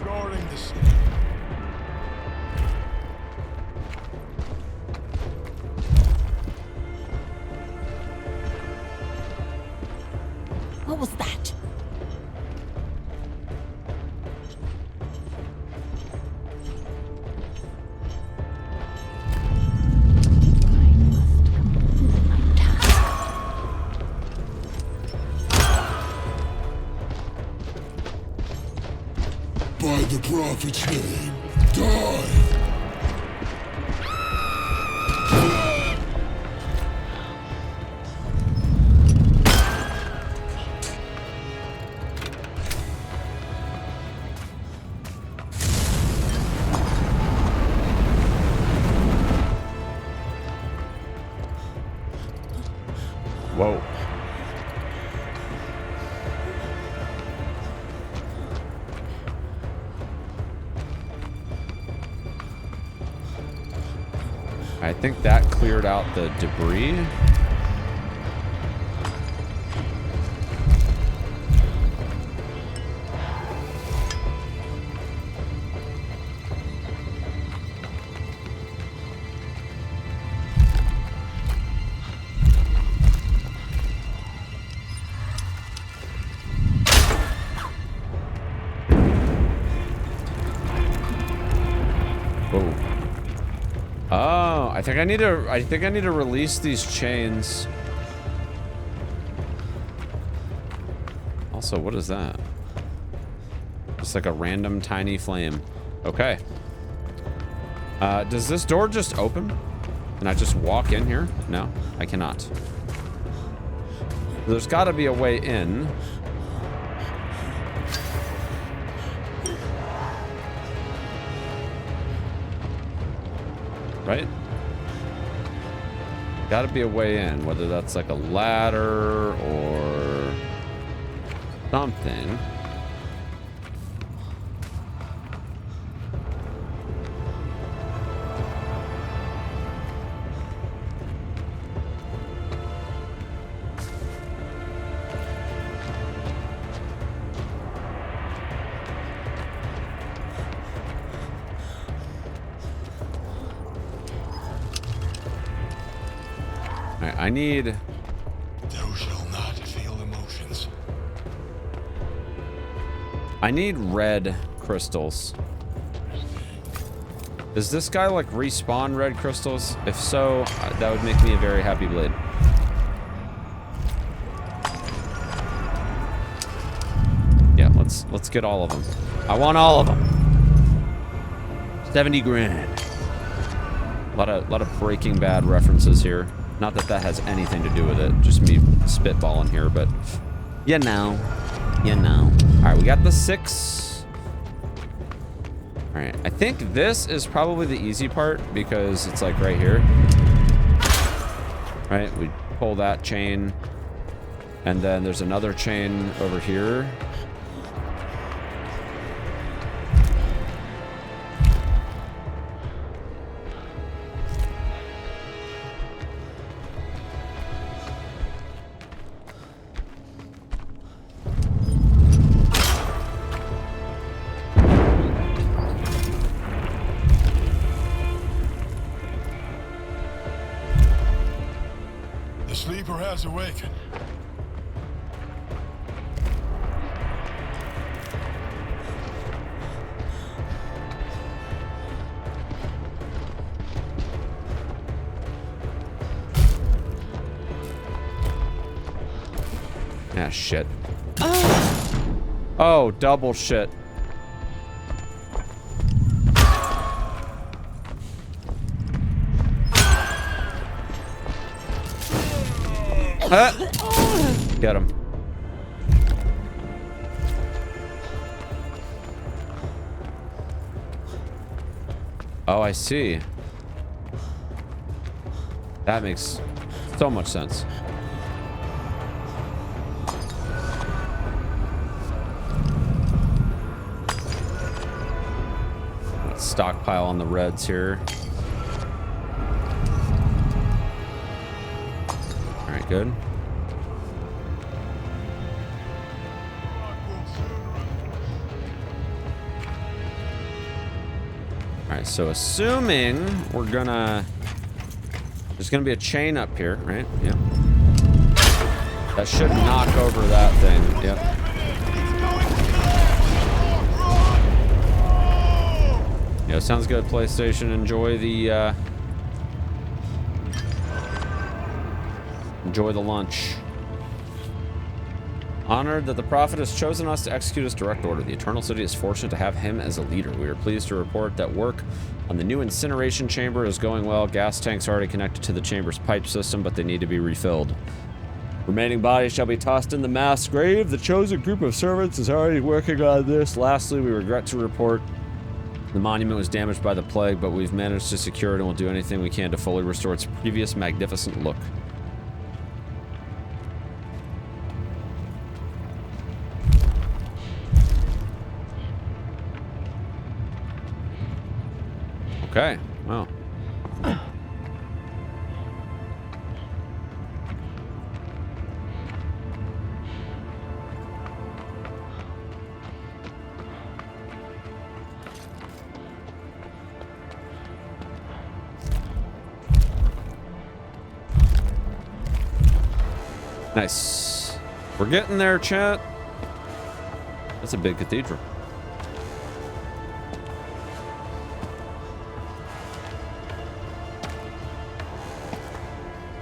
Guarding the city. What was that? By the prophet's name, die! Whoa. I think that cleared out the debris. I think I need to release these chains. Also, what is that? Just like a random tiny flame. Okay. Does this door just open? Can I just walk in here? No, I cannot. There's got to be a way in. Right? Got to be a way in, whether that's like a ladder or something. I need... Thou shalt not feel emotions. I need red crystals. Does this guy like respawn red crystals? If so, that would make me a very happy blade. Yeah, let's get all of them. I want all of them. 70 grand. A lot of Breaking Bad references here. Not that that has anything to do with it. Just me spitballing here, but you know. You know. All right, we got the 6. All right, I think this is probably the easy part because it's like right here. Right, we pull that chain and then there's another chain over here. Awaken. Ah, shit. Oh, double shit. Get him. Oh, I see. That makes so much sense. Let's stockpile on the reds here. All right, good. Alright, so assuming we're gonna... There's gonna be a chain up here, right? Yep. That should knock over that thing. Yep. Yeah, sounds good, PlayStation. Enjoy the lunch. Honored that the Prophet has chosen us to execute his direct order. The Eternal City is fortunate to have him as a leader. We are pleased to report that work on the new incineration chamber is going well. Gas tanks are already connected to the chamber's pipe system, but they need to be refilled. Remaining bodies shall be tossed in the mass grave. The chosen group of servants is already working on this. Lastly, we regret to report the monument was damaged by the plague, but we've managed to secure it and will do anything we can to fully restore its previous magnificent look. Okay, well. Nice. We're getting there, chat. That's a big cathedral.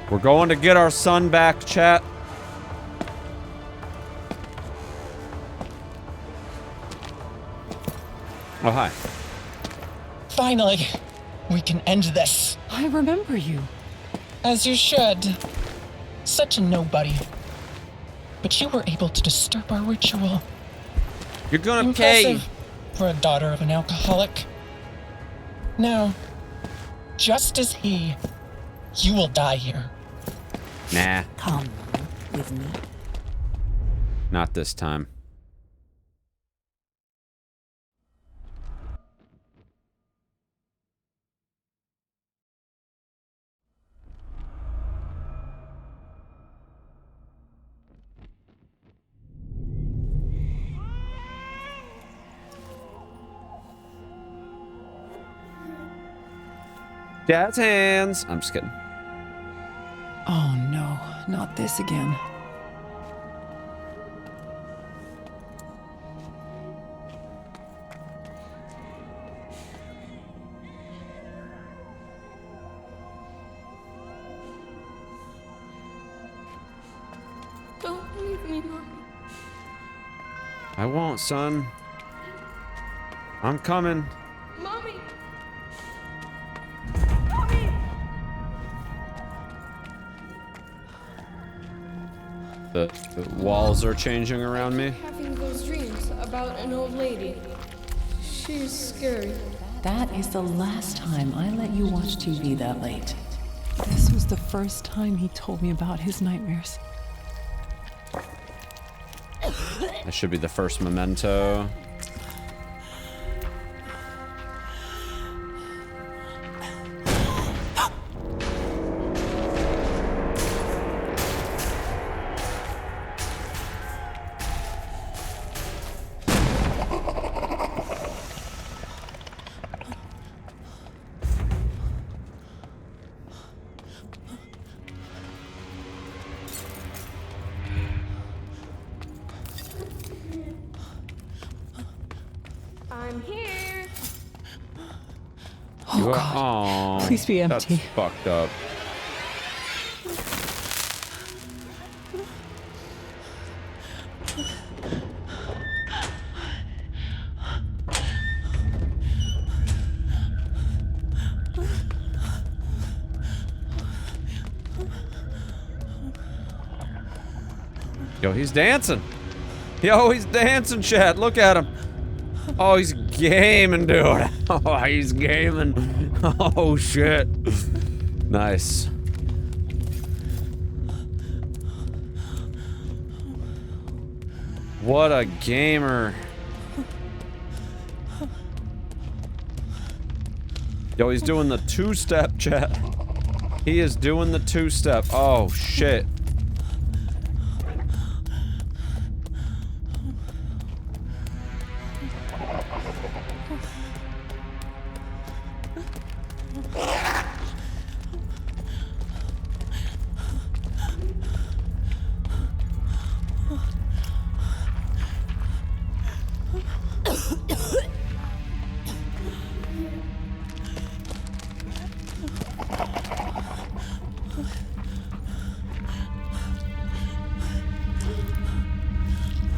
We're going to get our son back, chat. Oh, hi. Finally, we can end this. I remember you. As you should. Such a nobody. But you were able to disturb our ritual. You're gonna pay. Impressive for a daughter of an alcoholic. Now, just as he, you will die here. Nah. Come with me. Not this time. Dad's hands. I'm just kidding. Oh no, not this again. Don't leave me, Mom. I won't, son. I'm coming. Mommy! The walls are changing around me. Having those dreams about an old lady. She's scary. That is the last time I let you watch TV that late. This was the first time he told me about his nightmares. That should be the first memento. I'm here. Oh God! Please be empty. That's fucked up. Yo, he's dancing. Yo, he's dancing, chat. Look at him. Oh, he's gaming, dude. Oh, he's gaming. Oh, shit. Nice. What a gamer. Yo, he's doing the two-step, chat. He is doing the two-step. Oh, shit.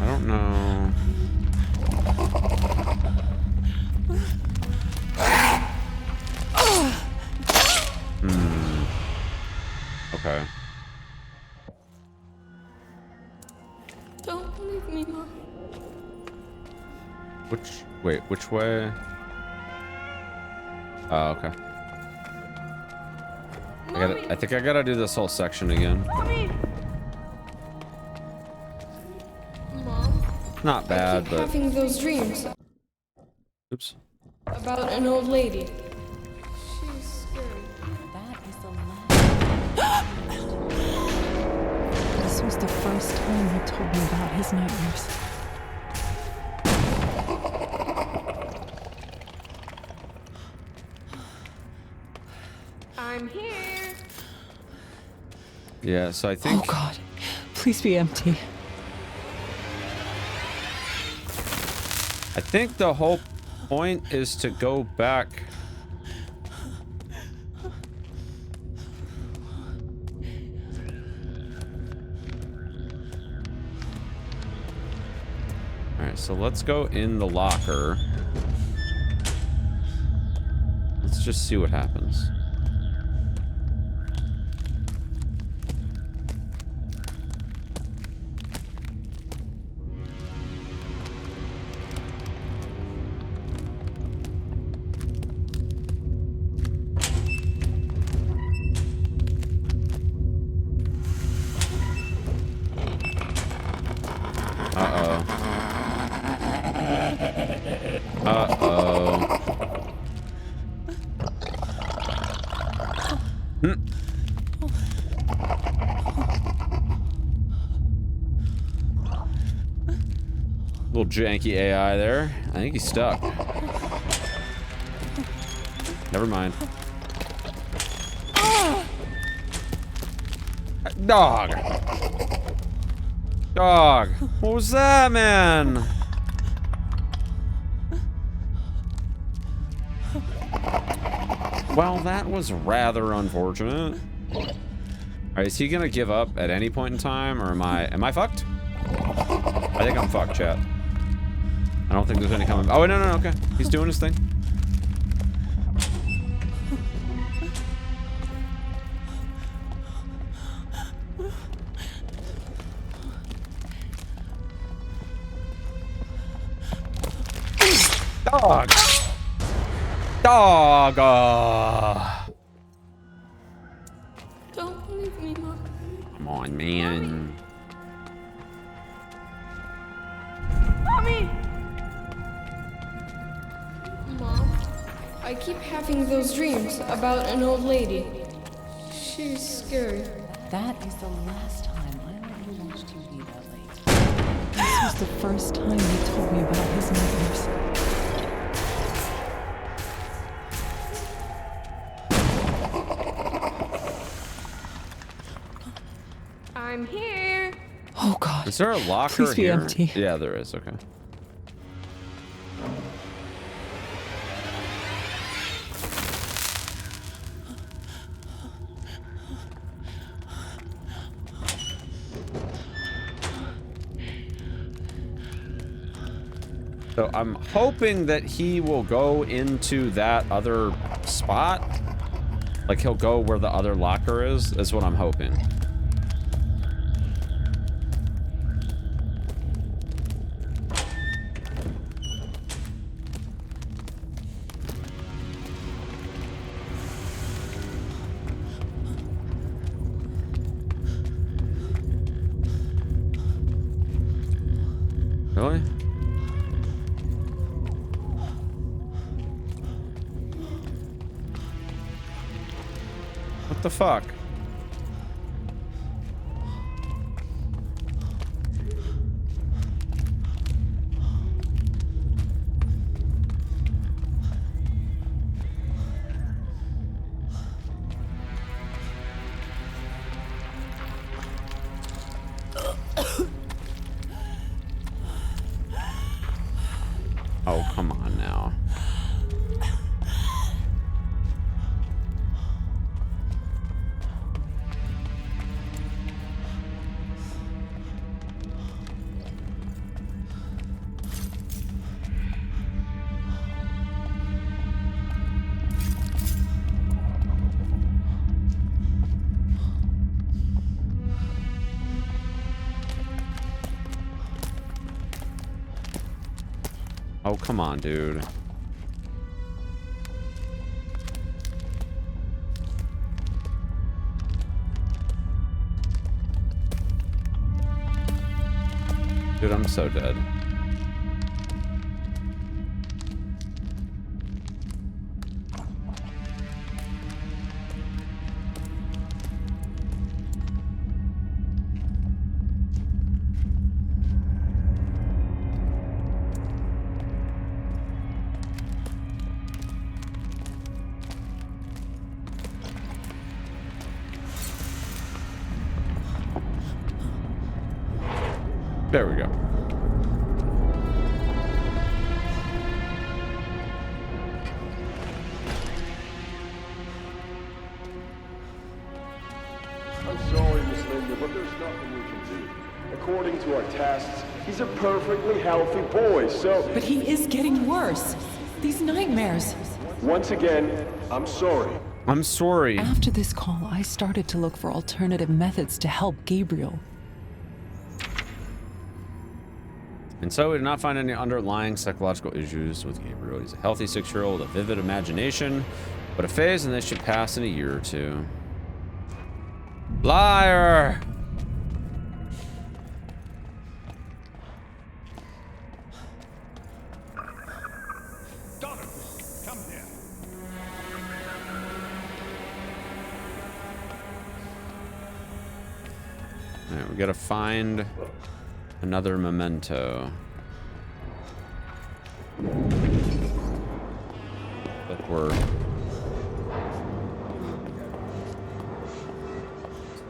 I don't know. Okay. Don't leave me, Mom. Which way? Oh, okay. I think I gotta do this whole section again. Mommy! Mom? Not bad, but... Having those dreams. Oops. About an old lady. was the first time he told me about his nightmares. I'm here. Yeah, so I think... Oh God, please be empty. I think the whole point is to go back. Alright, so let's go in the locker. Let's just see what happens. Little janky AI there. I think he's stuck. Never mind. Dog. Dog. What was that, man? Well, that was rather unfortunate. Alright, is he gonna give up at any point in time, or am I fucked? I think I'm fucked, chat. I don't think there's any coming. Oh, no, okay. He's doing his thing. Dog. Dog. Don't leave me, Mom. Come on, man. Mommy! Mom, I keep having those dreams about an old lady. She's scary. That is the last time I let you watch TV that late. This was the first time he told me about his nightmares. I'm here. Oh God. Is there a locker Please be here? empty. Yeah, there is. Okay. So I'm hoping that he will go into that other spot. Like he'll go where the other locker is what I'm hoping. Really? What the fuck? Oh, come on now. Oh, come on, dude. Dude, I'm so dead. There we go. I'm sorry, Miss Linda, but there's nothing we can do. According to our tests, he's a perfectly healthy boy, so... But he is getting worse. These nightmares. Once again, I'm sorry. I'm sorry. After this call, I started to look for alternative methods to help Gabriel. And so we did not find any underlying psychological issues with Gabriel. He's a healthy 6-year-old, a vivid imagination, but a phase, and they should pass in a year or two. Liar! Alright, we gotta find another memento. But we're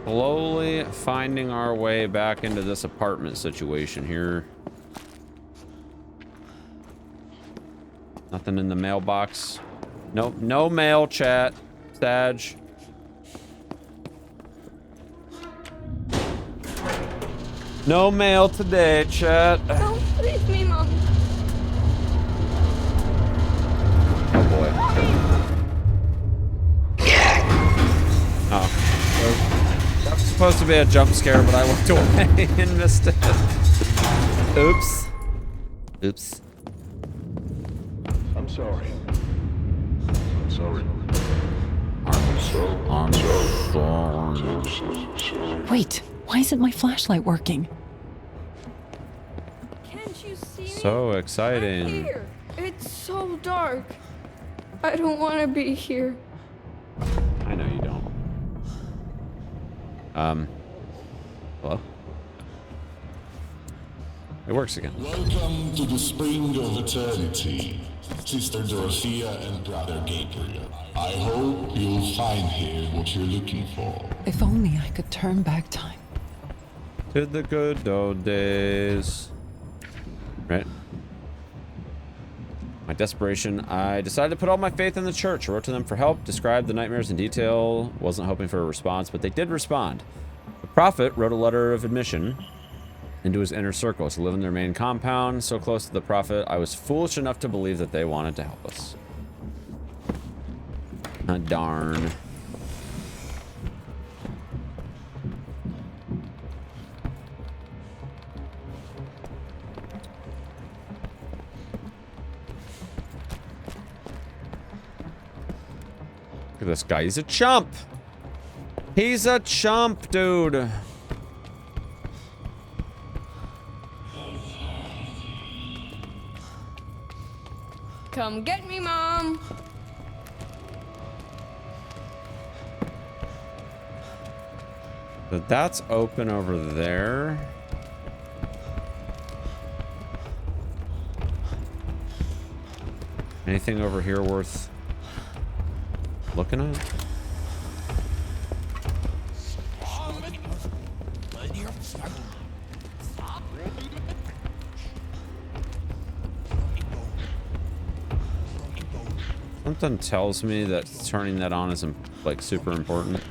slowly finding our way back into this apartment situation here. Nothing in the mailbox. Nope, no mail, chat. Sag. No mail today, chat. Don't leave me, Mom. Oh boy. Oh. That was supposed to be a jump scare, but I walked away and missed it. Oops. Oops. I'm sorry. I'm sorry. Wait, why isn't my flashlight working? Can't you see me? So exciting. Here. It's so dark. I don't want to be here. I know you don't. Hello? It works again. Welcome to the Spring of Eternity, Sister Dorothea and Brother Gabriel. I hope you'll find here what you're looking for. If only I could turn back time. To the good old days. Right? My desperation, I decided to put all my faith in the church. I wrote to them for help, described the nightmares in detail, wasn't hoping for a response, but they did respond. The prophet wrote a letter of admission into his inner circle to live in their main compound. So close to the prophet, I was foolish enough to believe that they wanted to help us. Darn. Look at this guy. He's a chump. He's a chump, dude. Come get me, Mom. So that's open over there. Anything over here worth looking at? Something tells me that turning that on is like super important.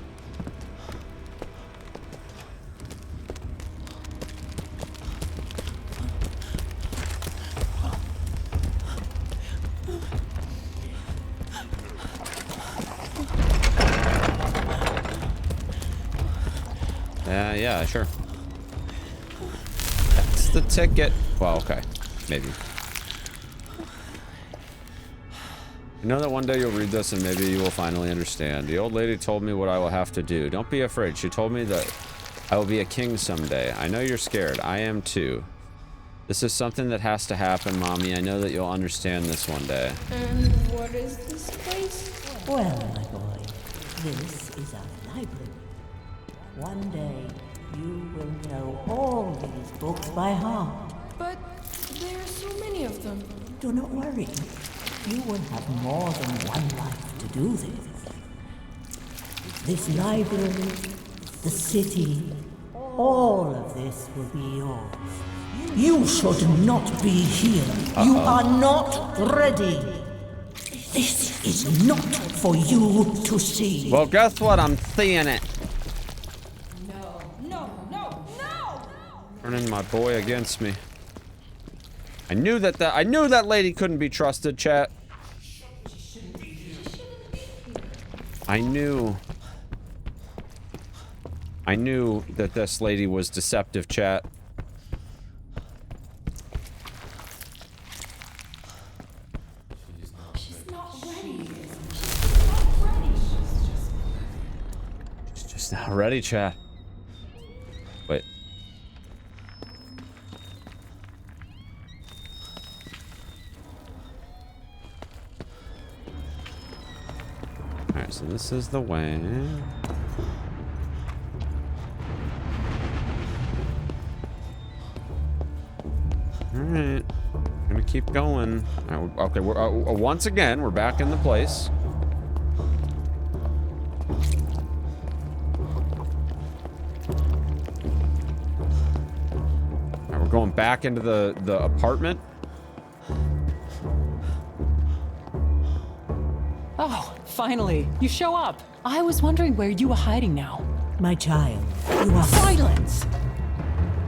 Yeah, sure. That's the ticket. Well, okay. Maybe. I know that one day you'll read this and maybe you will finally understand. The old lady told me what I will have to do. Don't be afraid. She told me that I will be a king someday. I know you're scared. I am too. This is something that has to happen, Mommy. I know that you'll understand this one day. And what is this place? Well, my boy, this is our library. One day, you will know all these books by heart. But there are so many of them. Do not worry. You will have more than one life to do this. This library, the city, all All of this will be yours. You should not be here. You are not ready. This is not for you to see. Well, guess what? I'm seeing it. No. Turning my boy against me. I knew that lady couldn't be trusted, chat. I knew that this lady was deceptive, chat. She's not ready. She's just not ready, chat. Wait. Alright, so this is the way. Alright. Gonna keep going. Okay, we're once again, we're back in the place. Alright, we're going back into the apartment. Oh, finally, you show up. I was wondering where you were hiding now. My child, you are... Silence!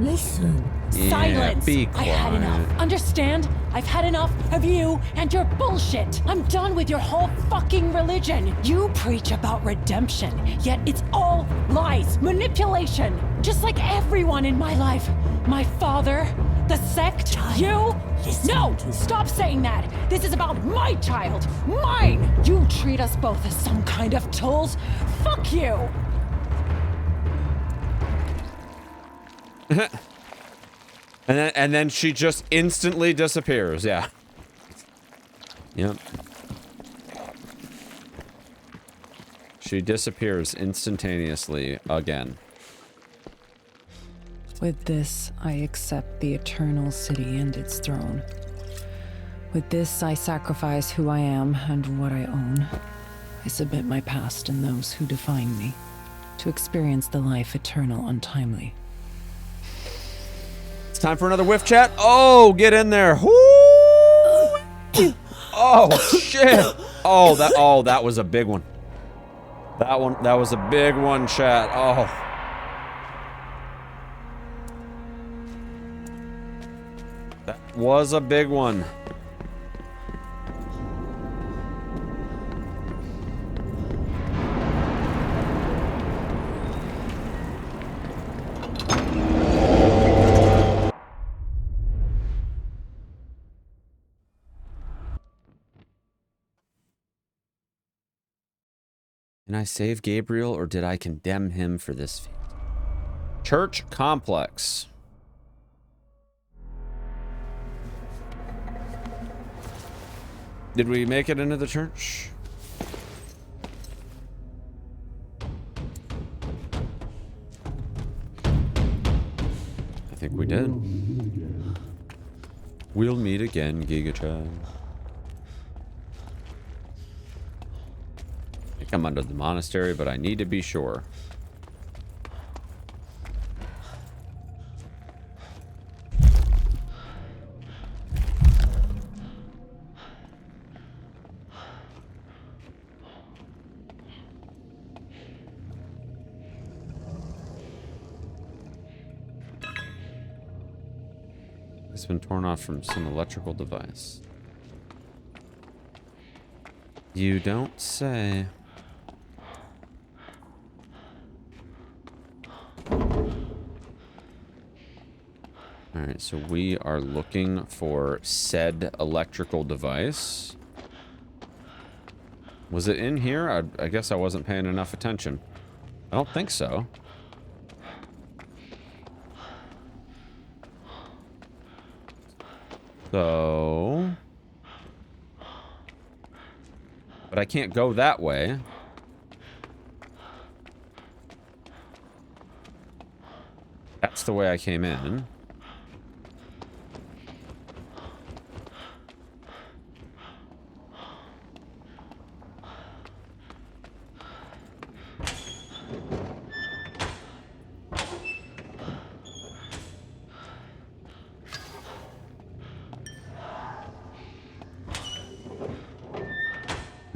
Listen. Silence! Be I had enough. quiet. Understand? I've had enough of you and your bullshit. I'm done with your whole fucking religion. You preach about redemption, yet it's all lies, manipulation. Just like everyone in my life. My father, the sect, you. No! Stop saying that! This is about my child! Mine! You treat us both as some kind of tools? Fuck you! And then she just instantly disappears. Yeah. Yep. She disappears instantaneously again. With this, I accept the eternal city and its throne. With this, I sacrifice who I am and what I own. I submit my past and those who define me to experience the life eternal untimely. It's time for another whiff chat. Oh, get in there. Woo! Oh, shit. Oh, that was a big one. That was a big one, chat. Oh. That was a big one. Can I save Gabriel, or did I condemn him for this feat? Church complex. Did we make it into the church? I think we did. We'll meet again, Giga-chan. I think I'm under the monastery, but I need to be sure. It's been torn off from some electrical device. You don't say. Alright, so we are looking for said electrical device. Was it in here? I guess I wasn't paying enough attention. I don't think so. So... But I can't go that way. That's the way I came in.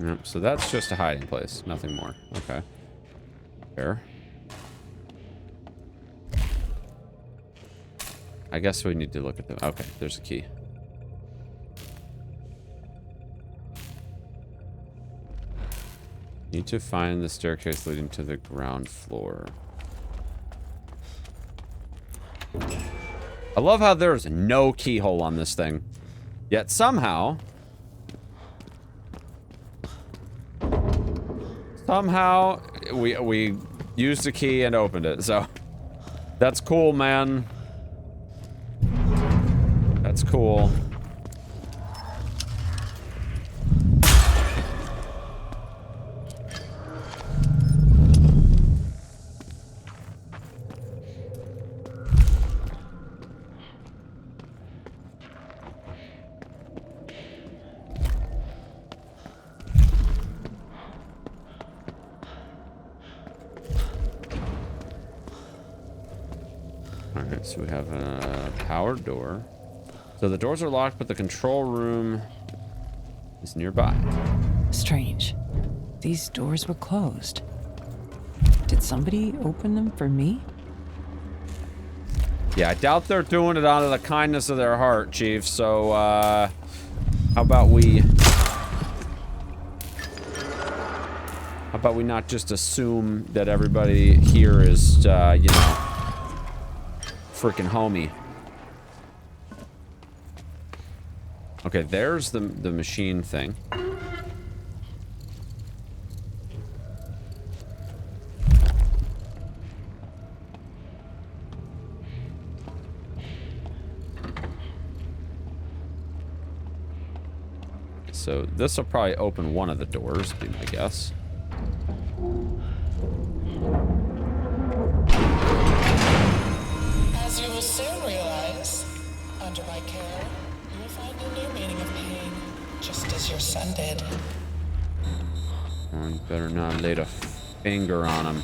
Yep, so that's just a hiding place. Nothing more. Okay. Fair. I guess we need to look at them. Okay, there's a key. Need to find the staircase leading to the ground floor. I love how there's no keyhole on this thing. Yet somehow we used a key and opened it. So that's cool, man. That's cool. Alright, so we have a powered door. So the doors are locked, but the control room is nearby. Strange. These doors were closed. Did somebody open them for me? Yeah, I doubt they're doing it out of the kindness of their heart, Chief. So, how about we not just assume that everybody here is, you know, freaking homie. Okay, there's the machine thing. So this will probably open one of the doors, be my guess. As you will soon realize, under my care, you will find a new meaning of pain, just as your son did. Oh, you better not lay a finger on him.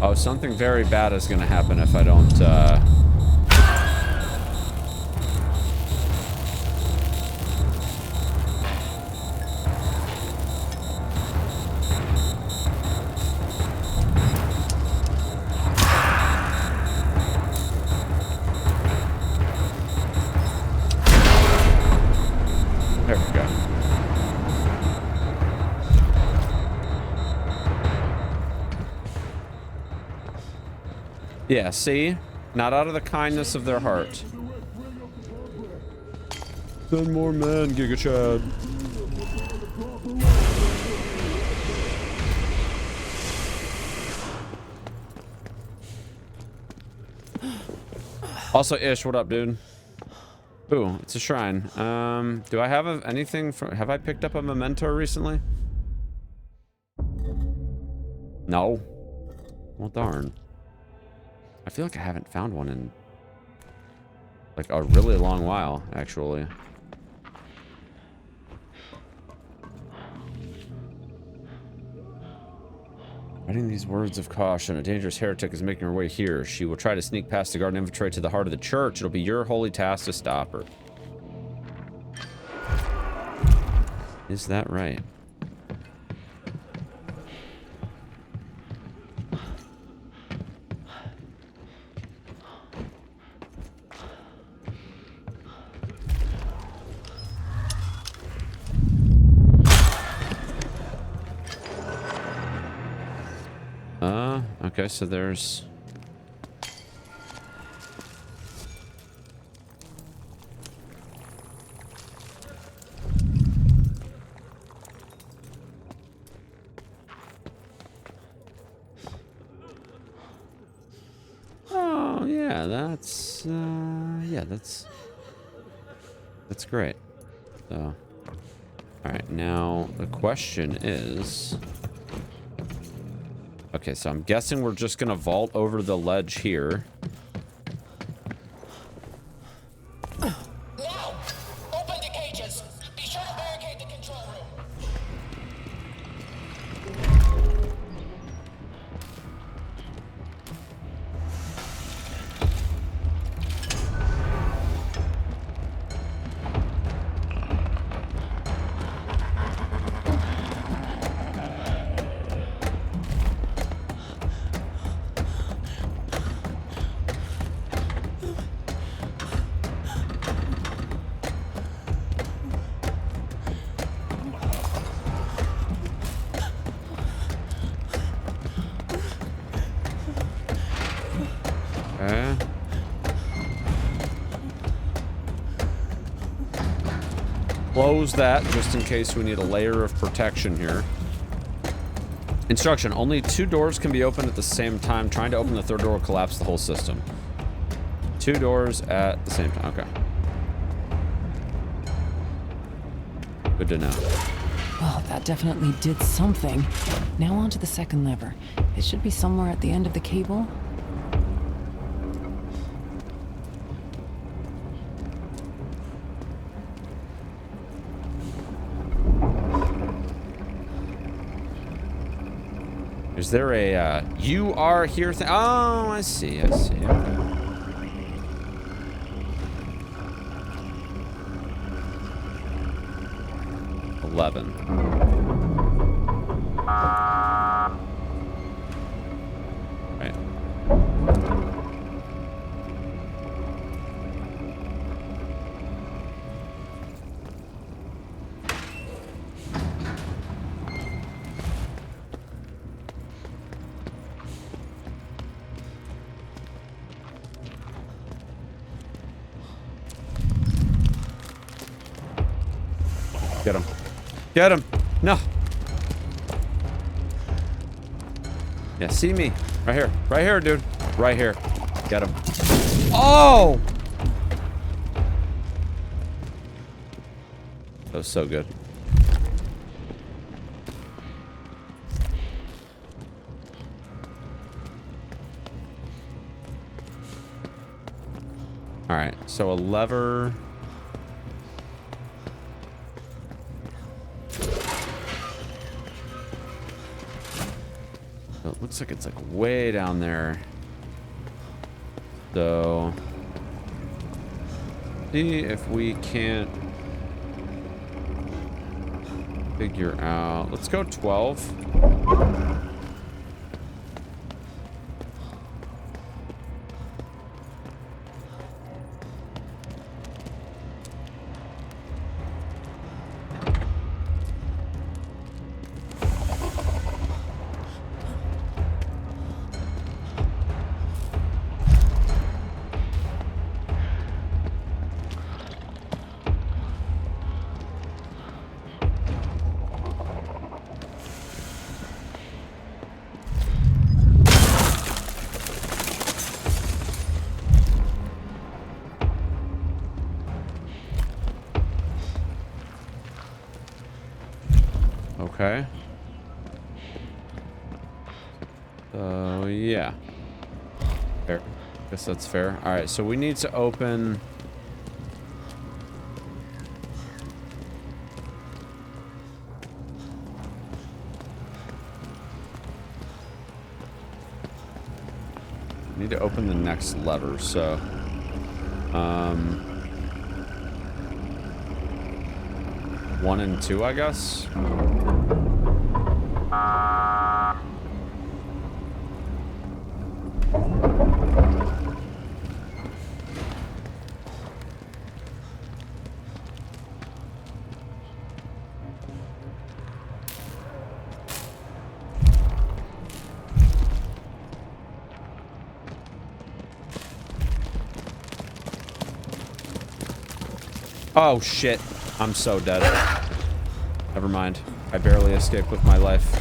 Oh, something very bad is gonna happen if I don't, There we go. Yeah, see? Not out of the kindness of their heart. Send more men, Giga Chad. Also, Ish, what up, dude? Ooh, it's a shrine. Do I have anything from... Have I picked up a memento recently? No. Well, darn. I feel like I haven't found one in like a really long while, actually. Writing these words of caution, a dangerous heretic is making her way here. She will try to sneak past the guard and infiltrate to the heart of the church. It'll be your holy task to stop her. Is that right? Okay, so there's... Oh, yeah, that's great. So, all right, now the question is... Okay, so I'm guessing we're just gonna vault over the ledge here. Now, open the cages. Be Okay. Close that just in case we need a layer of protection here. Instruction, only 2 doors can be opened at the same time. Trying to open the 3rd door will collapse the whole system. 2 doors at the same time. Okay. Good to know. Well, that definitely did something. Now onto the 2nd lever. It should be somewhere at the end of the cable. Is there a, you are here thing? Oh, I see, I see. Okay. Right. Get him. Get him. No. Yeah, see me. Right here. Right here, dude. Right here. Get him. Oh! That was so good. All right, so a lever. It looks like it's like way down there. So, see if we can't figure out. Let's go 12. Okay. So, yeah. Fair. Guess that's fair. All right, so we need to open... We need to open the next lever, so... 1 and 2, I guess. Oh shit, I'm so dead. Never mind. I barely escaped with my life.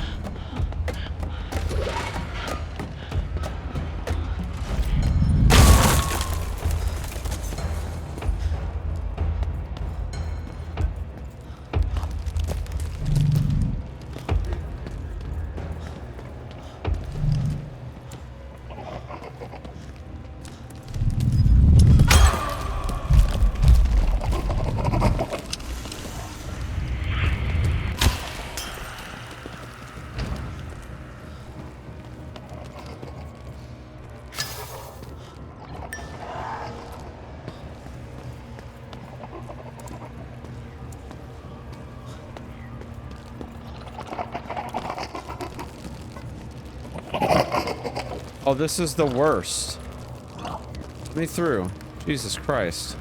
Oh, this is the worst. Let me through. Jesus Christ.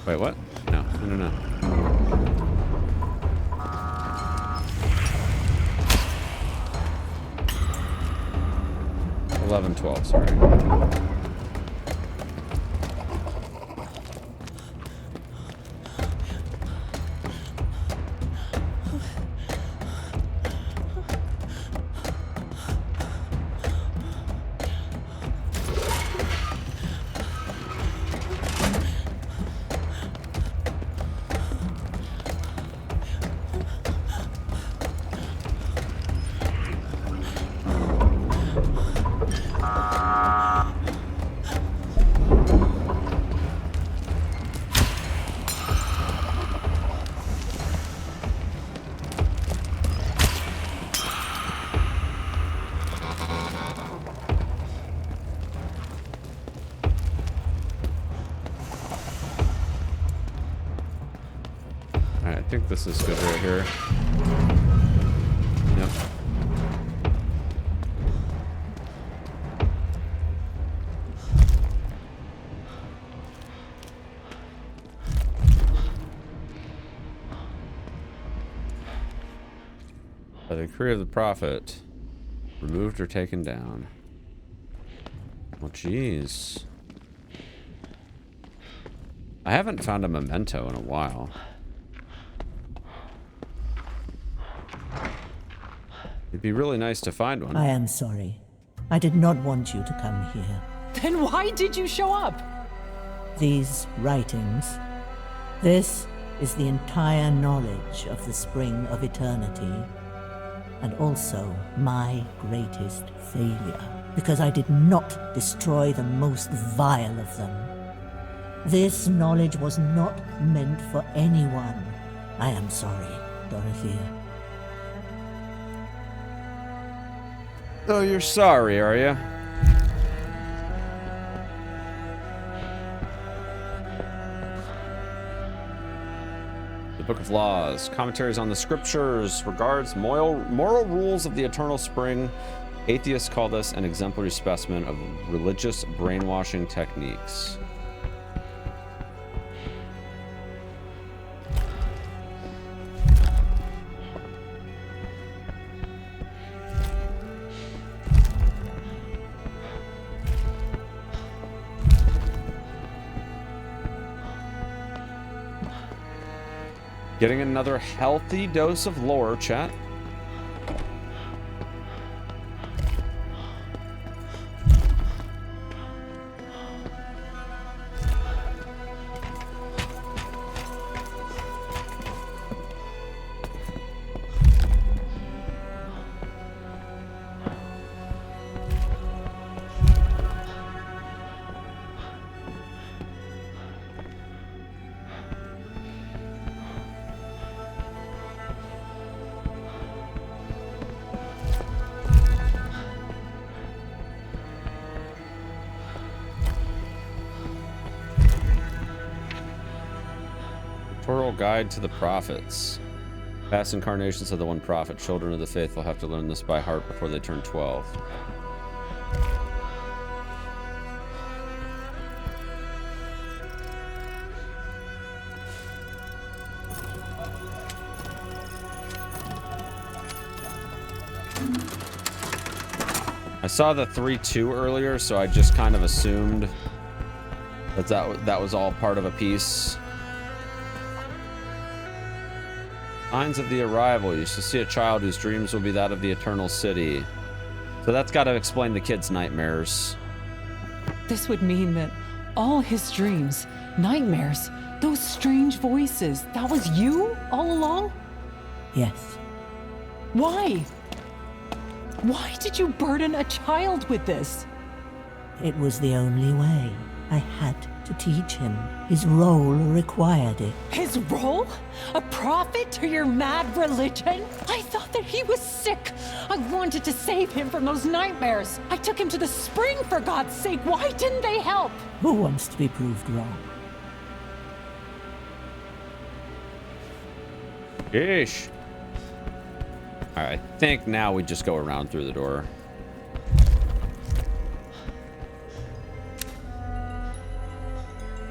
Wait, what? No. 11, 12, sorry. I think this is good right here. Yep. By the decree of the prophet, removed or taken down. Well, jeez. I haven't found a memento in a while. It'd be really nice to find one. I am sorry. I did not want you to come here. Then why did you show up? These writings. This is the entire knowledge of the Spring of Eternity. And also my greatest failure. Because I did not destroy the most vile of them. This knowledge was not meant for anyone. I am sorry, Dorothea. Oh, you're sorry, are you? The Book of Laws, commentaries on the scriptures, regards moral rules of the eternal spring. Atheists call this an exemplary specimen of religious brainwashing techniques. Getting another healthy dose of lore, chat. Guide to the prophets. Past incarnations of the one prophet. Children of the faith will have to learn this by heart before they turn 12. I saw the 3-2 earlier, so I just kind of assumed that was all part of a piece. Signs of the arrival. You shall see a child whose dreams will be that of the eternal city. So that's got to explain the kid's nightmares. This would mean that all his dreams, nightmares, those strange voices, that was you all along? Yes. Why? Why did you burden a child with this? It was the only way. I had to teach him. His role required it. His role? A prophet to your mad religion? I thought that he was sick. I wanted to save him from those nightmares. I took him to the spring, for God's sake. Why didn't they help? Who wants to be proved wrong? Yeesh. Alright, I think now we just go around through the door.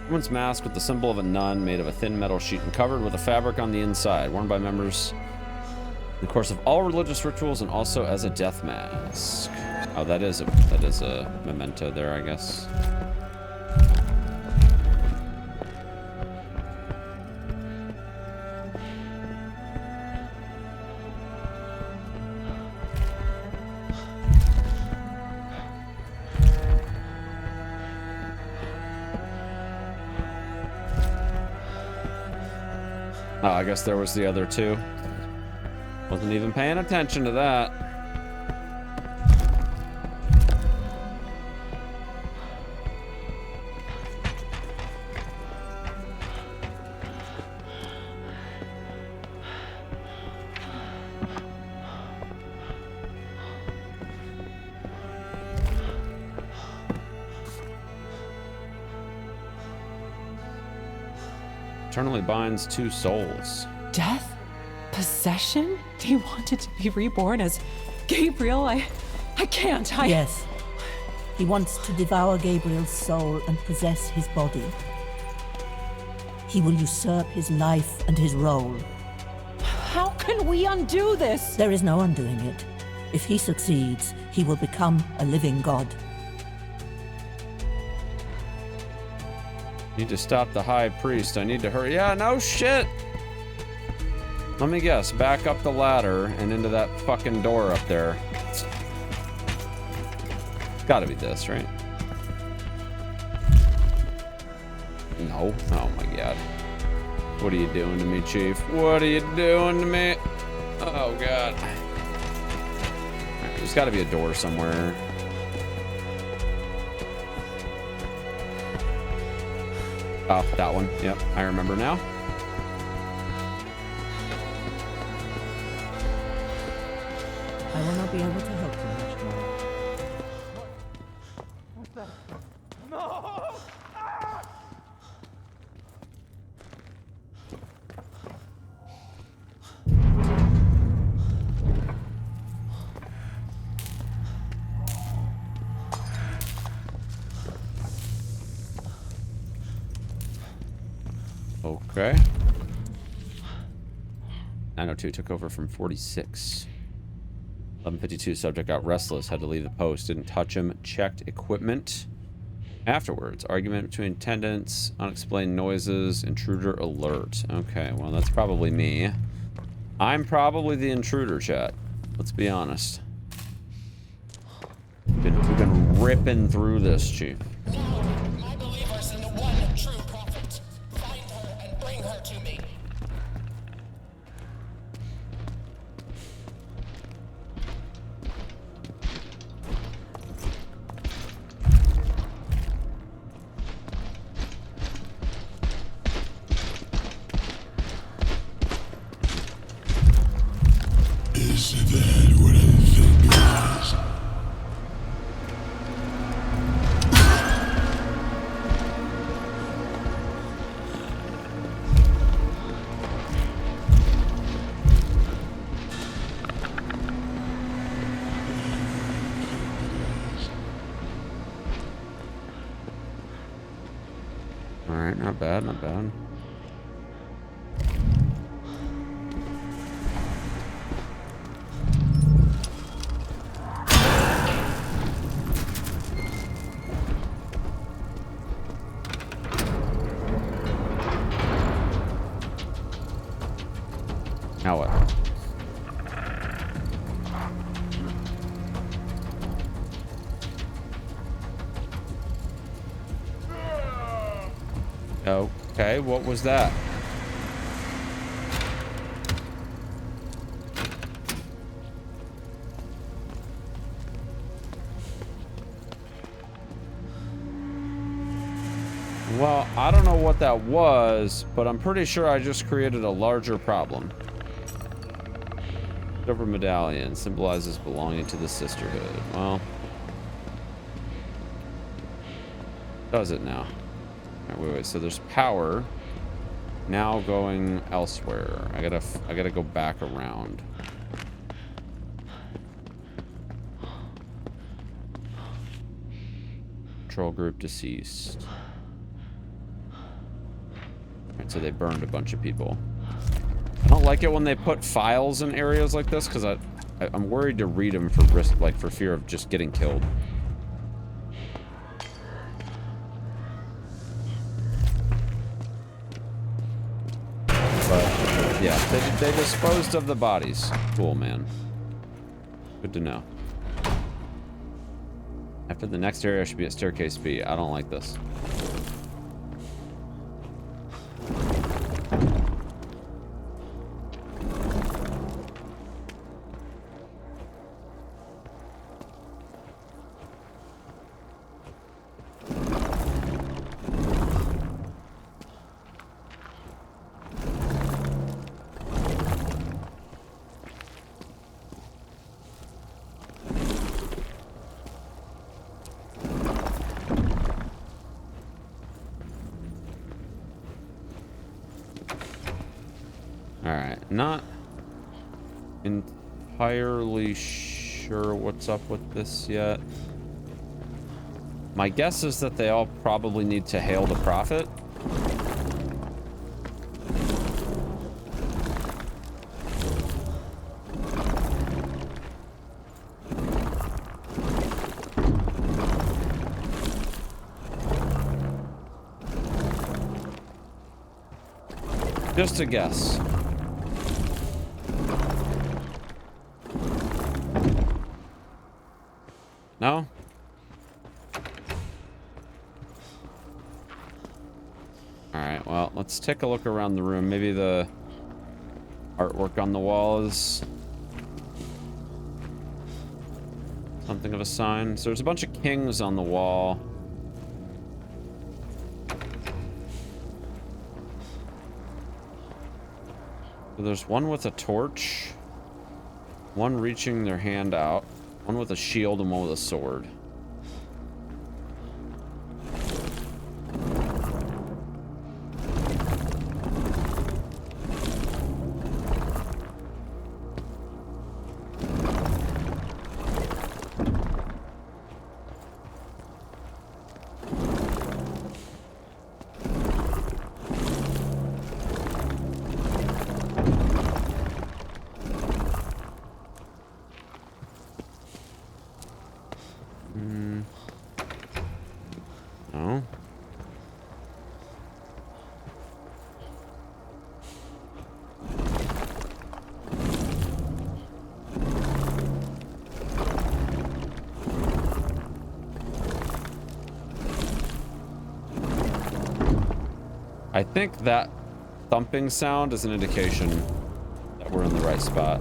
Woman's mask with the symbol of a nun made of a thin metal sheet and covered with a fabric on the inside, worn by members in the course of all religious rituals and also as a death mask. Oh, that is a memento there, I guess. Oh, I guess there was the other two. Wasn't even paying attention to that. Eternally binds two souls. Death? Possession? He wanted to be reborn as Gabriel? I can't. Yes. He wants to devour Gabriel's soul and possess his body. He will usurp his life and his role. How can we undo this? There is no undoing it. If he succeeds, he will become a living god. Need to stop the high priest. I need to hurry. Yeah, no shit. Let me guess. Back up the ladder and into that fucking door up there. It's gotta be this, right? No. Oh my god. What are you doing to me, Chief? What are you doing to me? Oh god. Right, there's gotta be a door somewhere. Oh, that one. Yep, I remember now. I will not be able to help you much more. What the? No! Okay. 902 took over from 46. 1152 subject got restless, had to leave the post, didn't touch him, checked equipment. Afterwards, argument between attendants, unexplained noises, intruder alert. Okay, well that's probably me. I'm probably the intruder, chat. Let's be honest. We've been ripping through this, Chief. My believers in the one true prophet. Find her and bring her to me. Is that what I think it was? Alright, not bad, not bad. Now what? Okay, what was that? Well, I don't know what that was, but I'm pretty sure I just created a larger problem. Silver medallion symbolizes belonging to the sisterhood. Well, does it now? All right, wait. So there's power now going elsewhere. I gotta go back around. Control group deceased. Alright, so they burned a bunch of people. I don't like it when they put files in areas like this because I'm worried to read them for risk, like for fear of just getting killed. But yeah, they disposed of the bodies. Cool, man. Good to know. After the next area should be at staircase B. I don't like this. Not entirely sure what's up with this yet. My guess is that they all probably need to hail the prophet. Just a guess. No? Alright, well, let's take a look around the room. Maybe the artwork on the wall is something of a sign. So there's a bunch of kings on the wall. So there's one with a torch, one reaching their hand out, one with a shield, and one with a sword. No. I think that thumping sound is an indication that we're in the right spot.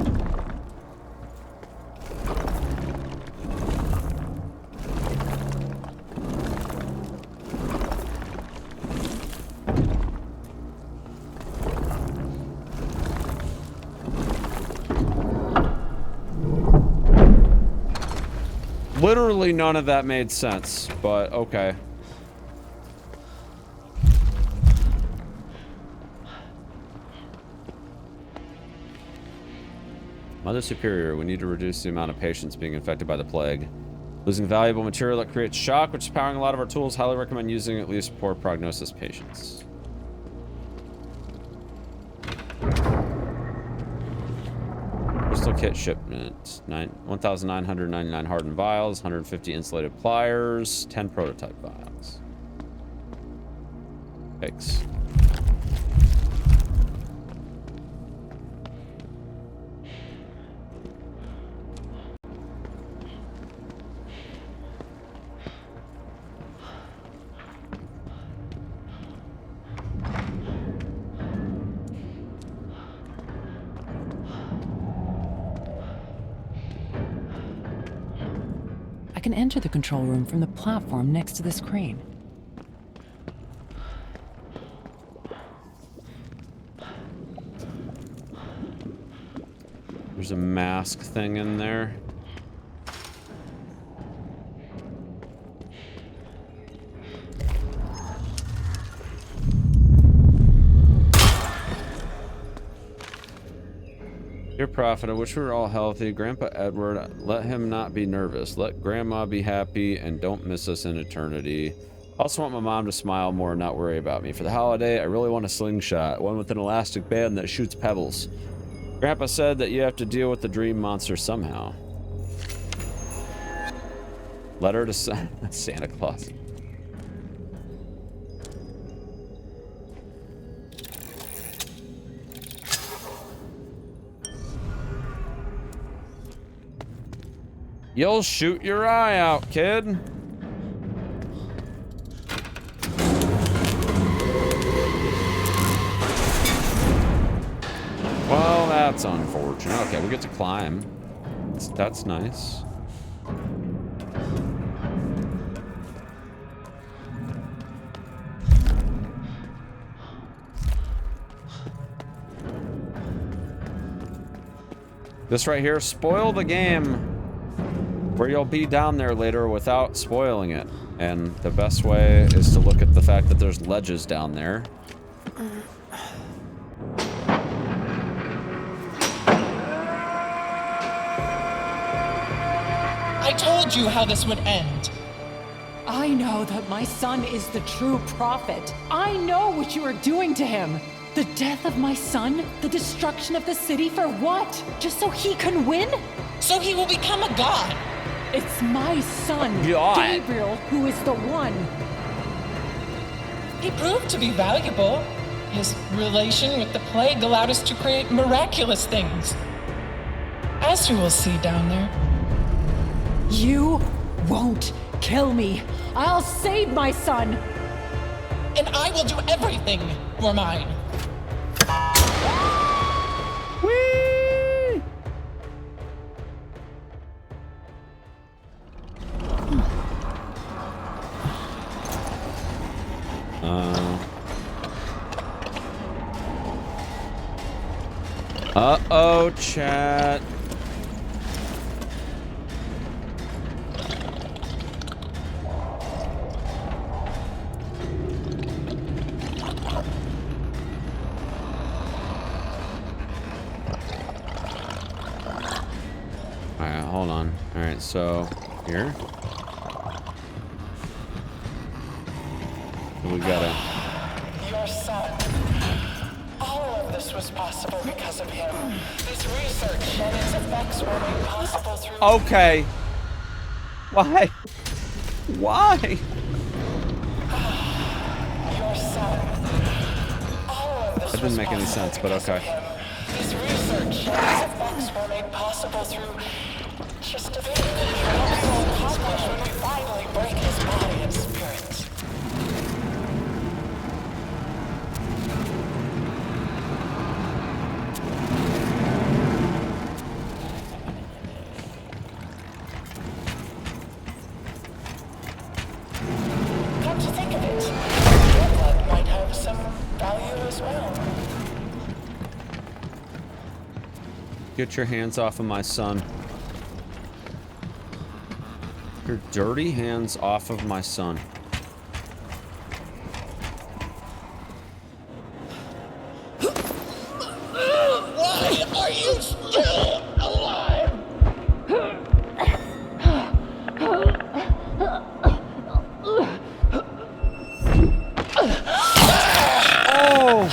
Literally none of that made sense, but okay. Mother Superior, we need to reduce the amount of patients being infected by the plague. Losing valuable material that creates shock, which is powering a lot of our tools. Highly recommend using at least poor prognosis patients. Crystal kit shipment. 1,999 hardened vials, 150 insulated pliers, 10 prototype vials. Thanks. I can enter the control room from the platform next to this crane. There's a mask thing in there. Your Prophet, I wish we were all healthy. Grandpa Edward, let him not be nervous. Let Grandma be happy and don't miss us in eternity. Also want my mom to smile more and not worry about me. For the holiday, I really want a slingshot, one with an elastic band that shoots pebbles. Grandpa said that you have to deal with the dream monster somehow. Letter to Santa Claus. You'll shoot your eye out, kid. Well, that's unfortunate. Okay, we get to climb. That's nice. This right here, spoil the game, where you'll be down there later without spoiling it. And the best way is to look at the fact that there's ledges down there. I told you how this would end. I know that my son is the true prophet. I know what you are doing to him. The death of my son? The destruction of the city for what? Just so he can win? So he will become a god. It's my son, God. Gabriel, who is the one. He proved to be valuable. His relation with the plague allowed us to create miraculous things. As you will see down there. You won't kill me. I'll save my son. And I will do everything for mine. Whee! Uh-oh, chat. Alright, hold on. Alright, so here. We gotta. Your son. All of this was possible because of him. This research and its effects were made possible through. Okay. Why? Why? Your son. All of this That didn't make any sense, but okay. This research and its effects were made possible through just a bit. What we will accomplish when we finally break his body and spirit. Come to think of it, your blood might have some value as well. Get your hands off of my son. Your dirty hands off of my son. Why are you still alive? Oh!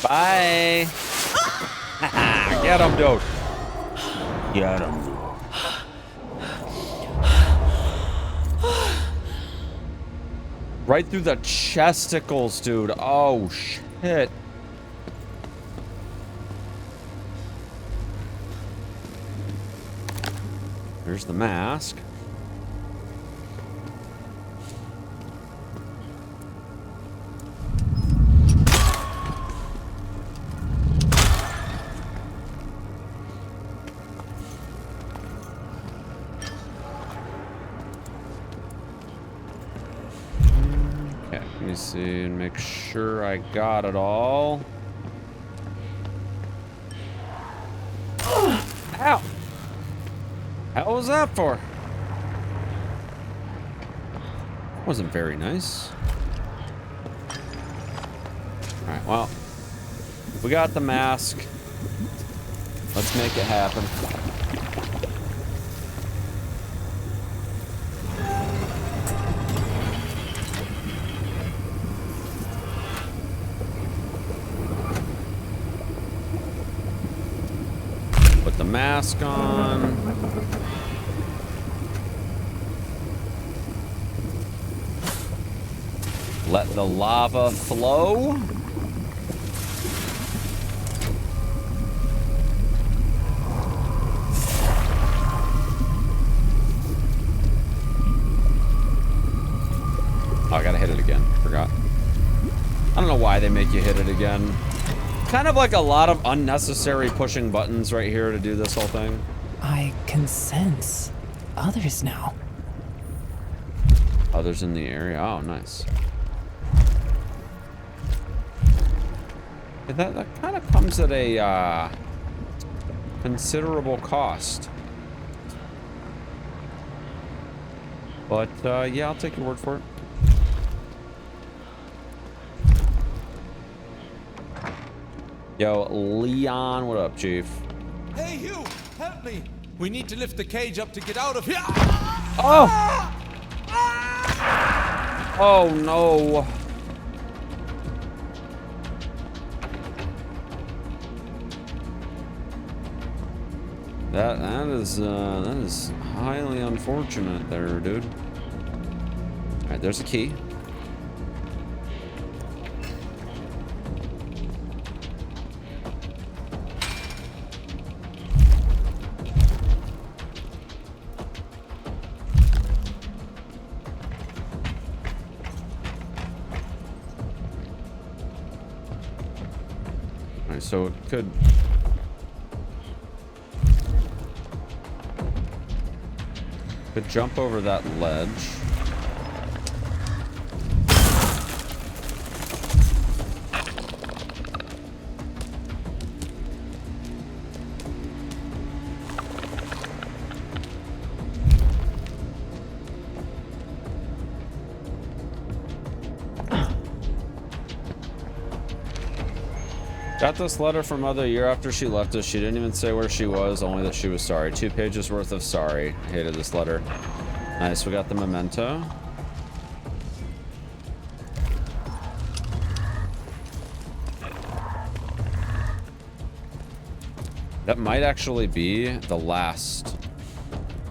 Bye. Get him, dude. Get him. Right through the chesticles, dude. Oh, shit. There's the mask. Okay, let me see and make sure I got it all. Ow! How was that for? Wasn't very nice. Alright, well, we got the mask. Let's make it happen. Put the mask on. Let the lava flow. Oh, I gotta hit it again. Forgot. I don't know why they make you hit it again. Kind of like a lot of unnecessary pushing buttons right here to do this whole thing. I can sense others now. Others in the area. Oh, nice. That kind of comes at a considerable cost. But yeah, I'll take your word for it. Yo, Leon, what up, Chief? Hey, you! Help me! We need to lift the cage up to get out of here! Oh! Oh, no. That is highly unfortunate there, dude. All right, there's a key. All right, so it could. Could jump over that ledge. Got this letter from Mother a year after she left us. She didn't even say where she was, only that she was sorry. 2 pages worth of sorry. Hated this letter. Nice, we got the memento. That might actually be the last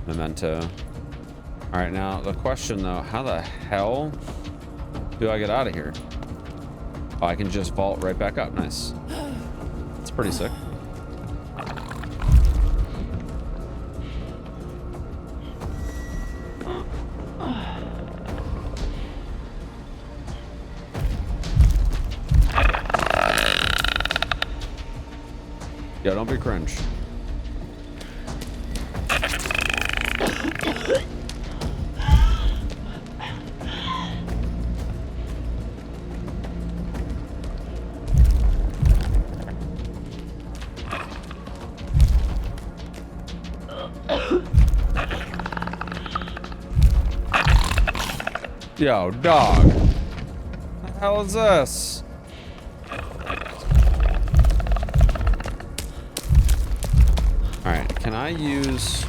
memento. All right, now the question though, how the hell do I get out of here? Oh, I can just vault right back up. Nice. That's pretty sick. Yo, don't be cringe. Yo, dog. What the hell is this? Alright, can I use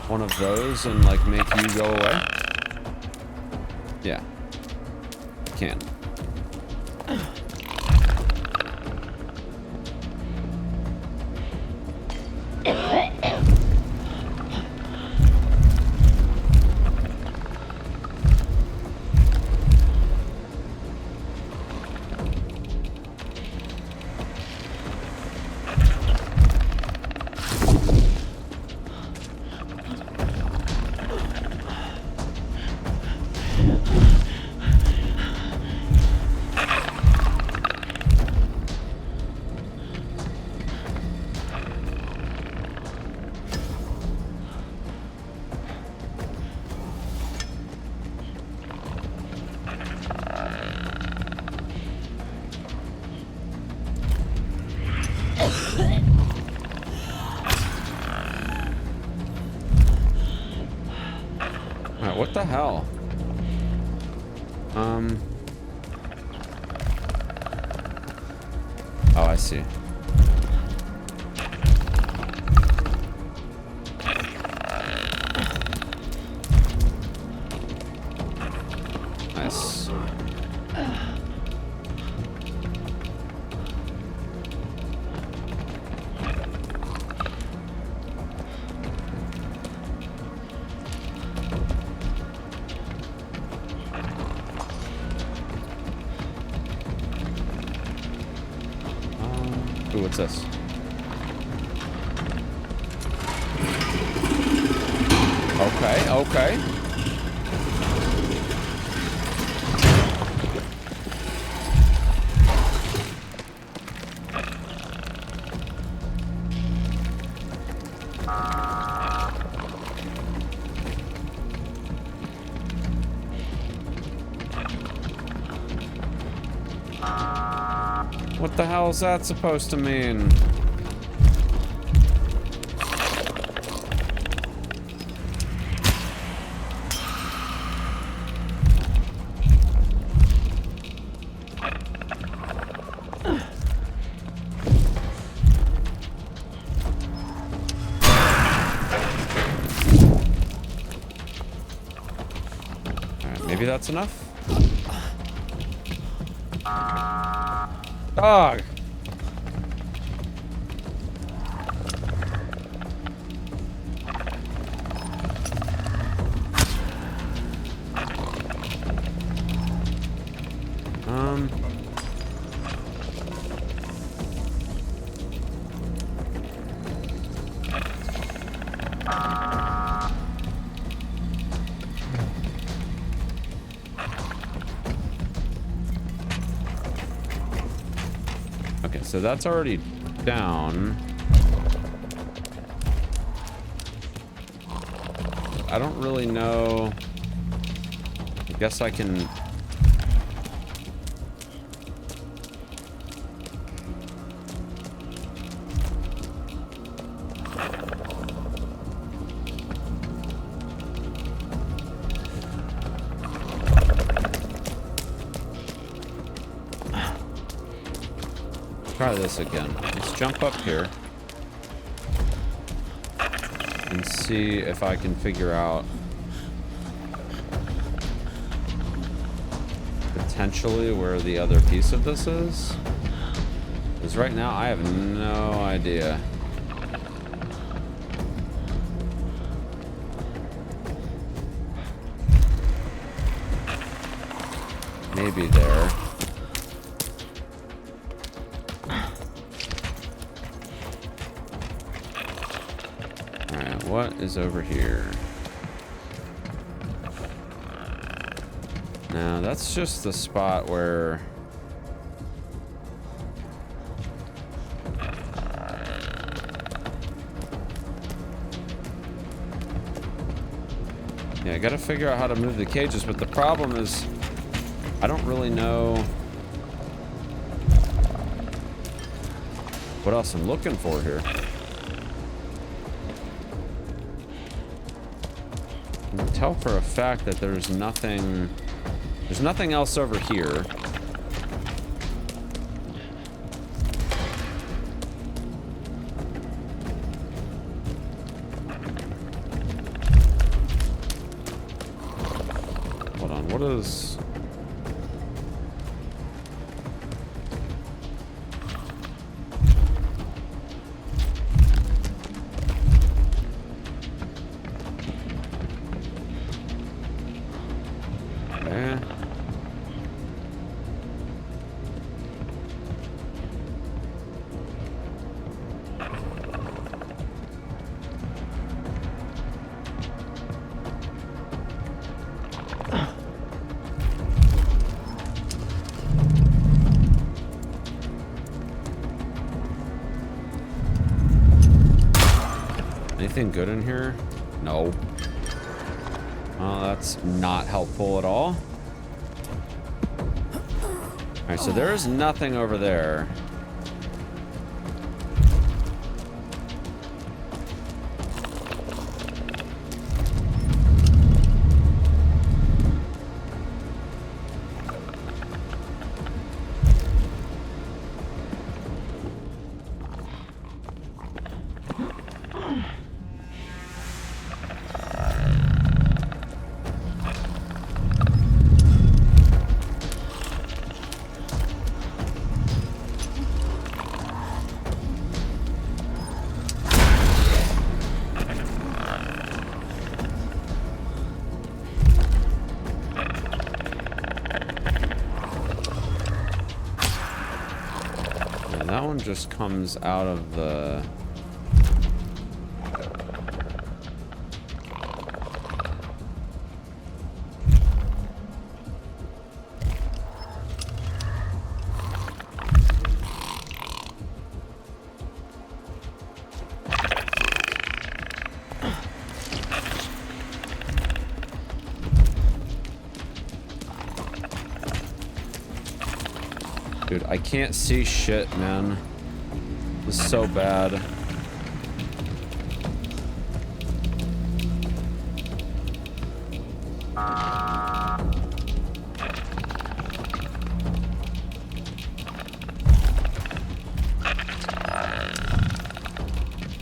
one of those and like make you go away? Yeah. Can. What the hell? see. Nice. Ooh, what's this? Okay, okay. What the hell is that supposed to mean? Alright, maybe that's enough? Dog! Okay, so that's already down. I don't really know. I guess I can... Try this again. Let's jump up here and see if I can figure out potentially where the other piece of this is. Because right now I have no idea. Maybe there. What is over here? Now, that's just the spot where... Yeah, I gotta figure out how to move the cages, but the problem is I don't really know what else I'm looking for here. I can tell for a fact that there's nothing else over here. Hold on, what is... Anything good in here? No. Oh, that's not helpful at all. Alright, so there is nothing over there. That one just comes out of the... Dude, I can't see shit, man. This is so bad.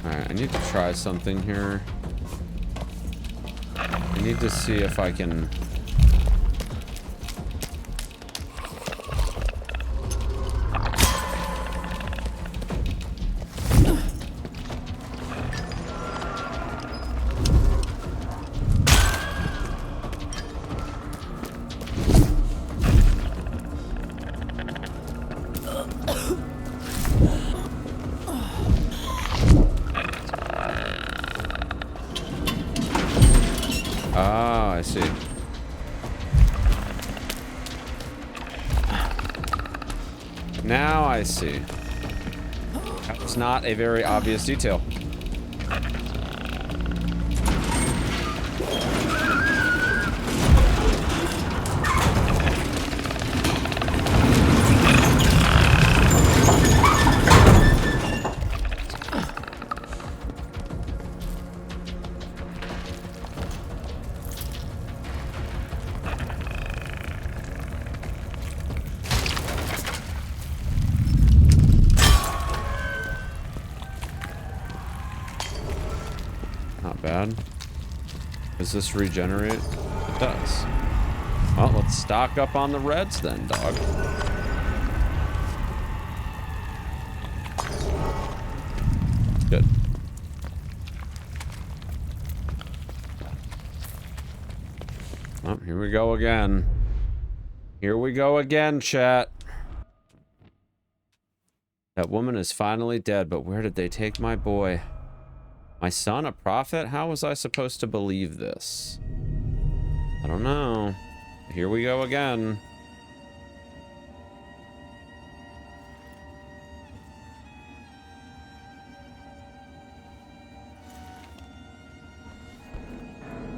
Alright, I need to try something here. I need to see if I can... I see. Now I see. That was not a very obvious detail. Does this regenerate? It does. Well, let's stock up on the reds then, dog. Good. Oh, here we go again. Here we go again, chat. That woman is finally dead, but where did they take my boy? My son, a prophet? How was I supposed to believe this? I don't know. Here we go again.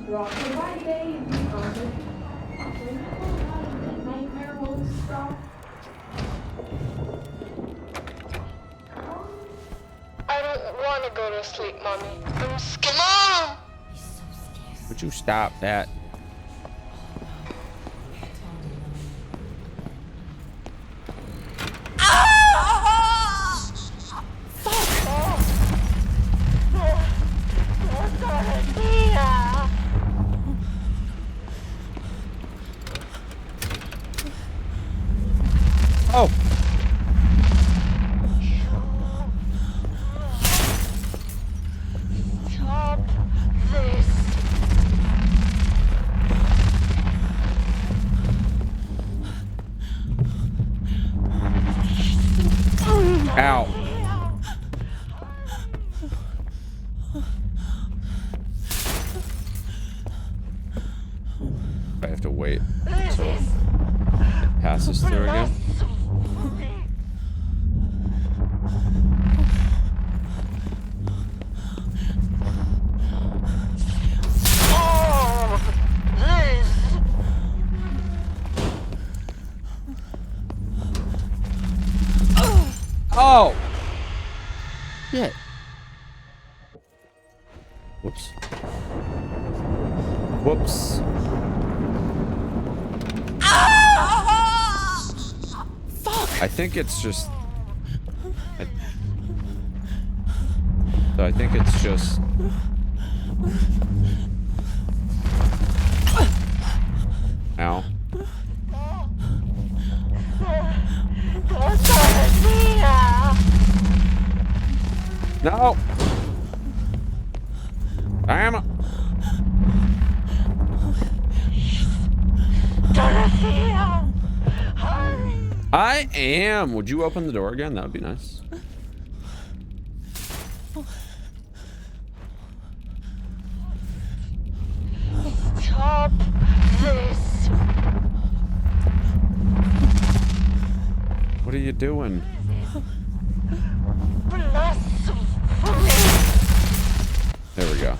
Rockabye baby, nightmare won't stop. I don't want to go to sleep, Mommy. I'm scared. Mom! Would you stop that? Oh! Stop this. Ow. I have to wait until it passes through again. Oh! Shit. Whoops. Whoops. Fuck! I think it's just... So I think it's just... Ow. No! Damn it! Dorothea! Hurry! I am. Would you open the door again? That would be nice. Stop this. What are you doing? There we go.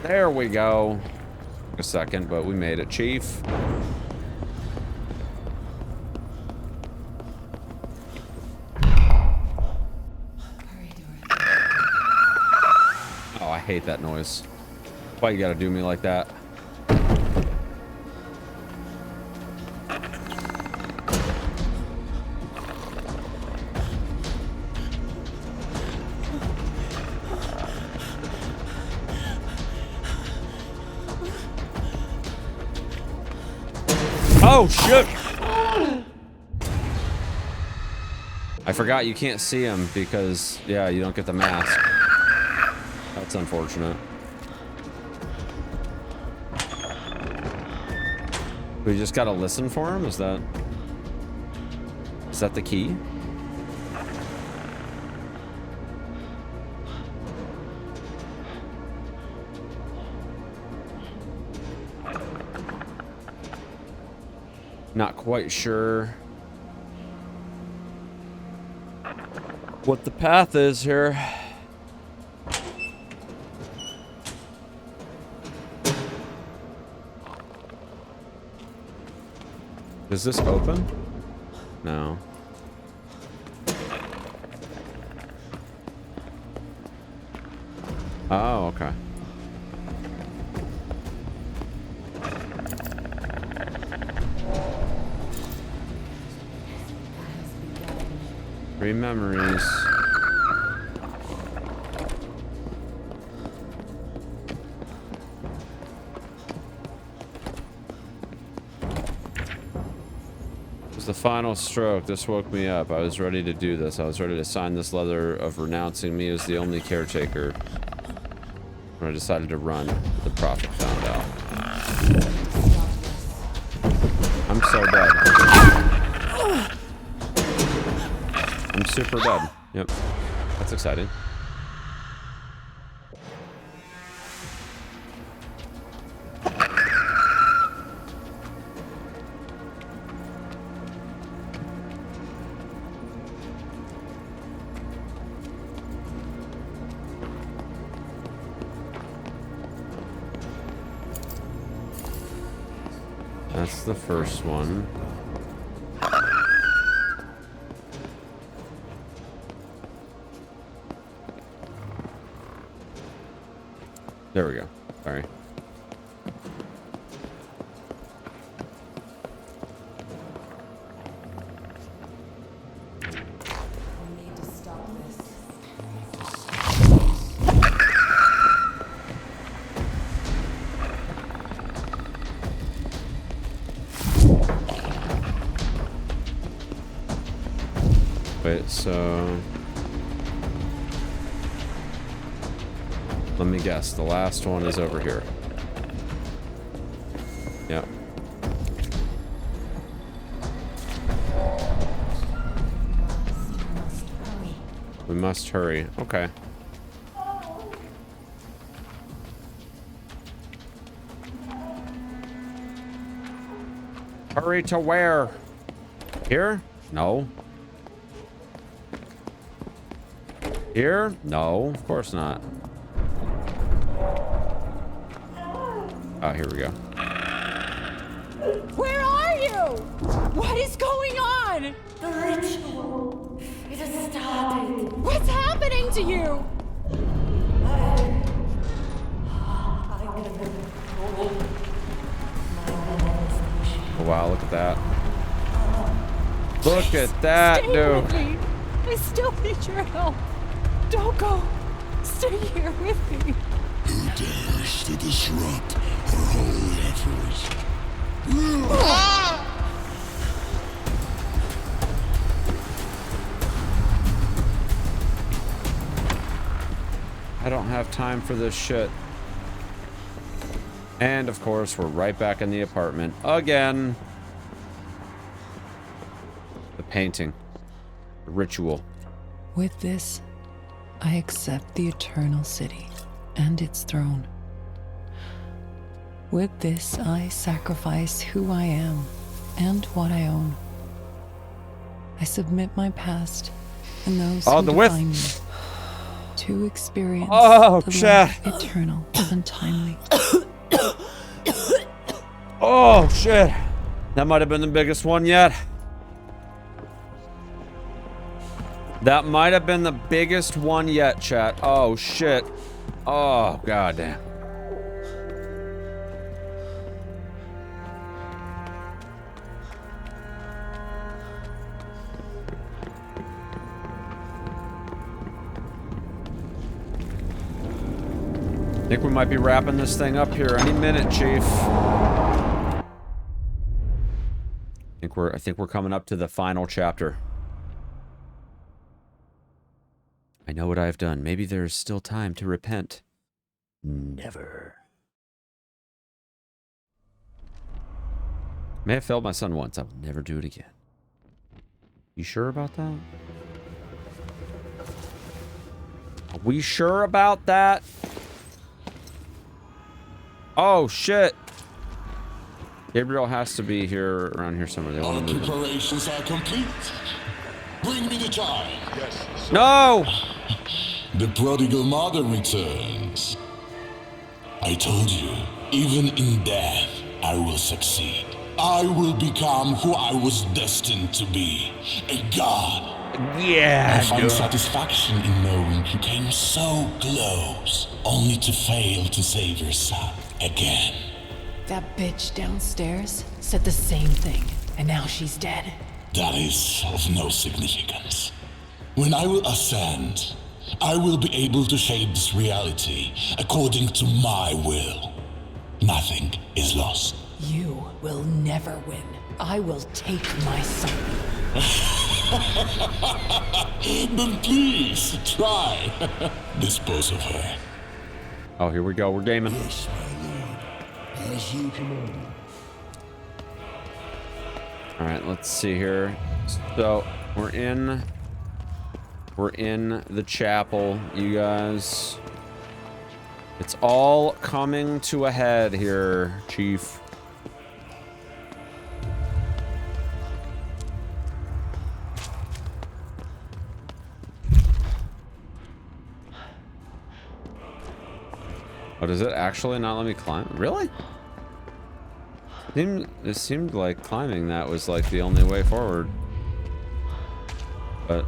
There we go. Took a second, but we made it, Chief. Oh, I hate that noise. Why you gotta do me like that? Oh, shit! I forgot you can't see him because, yeah, you don't get the mask. That's unfortunate. We just gotta listen for him? Is that the key? Not quite sure what the path is here. Does this open? No. Oh, okay. Three memories. It was the final stroke. This woke me up. I was ready to do this. I was ready to sign this letter of renouncing me as the only caretaker. When I decided to run, the prophet found out. I'm so dead. I'm super dead. Yep. That's exciting. That's the first one. There we go. Sorry. Wait, so let me guess. The last one is over here. Yep. We must hurry. Okay. Hurry to where? Here? No. Here? No, of course not. Oh, here we go. Where are you? What is going on? The ritual. It has started. What's happening to you? Oh, wow, look at that. Look at that, Stay dude. with me. I still need your help. Don't go. Stay here with me. Who dares to disrupt our holy efforts? I don't have time for this shit. And of course, we're right back in the apartment again. painting. The ritual. With this, I accept the eternal city and its throne. With this, I sacrifice who I am and what I own. I submit my past and those who define me to experience the life eternal and timely. Oh, shit. That might have been the biggest one yet. That might have been the biggest one yet, chat. Oh, shit. Oh, goddamn. I think we might be wrapping this thing up here any minute, Chief. I think we're coming up to the final chapter. I know what I have done. Maybe there's still time to repent. Never. May have failed my son once. I will never do it again. You sure about that? Are we sure about that? Oh, shit. Gabriel has to be here, around here somewhere. They Our want to move him. preparations are complete. Bring me the child. Yes, sir. No! The prodigal mother returns. I told you, even in death, I will succeed. I will become who I was destined to be, a god. Yeah, I find satisfaction in knowing you came so close, only to fail to save your son again. That bitch downstairs said the same thing, and now she's dead. That is of no significance. When I will ascend, I will be able to shape this reality according to my will. Nothing is lost. You will never win. I will take my son. Then please, try. Dispose of her. Oh, here we go. We're gaming. Yes, my lord. As you command. All right, let's see here. So we're in the chapel, you guys. It's all coming to a head here, Chief. Oh, does it actually not let me climb? Really? It seemed like climbing that was like the only way forward. But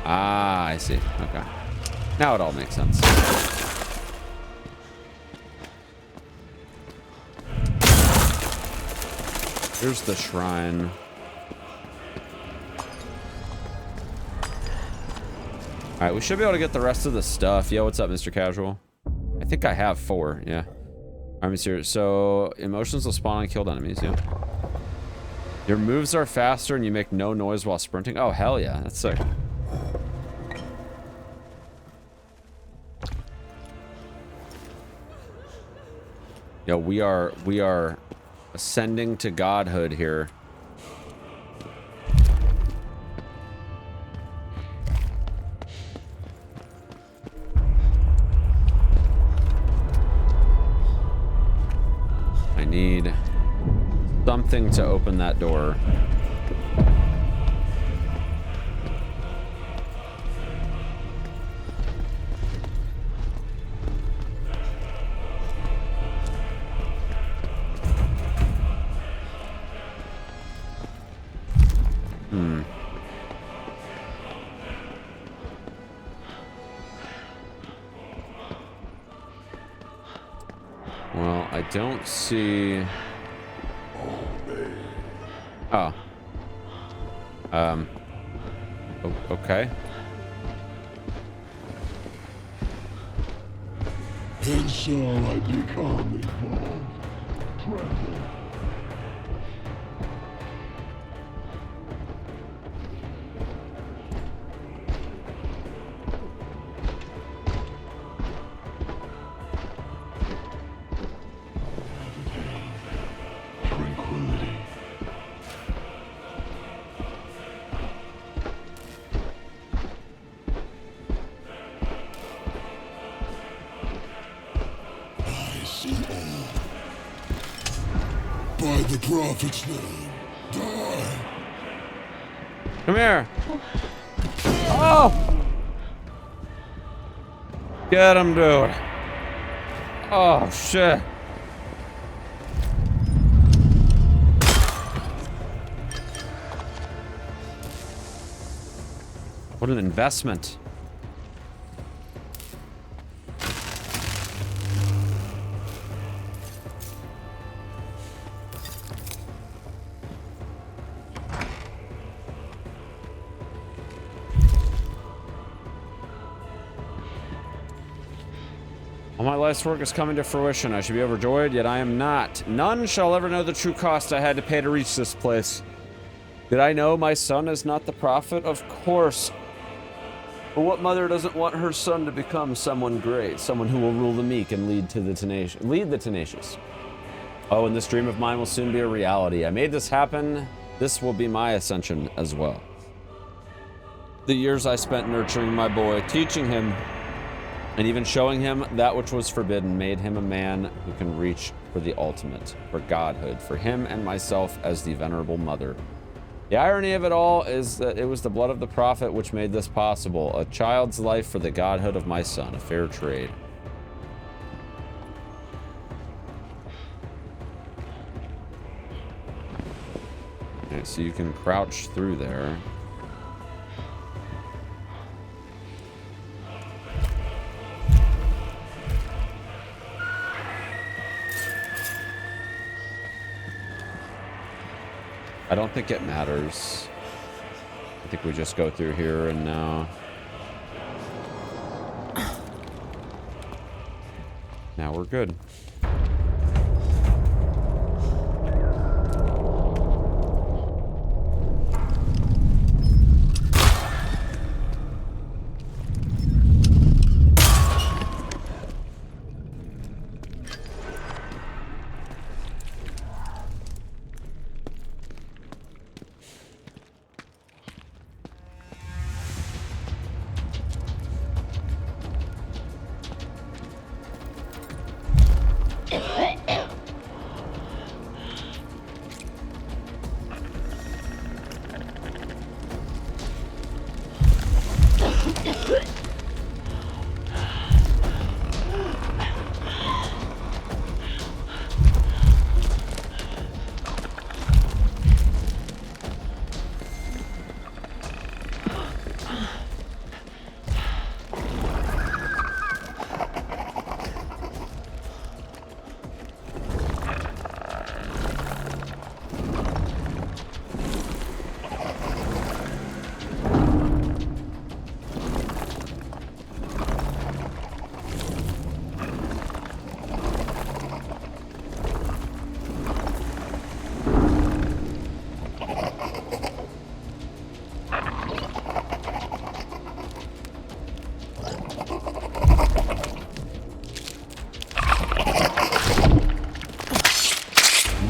ah, I see. Okay. Now it all makes sense. Here's the shrine. Alright, we should be able to get the rest of the stuff. Yo, what's up, Mr. Casual? I think I have 4, yeah. I'm serious. So, emotions will spawn on killed enemies, yeah. Your moves are faster and you make no noise while sprinting. Oh, hell yeah. That's sick. Yo, we are ascending to godhood here. I need something to open that door. Well, I don't see... Oh. Okay. And shall I become involved? Tremble. prophet's name, die. Come here. Oh! Get him, dude. Oh, shit. What an investment. All my life's work is coming to fruition. I should be overjoyed, yet I am not. None shall ever know the true cost I had to pay to reach this place. Did I know my son is not the prophet? Of course. But what mother doesn't want her son to become someone great, someone who will rule the meek and lead the tenacious? Oh, and this dream of mine will soon be a reality. I made this happen. This will be my ascension as well. The years I spent nurturing my boy, teaching him, and even showing him that which was forbidden, made him a man who can reach for the ultimate, for godhood, for him and myself as the venerable mother. The irony of it all is that it was the blood of the prophet which made this possible. A child's life for the godhood of my son, a fair trade. Okay, so you can crouch through there. I don't think it matters. I think we just go through here and now we're good.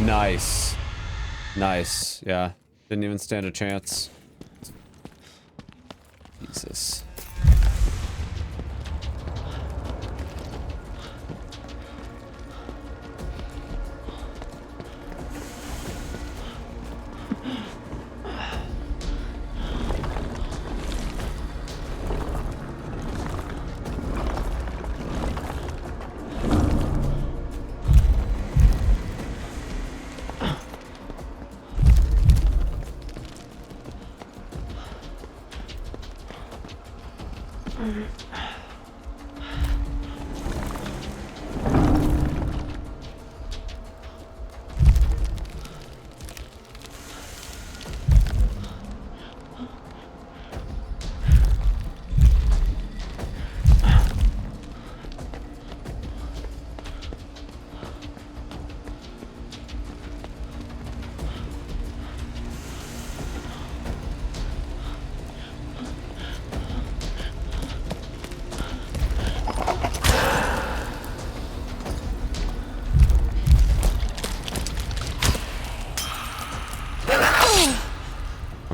Nice. Nice. Yeah. Didn't even stand a chance. Jesus.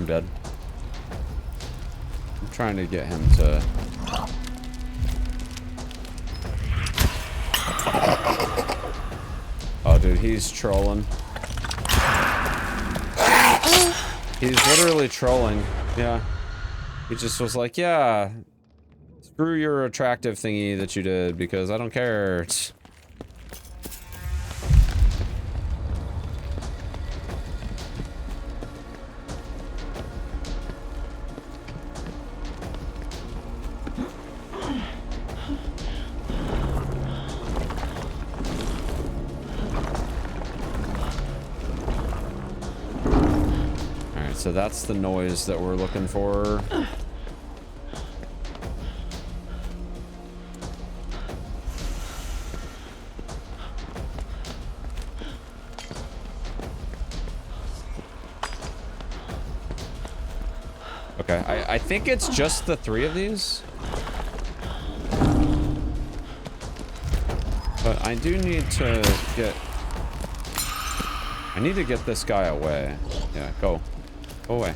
Dead. I'm trying to get him to... Oh, dude, he's trolling. He's literally trolling. Yeah. He just was like, yeah, screw your attractive thingy that you did because I don't care. So that's the noise that we're looking for. Okay, I think it's just the 3 of these. But I do need to get... I need to get this guy away. Yeah, go. Go away.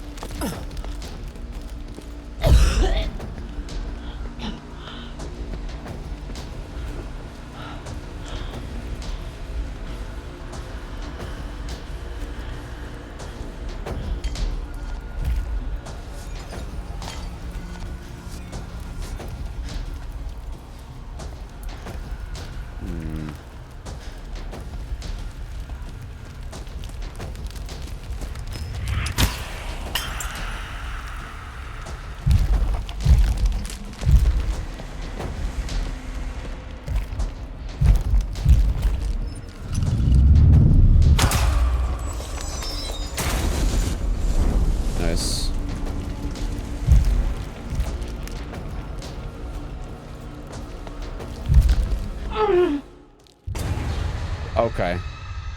Okay.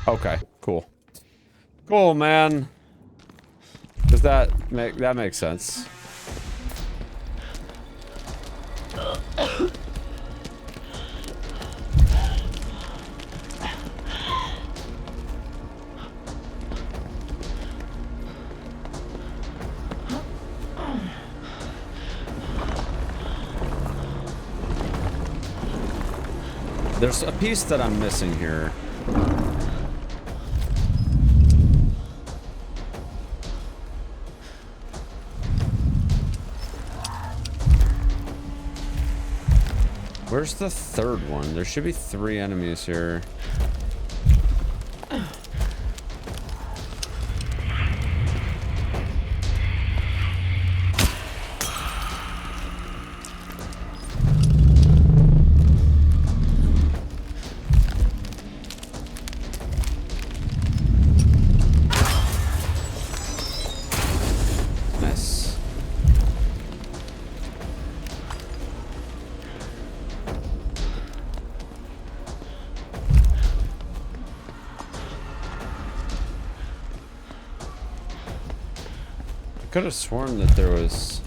Okay, cool. Cool, man. Does that makes sense? There's a piece that I'm missing here. Where's the third one? There should be 3 enemies here. I could have sworn that there was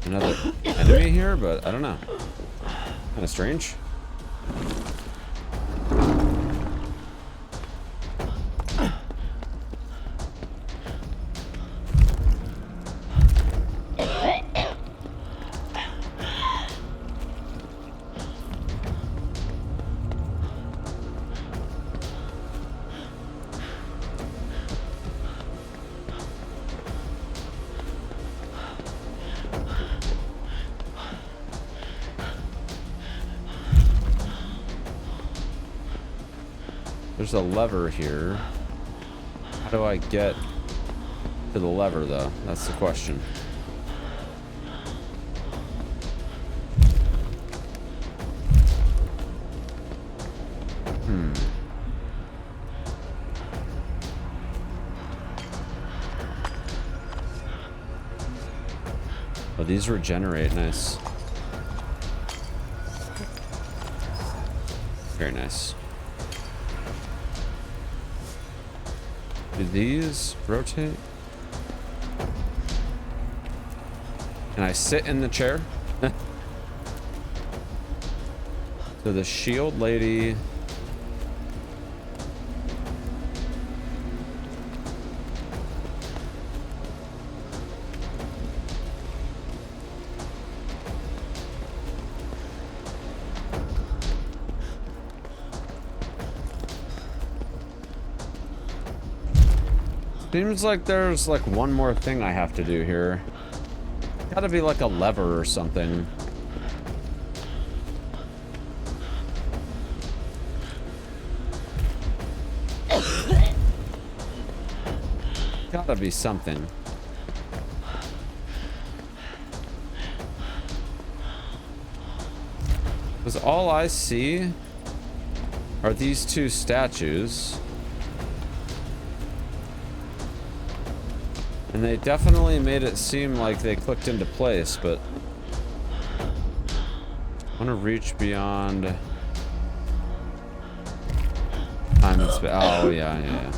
another enemy here, but I don't know. Kind of strange. There's a lever here. How do I get to the lever, though? That's the question. Oh, these regenerate. Nice. Very nice. Do these rotate? Can I sit in the chair? So the shield lady... Seems like there's like one more thing I have to do here. Gotta be like a lever or something. Gotta be something. Because all I see are these two statues. And they definitely made it seem like they clicked into place, but I want to reach beyond time and space. Oh, yeah.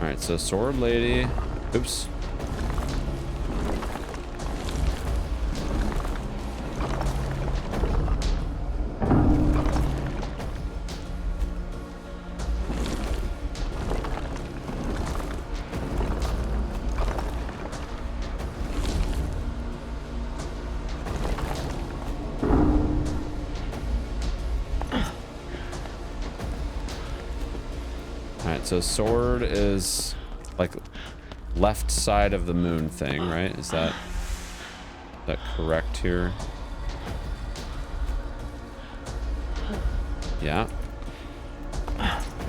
Alright, so sword lady. Oops. So sword is like left side of the moon thing, right? Is that correct here? Yeah.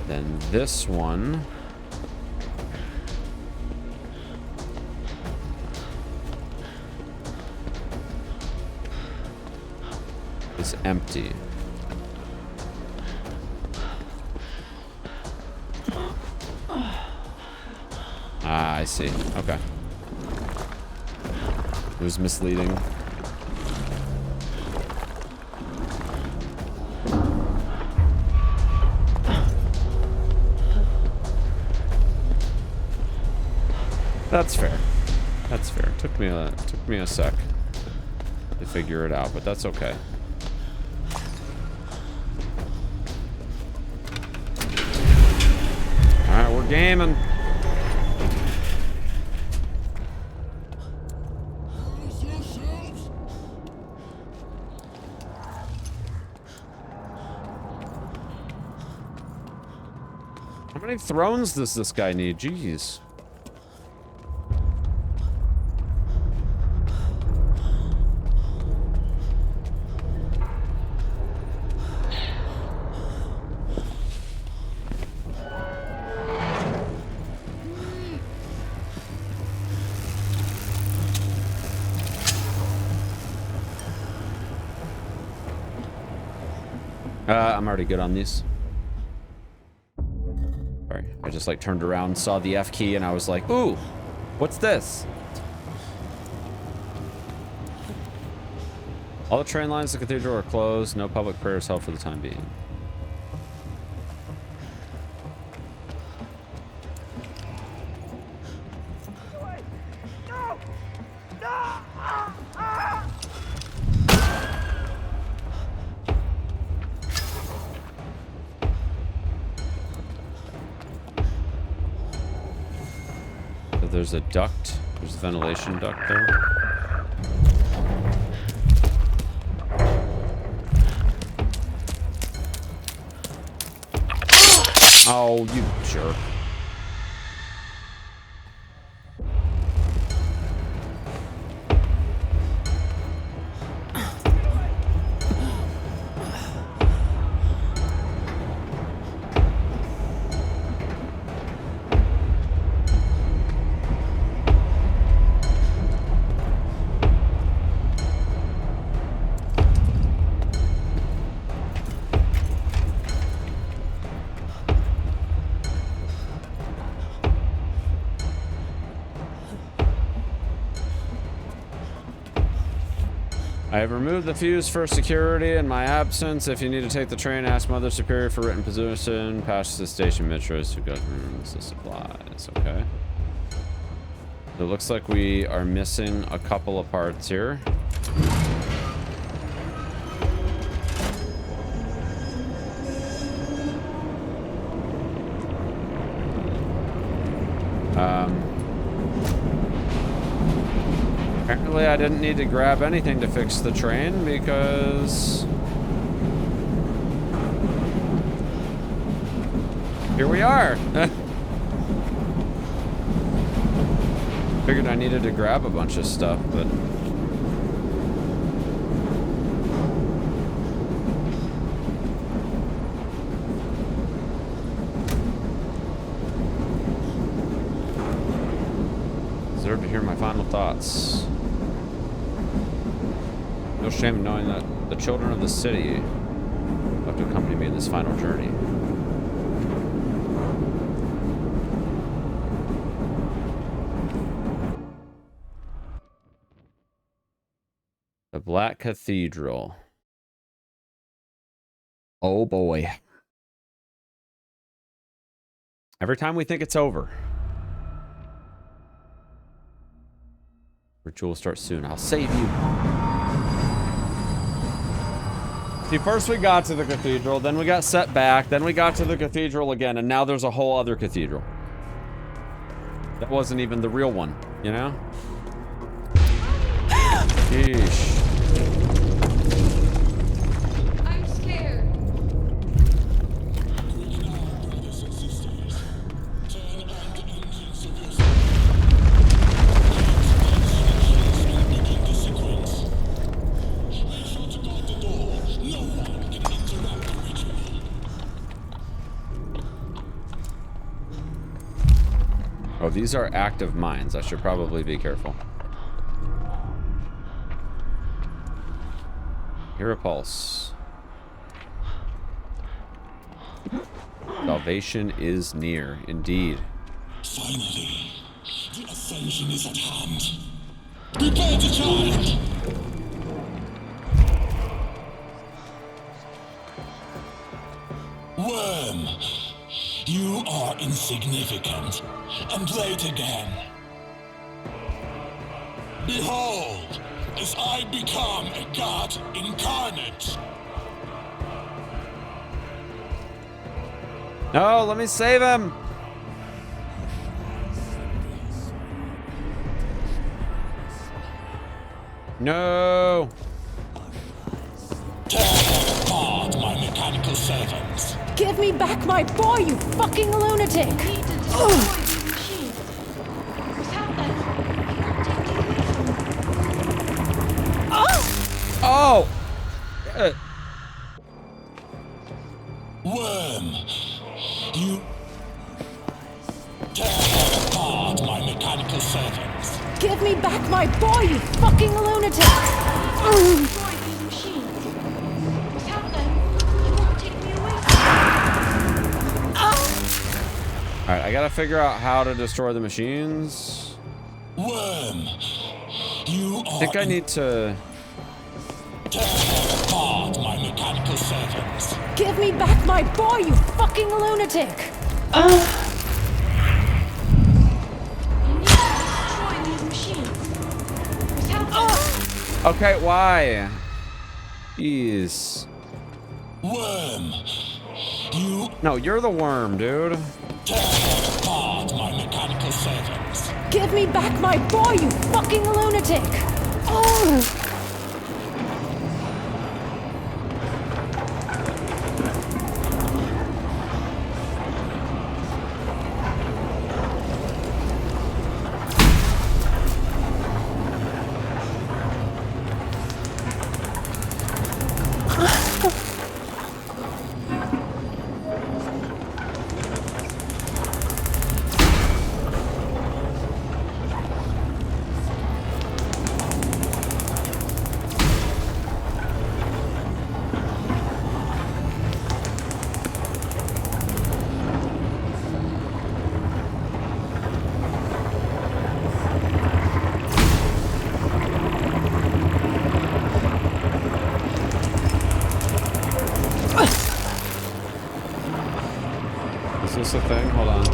Then this one is empty. Ah, I see. Okay. It was misleading. That's fair. That's fair. Took me a sec to figure it out, but that's okay. All right, we're gaming. How many thrones does this guy need? Jeez. I'm already good on these. Sorry, I just like turned around, saw the F key, and I was like, ooh, what's this? All the train lines to the cathedral are closed. No public prayers held for the time being. There's a duct. There's a ventilation duct there. Oh, you jerk. I have removed the fuse for security in my absence. If you need to take the train, ask Mother Superior for written position. Pass the station metros to governments the supplies. Okay. It looks like we are missing a couple of parts here. Apparently I didn't need to grab anything to fix the train because Here we are. Figured I needed to grab a bunch of stuff, but deserve to hear my final thoughts. No shame in knowing that the children of the city have to accompany me in this final journey. The Black Cathedral. Oh boy. Every time we think it's over. Ritual will start soon. I'll save you. See, first we got to the cathedral, then we got set back, then we got to the cathedral again, and now there's a whole other cathedral. That wasn't even the real one, you know? Sheesh. I'm scared. Oh, these are active mines. I should probably be careful. Hear a pulse. Salvation is near, indeed. Finally, the ascension is at hand. Prepare the child! Worm, you are insignificant, and late again. Behold, as I become a god incarnate. No, let me save him. No. Tear apart my mechanical servants. Give me back my boy, you fucking lunatic! Oh! Worm, you tear apart my mechanical servants. Give me back my boy, you fucking lunatic! Alright, I gotta figure out how to destroy the machines. Worm, you are. I think I need to tear apart my mechanical servants. Give me back my boy, you fucking lunatic! Okay, why? Jeez. Worm, you. No, you're the worm, dude. Tear apart my mechanical servants. Give me back my boy, you fucking lunatic! Is this a thing? Hold on.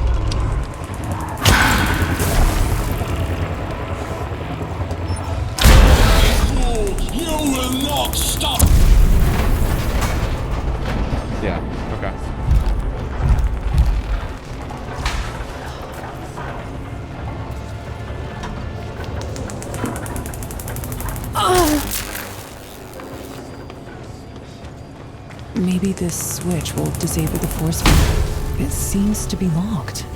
You will not stop. Yeah, okay. Maybe this switch will disable the force field. It seems to be locked.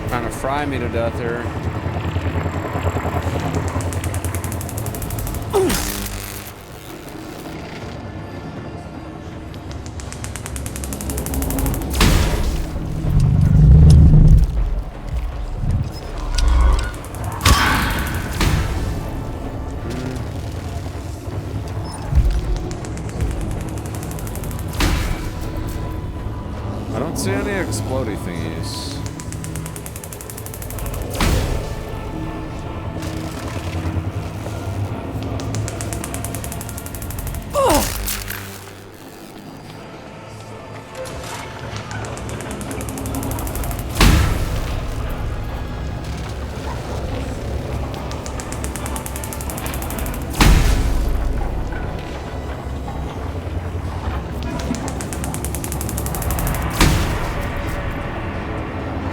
Trying to fry me to death here. I don't see any explodey thingies.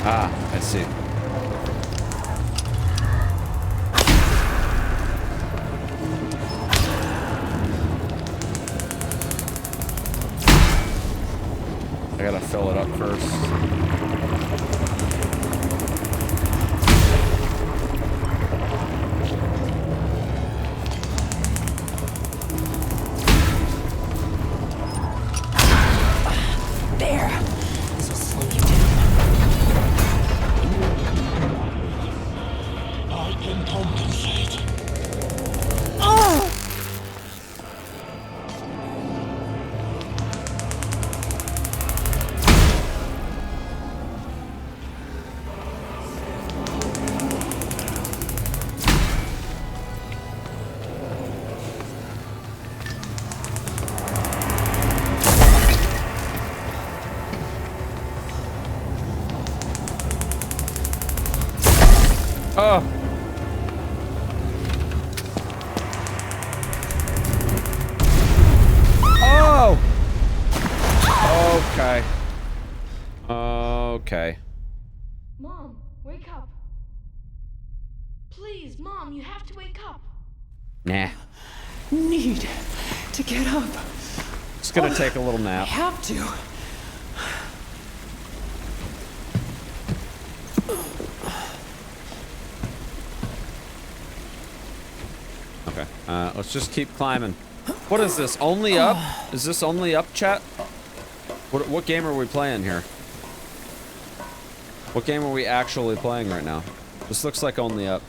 Ah, I see. I gotta fill it up first. There. This will slow you down. I can compensate. Oh! Oh! Oh! Okay. Okay. Mom, wake up. Please, Mom, you have to wake up. Nah. Need to get up. Just gonna take a little I nap. have to. Okay. Let's just keep climbing. What is this? Only up? Is this only up, chat? What game are we playing here? What game are we actually playing right now? This looks like only up.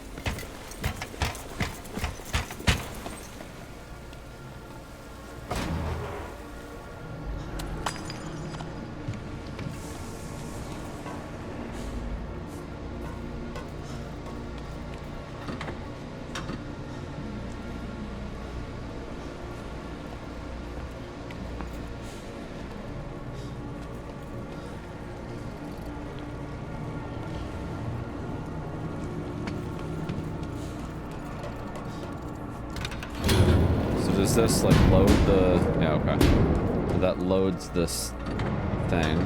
Does this like load the... Yeah, okay. So that loads this thing.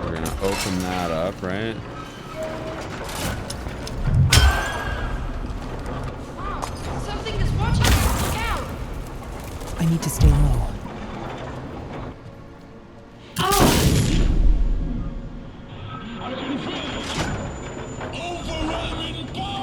We're gonna open that up, right? Something is watching us. Look out! I need to stay low. Overwhelming power!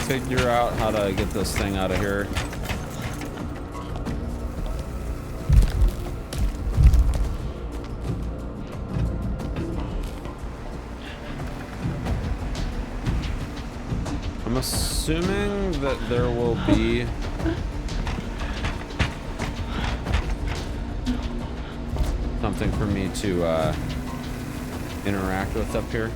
figure out how to get this thing out of here. I'm assuming that there will be something for me to interact with up here.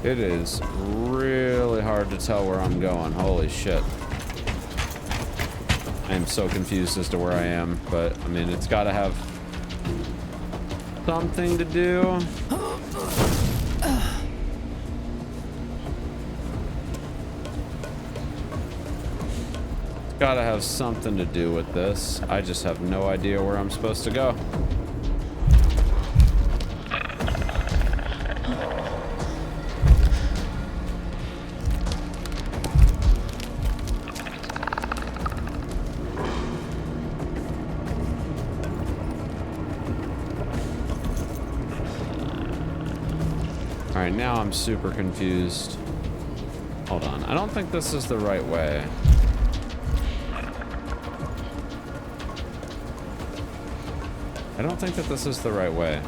It is really hard to tell where I'm going. Holy shit. I am so confused as to where I am, but I mean, it's got to have something to do. It's got to have something to do with this. I just have no idea where I'm supposed to go. Alright, now I'm super confused. Hold on. I don't think this is the right way. I don't think that this is the right way.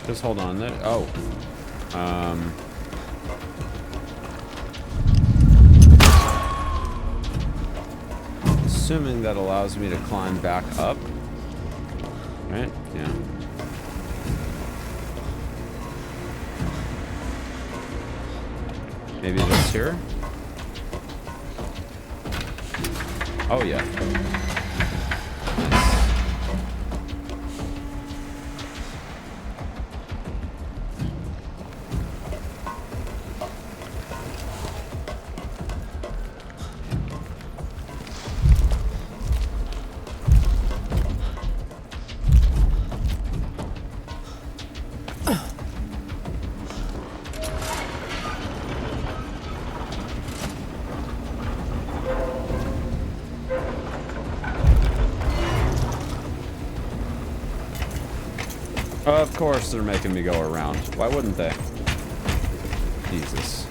Just hold on there. Oh. Assuming that allows me to climb back up. Right? Yeah. Maybe this here? Oh, yeah. Of course they're making me go around. Why wouldn't they? Jesus.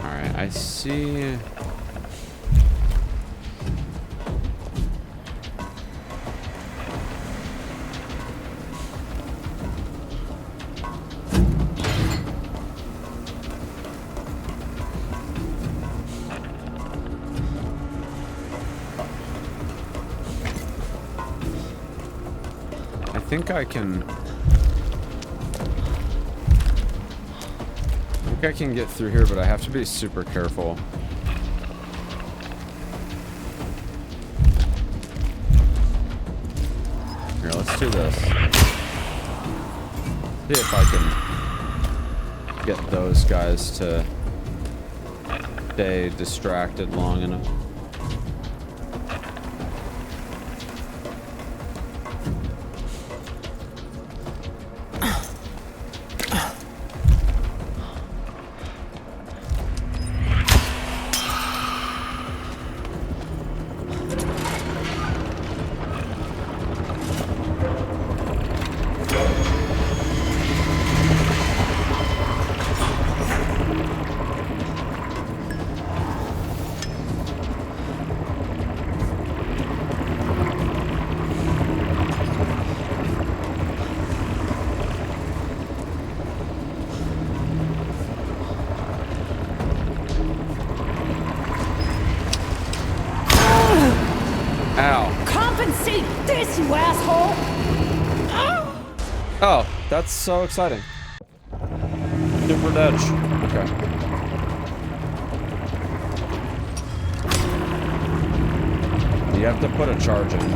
Alright, I see. I think I can get through here, but I have to be super careful. Here, let's do this. See if I can get those guys to stay distracted long enough. you asshole! Oh, that's so exciting. Super edge. Okay. You have to put a charge in. Yeah.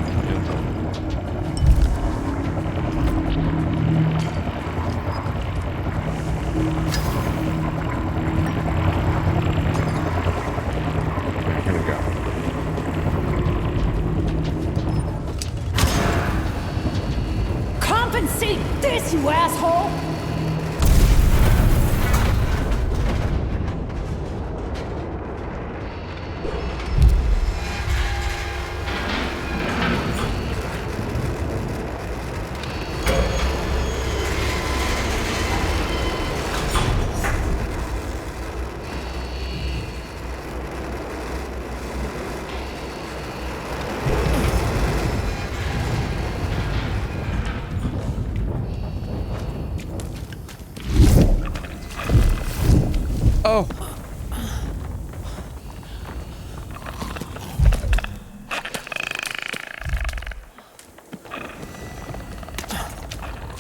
Here we go. Compensate this, you asshole! Oh.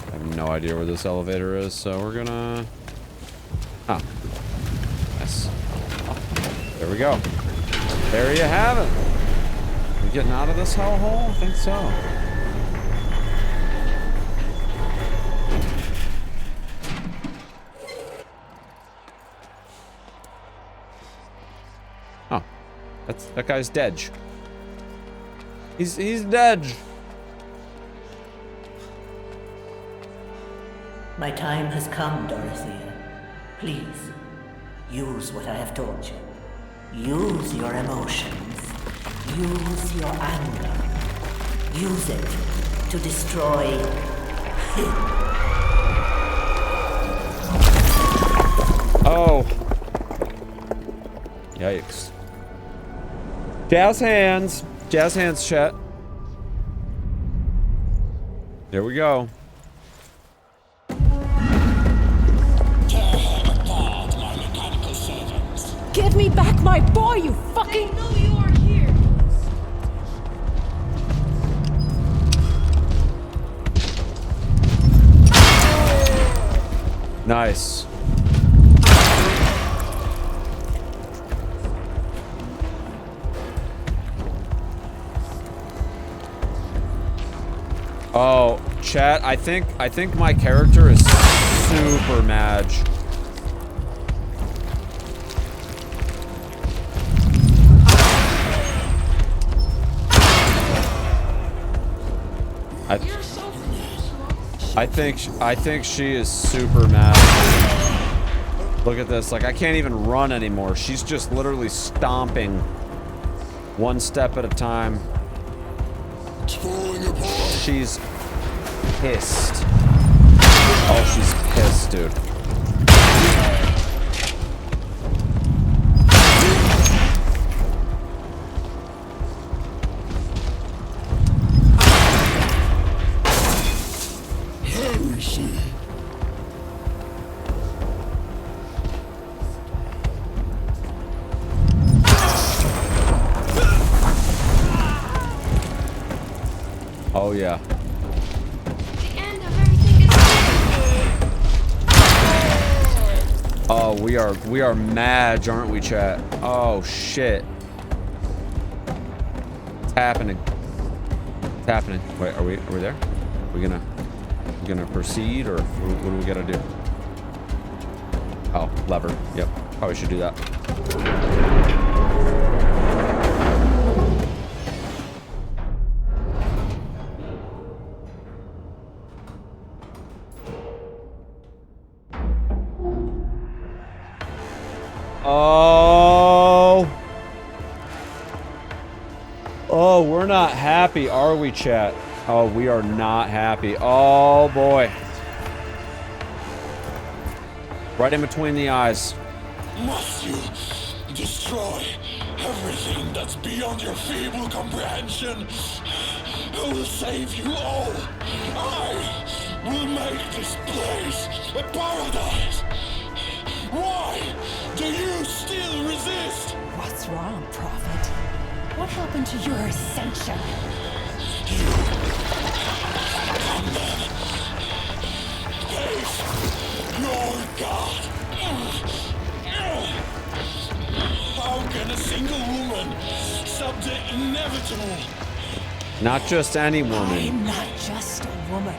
I have no idea where this elevator is, so we're gonna... Oh. Yes. Oh. There we go. There you have it. We getting out of this hellhole? I think so. That guy's dead. He's dead. My time has come, Dorothea. Please, use what I have taught you. Use your emotions. Use your anger. Use it to destroy him. Oh. Yikes. Jazz hands. Jazz hands, chat. There we go. Give me back my boy, you fucking... I know you are here. Nice. Oh, chat, I think my character is super mad. I think she is super mad. Look at this, like I can't even run anymore. She's just literally stomping one step at a time. She's pissed. Oh, she's pissed, dude. Oh yeah. The end of everything is Oh, we are mad, aren't we, chat? Oh shit. It's happening. It's happening. Wait, are we there? Are we gonna proceed, or what do we gotta do? Oh, lever. Yep. Probably should do that. Oh, we're not happy, are we, chat? Oh, we are not happy. Oh, boy. Right in between the eyes. Must you destroy everything that's beyond your feeble comprehension? I will save you all. I will make this place a paradise. Why do you still resist? What's wrong, Prophet? What happened to your ascension? You then. Face your God. How can a single woman stop the inevitable? Not just any I'm woman. not just a woman.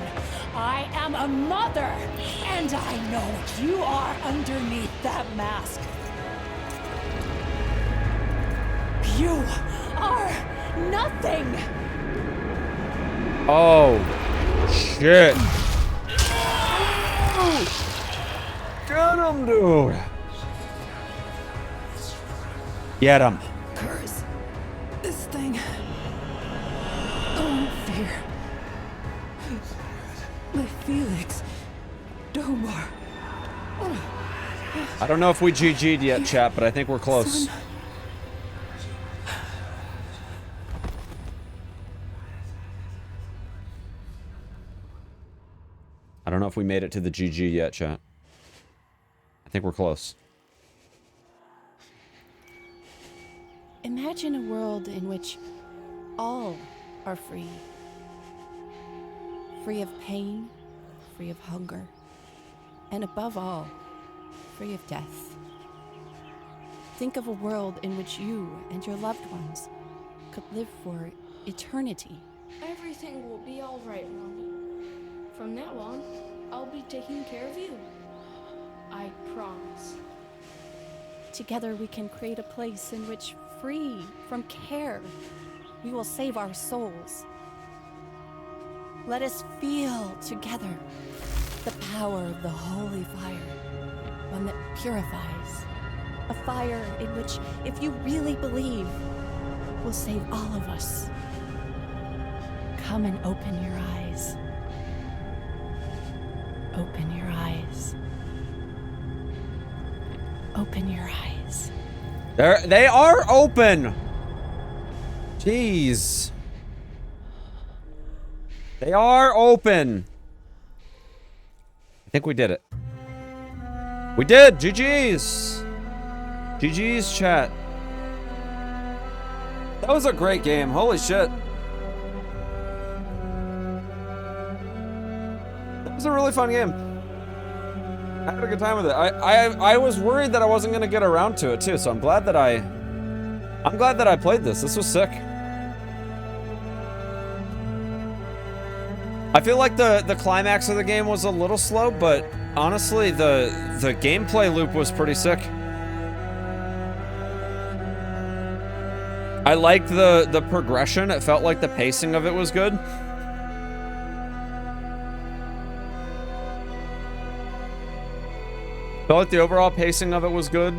I am a mother, and I know what you are underneath that mask. You are nothing. Oh, shit. Get him, dude. Get him. Curse. This thing. Oh, fear. My Felix. Domar. I don't know if we GG'd yet, chat, but I think we're close. Son. I don't know if we made it to the GG yet, chat. I think we're close. Imagine a world in which all are free. Free of pain, free of hunger, and above all, free of death. Think of a world in which you and your loved ones could live for eternity. Everything will be all right, Mommy. From now on, I'll be taking care of you. I promise. Together we can create a place in which, free from care, we will save our souls. Let us feel together the power of the holy fire, one that purifies. A fire in which, if you really believe, will save all of us. Come and open your eyes. Open your eyes. Open your eyes. They are open. Jeez. They are open. I think we did it. We did. GG's. GG's, chat. That was a great game. Holy shit. That was a really fun game. I had a good time with it. I was worried that I wasn't gonna get around to it too, so I'm glad that I played this. This was sick. I feel like the climax of the game was a little slow, but honestly, the gameplay loop was pretty sick. I liked the progression. It felt like the pacing of it was good. Felt like the overall pacing of it was good.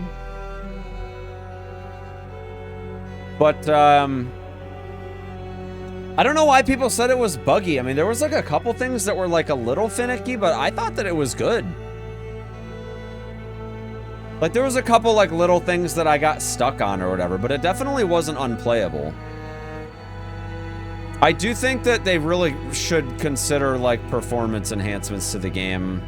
But, I don't know why people said it was buggy. I mean, there was like a couple things that were like a little finicky, but I thought that it was good. Like, there was a couple like little things that I got stuck on or whatever, but it definitely wasn't unplayable. I do think that they really should consider like performance enhancements to the game.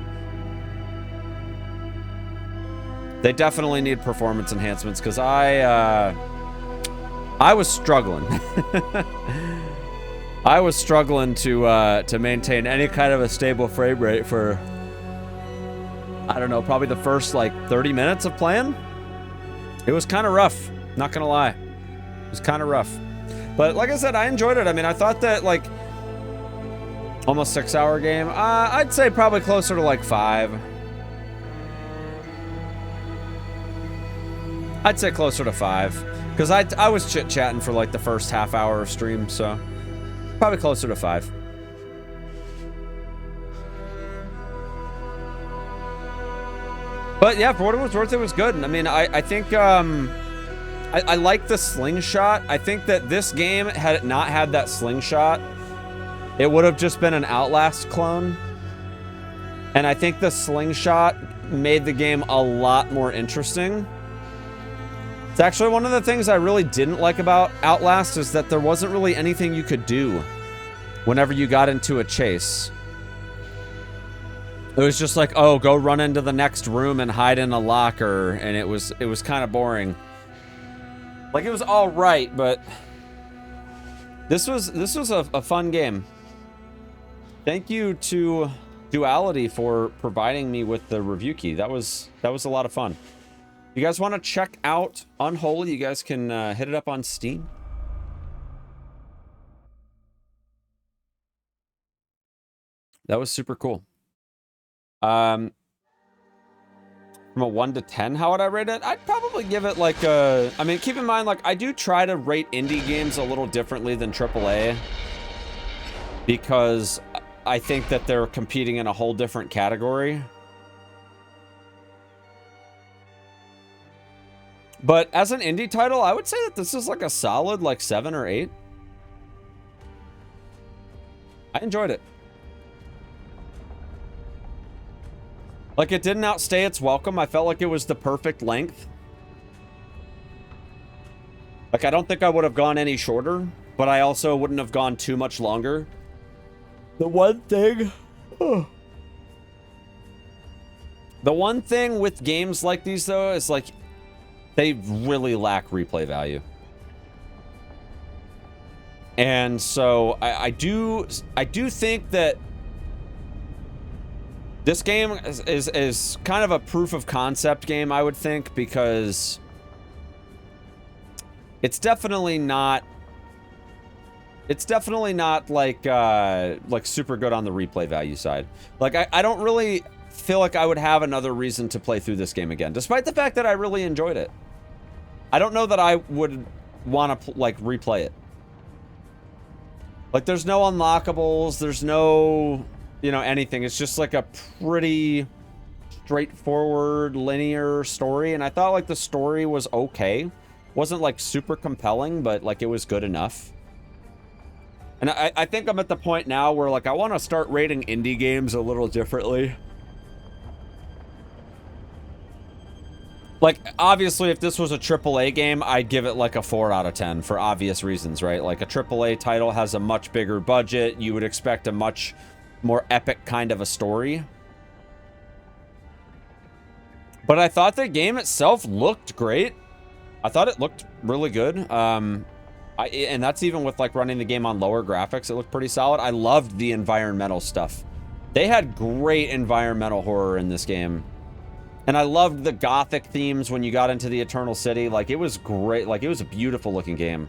They definitely need performance enhancements, because I was struggling. I was struggling to maintain any kind of a stable frame rate for, I don't know, probably the first like 30 minutes of playing. It was kind of rough, not gonna lie. It was kind of rough. But like I said, I enjoyed it. I mean, I thought that like almost 6-hour game, I'd say probably closer to like 5. I'd say closer to 5, because I was chit-chatting for like the first half hour of stream, so probably closer to 5. But yeah, for what it was worth, it was good. And I mean, I think I like the slingshot. I think that this game, had it not had that slingshot, it would have just been an Outlast clone. And I think the slingshot made the game a lot more interesting. It's actually one of the things I really didn't like about Outlast, is that there wasn't really anything you could do whenever you got into a chase. It was just like, oh, go run into the next room and hide in a locker, and it was kind of boring. Like, it was all right, but this was a fun game. Thank you to Duality for providing me with the review key. That was a lot of fun. You guys want to check out Unholy? You guys can hit it up on Steam. That was super cool. From a 1 to 10, how would I rate it? I'd probably give it like a... I mean, keep in mind, like, I do try to rate indie games a little differently than AAA. Because I think that they're competing in a whole different category. But as an indie title, I would say that this is like a solid, like, 7 or 8. I enjoyed it. Like, it didn't outstay its welcome. I felt like it was the perfect length. Like, I don't think I would have gone any shorter, but I also wouldn't have gone too much longer. The one thing... The one thing with games like these, though, is, like, they really lack replay value. And so, I do think that this game is kind of a proof of concept game, I would think, because it's definitely not like super good on the replay value side. Like, I don't really feel like I would have another reason to play through this game again, despite the fact that I really enjoyed it. I don't know that I would want to like replay it. Like, there's no unlockables, there's no, you know, anything. It's just like a pretty straightforward linear story, and I thought like the story was okay. Wasn't like super compelling, but like it was good enough. And I think I'm at the point now where like I want to start rating indie games a little differently. Like, obviously, if this was a AAA game, I'd give it like a 4 out of 10 for obvious reasons, right? Like, a AAA title has a much bigger budget. You would expect a much more epic kind of a story. But I thought the game itself looked great. I thought it looked really good. And that's even with like running the game on lower graphics. It looked pretty solid. I loved the environmental stuff. They had great environmental horror in this game. And I loved the gothic themes when you got into the Eternal City. Like, it was great. Like, it was a beautiful looking game.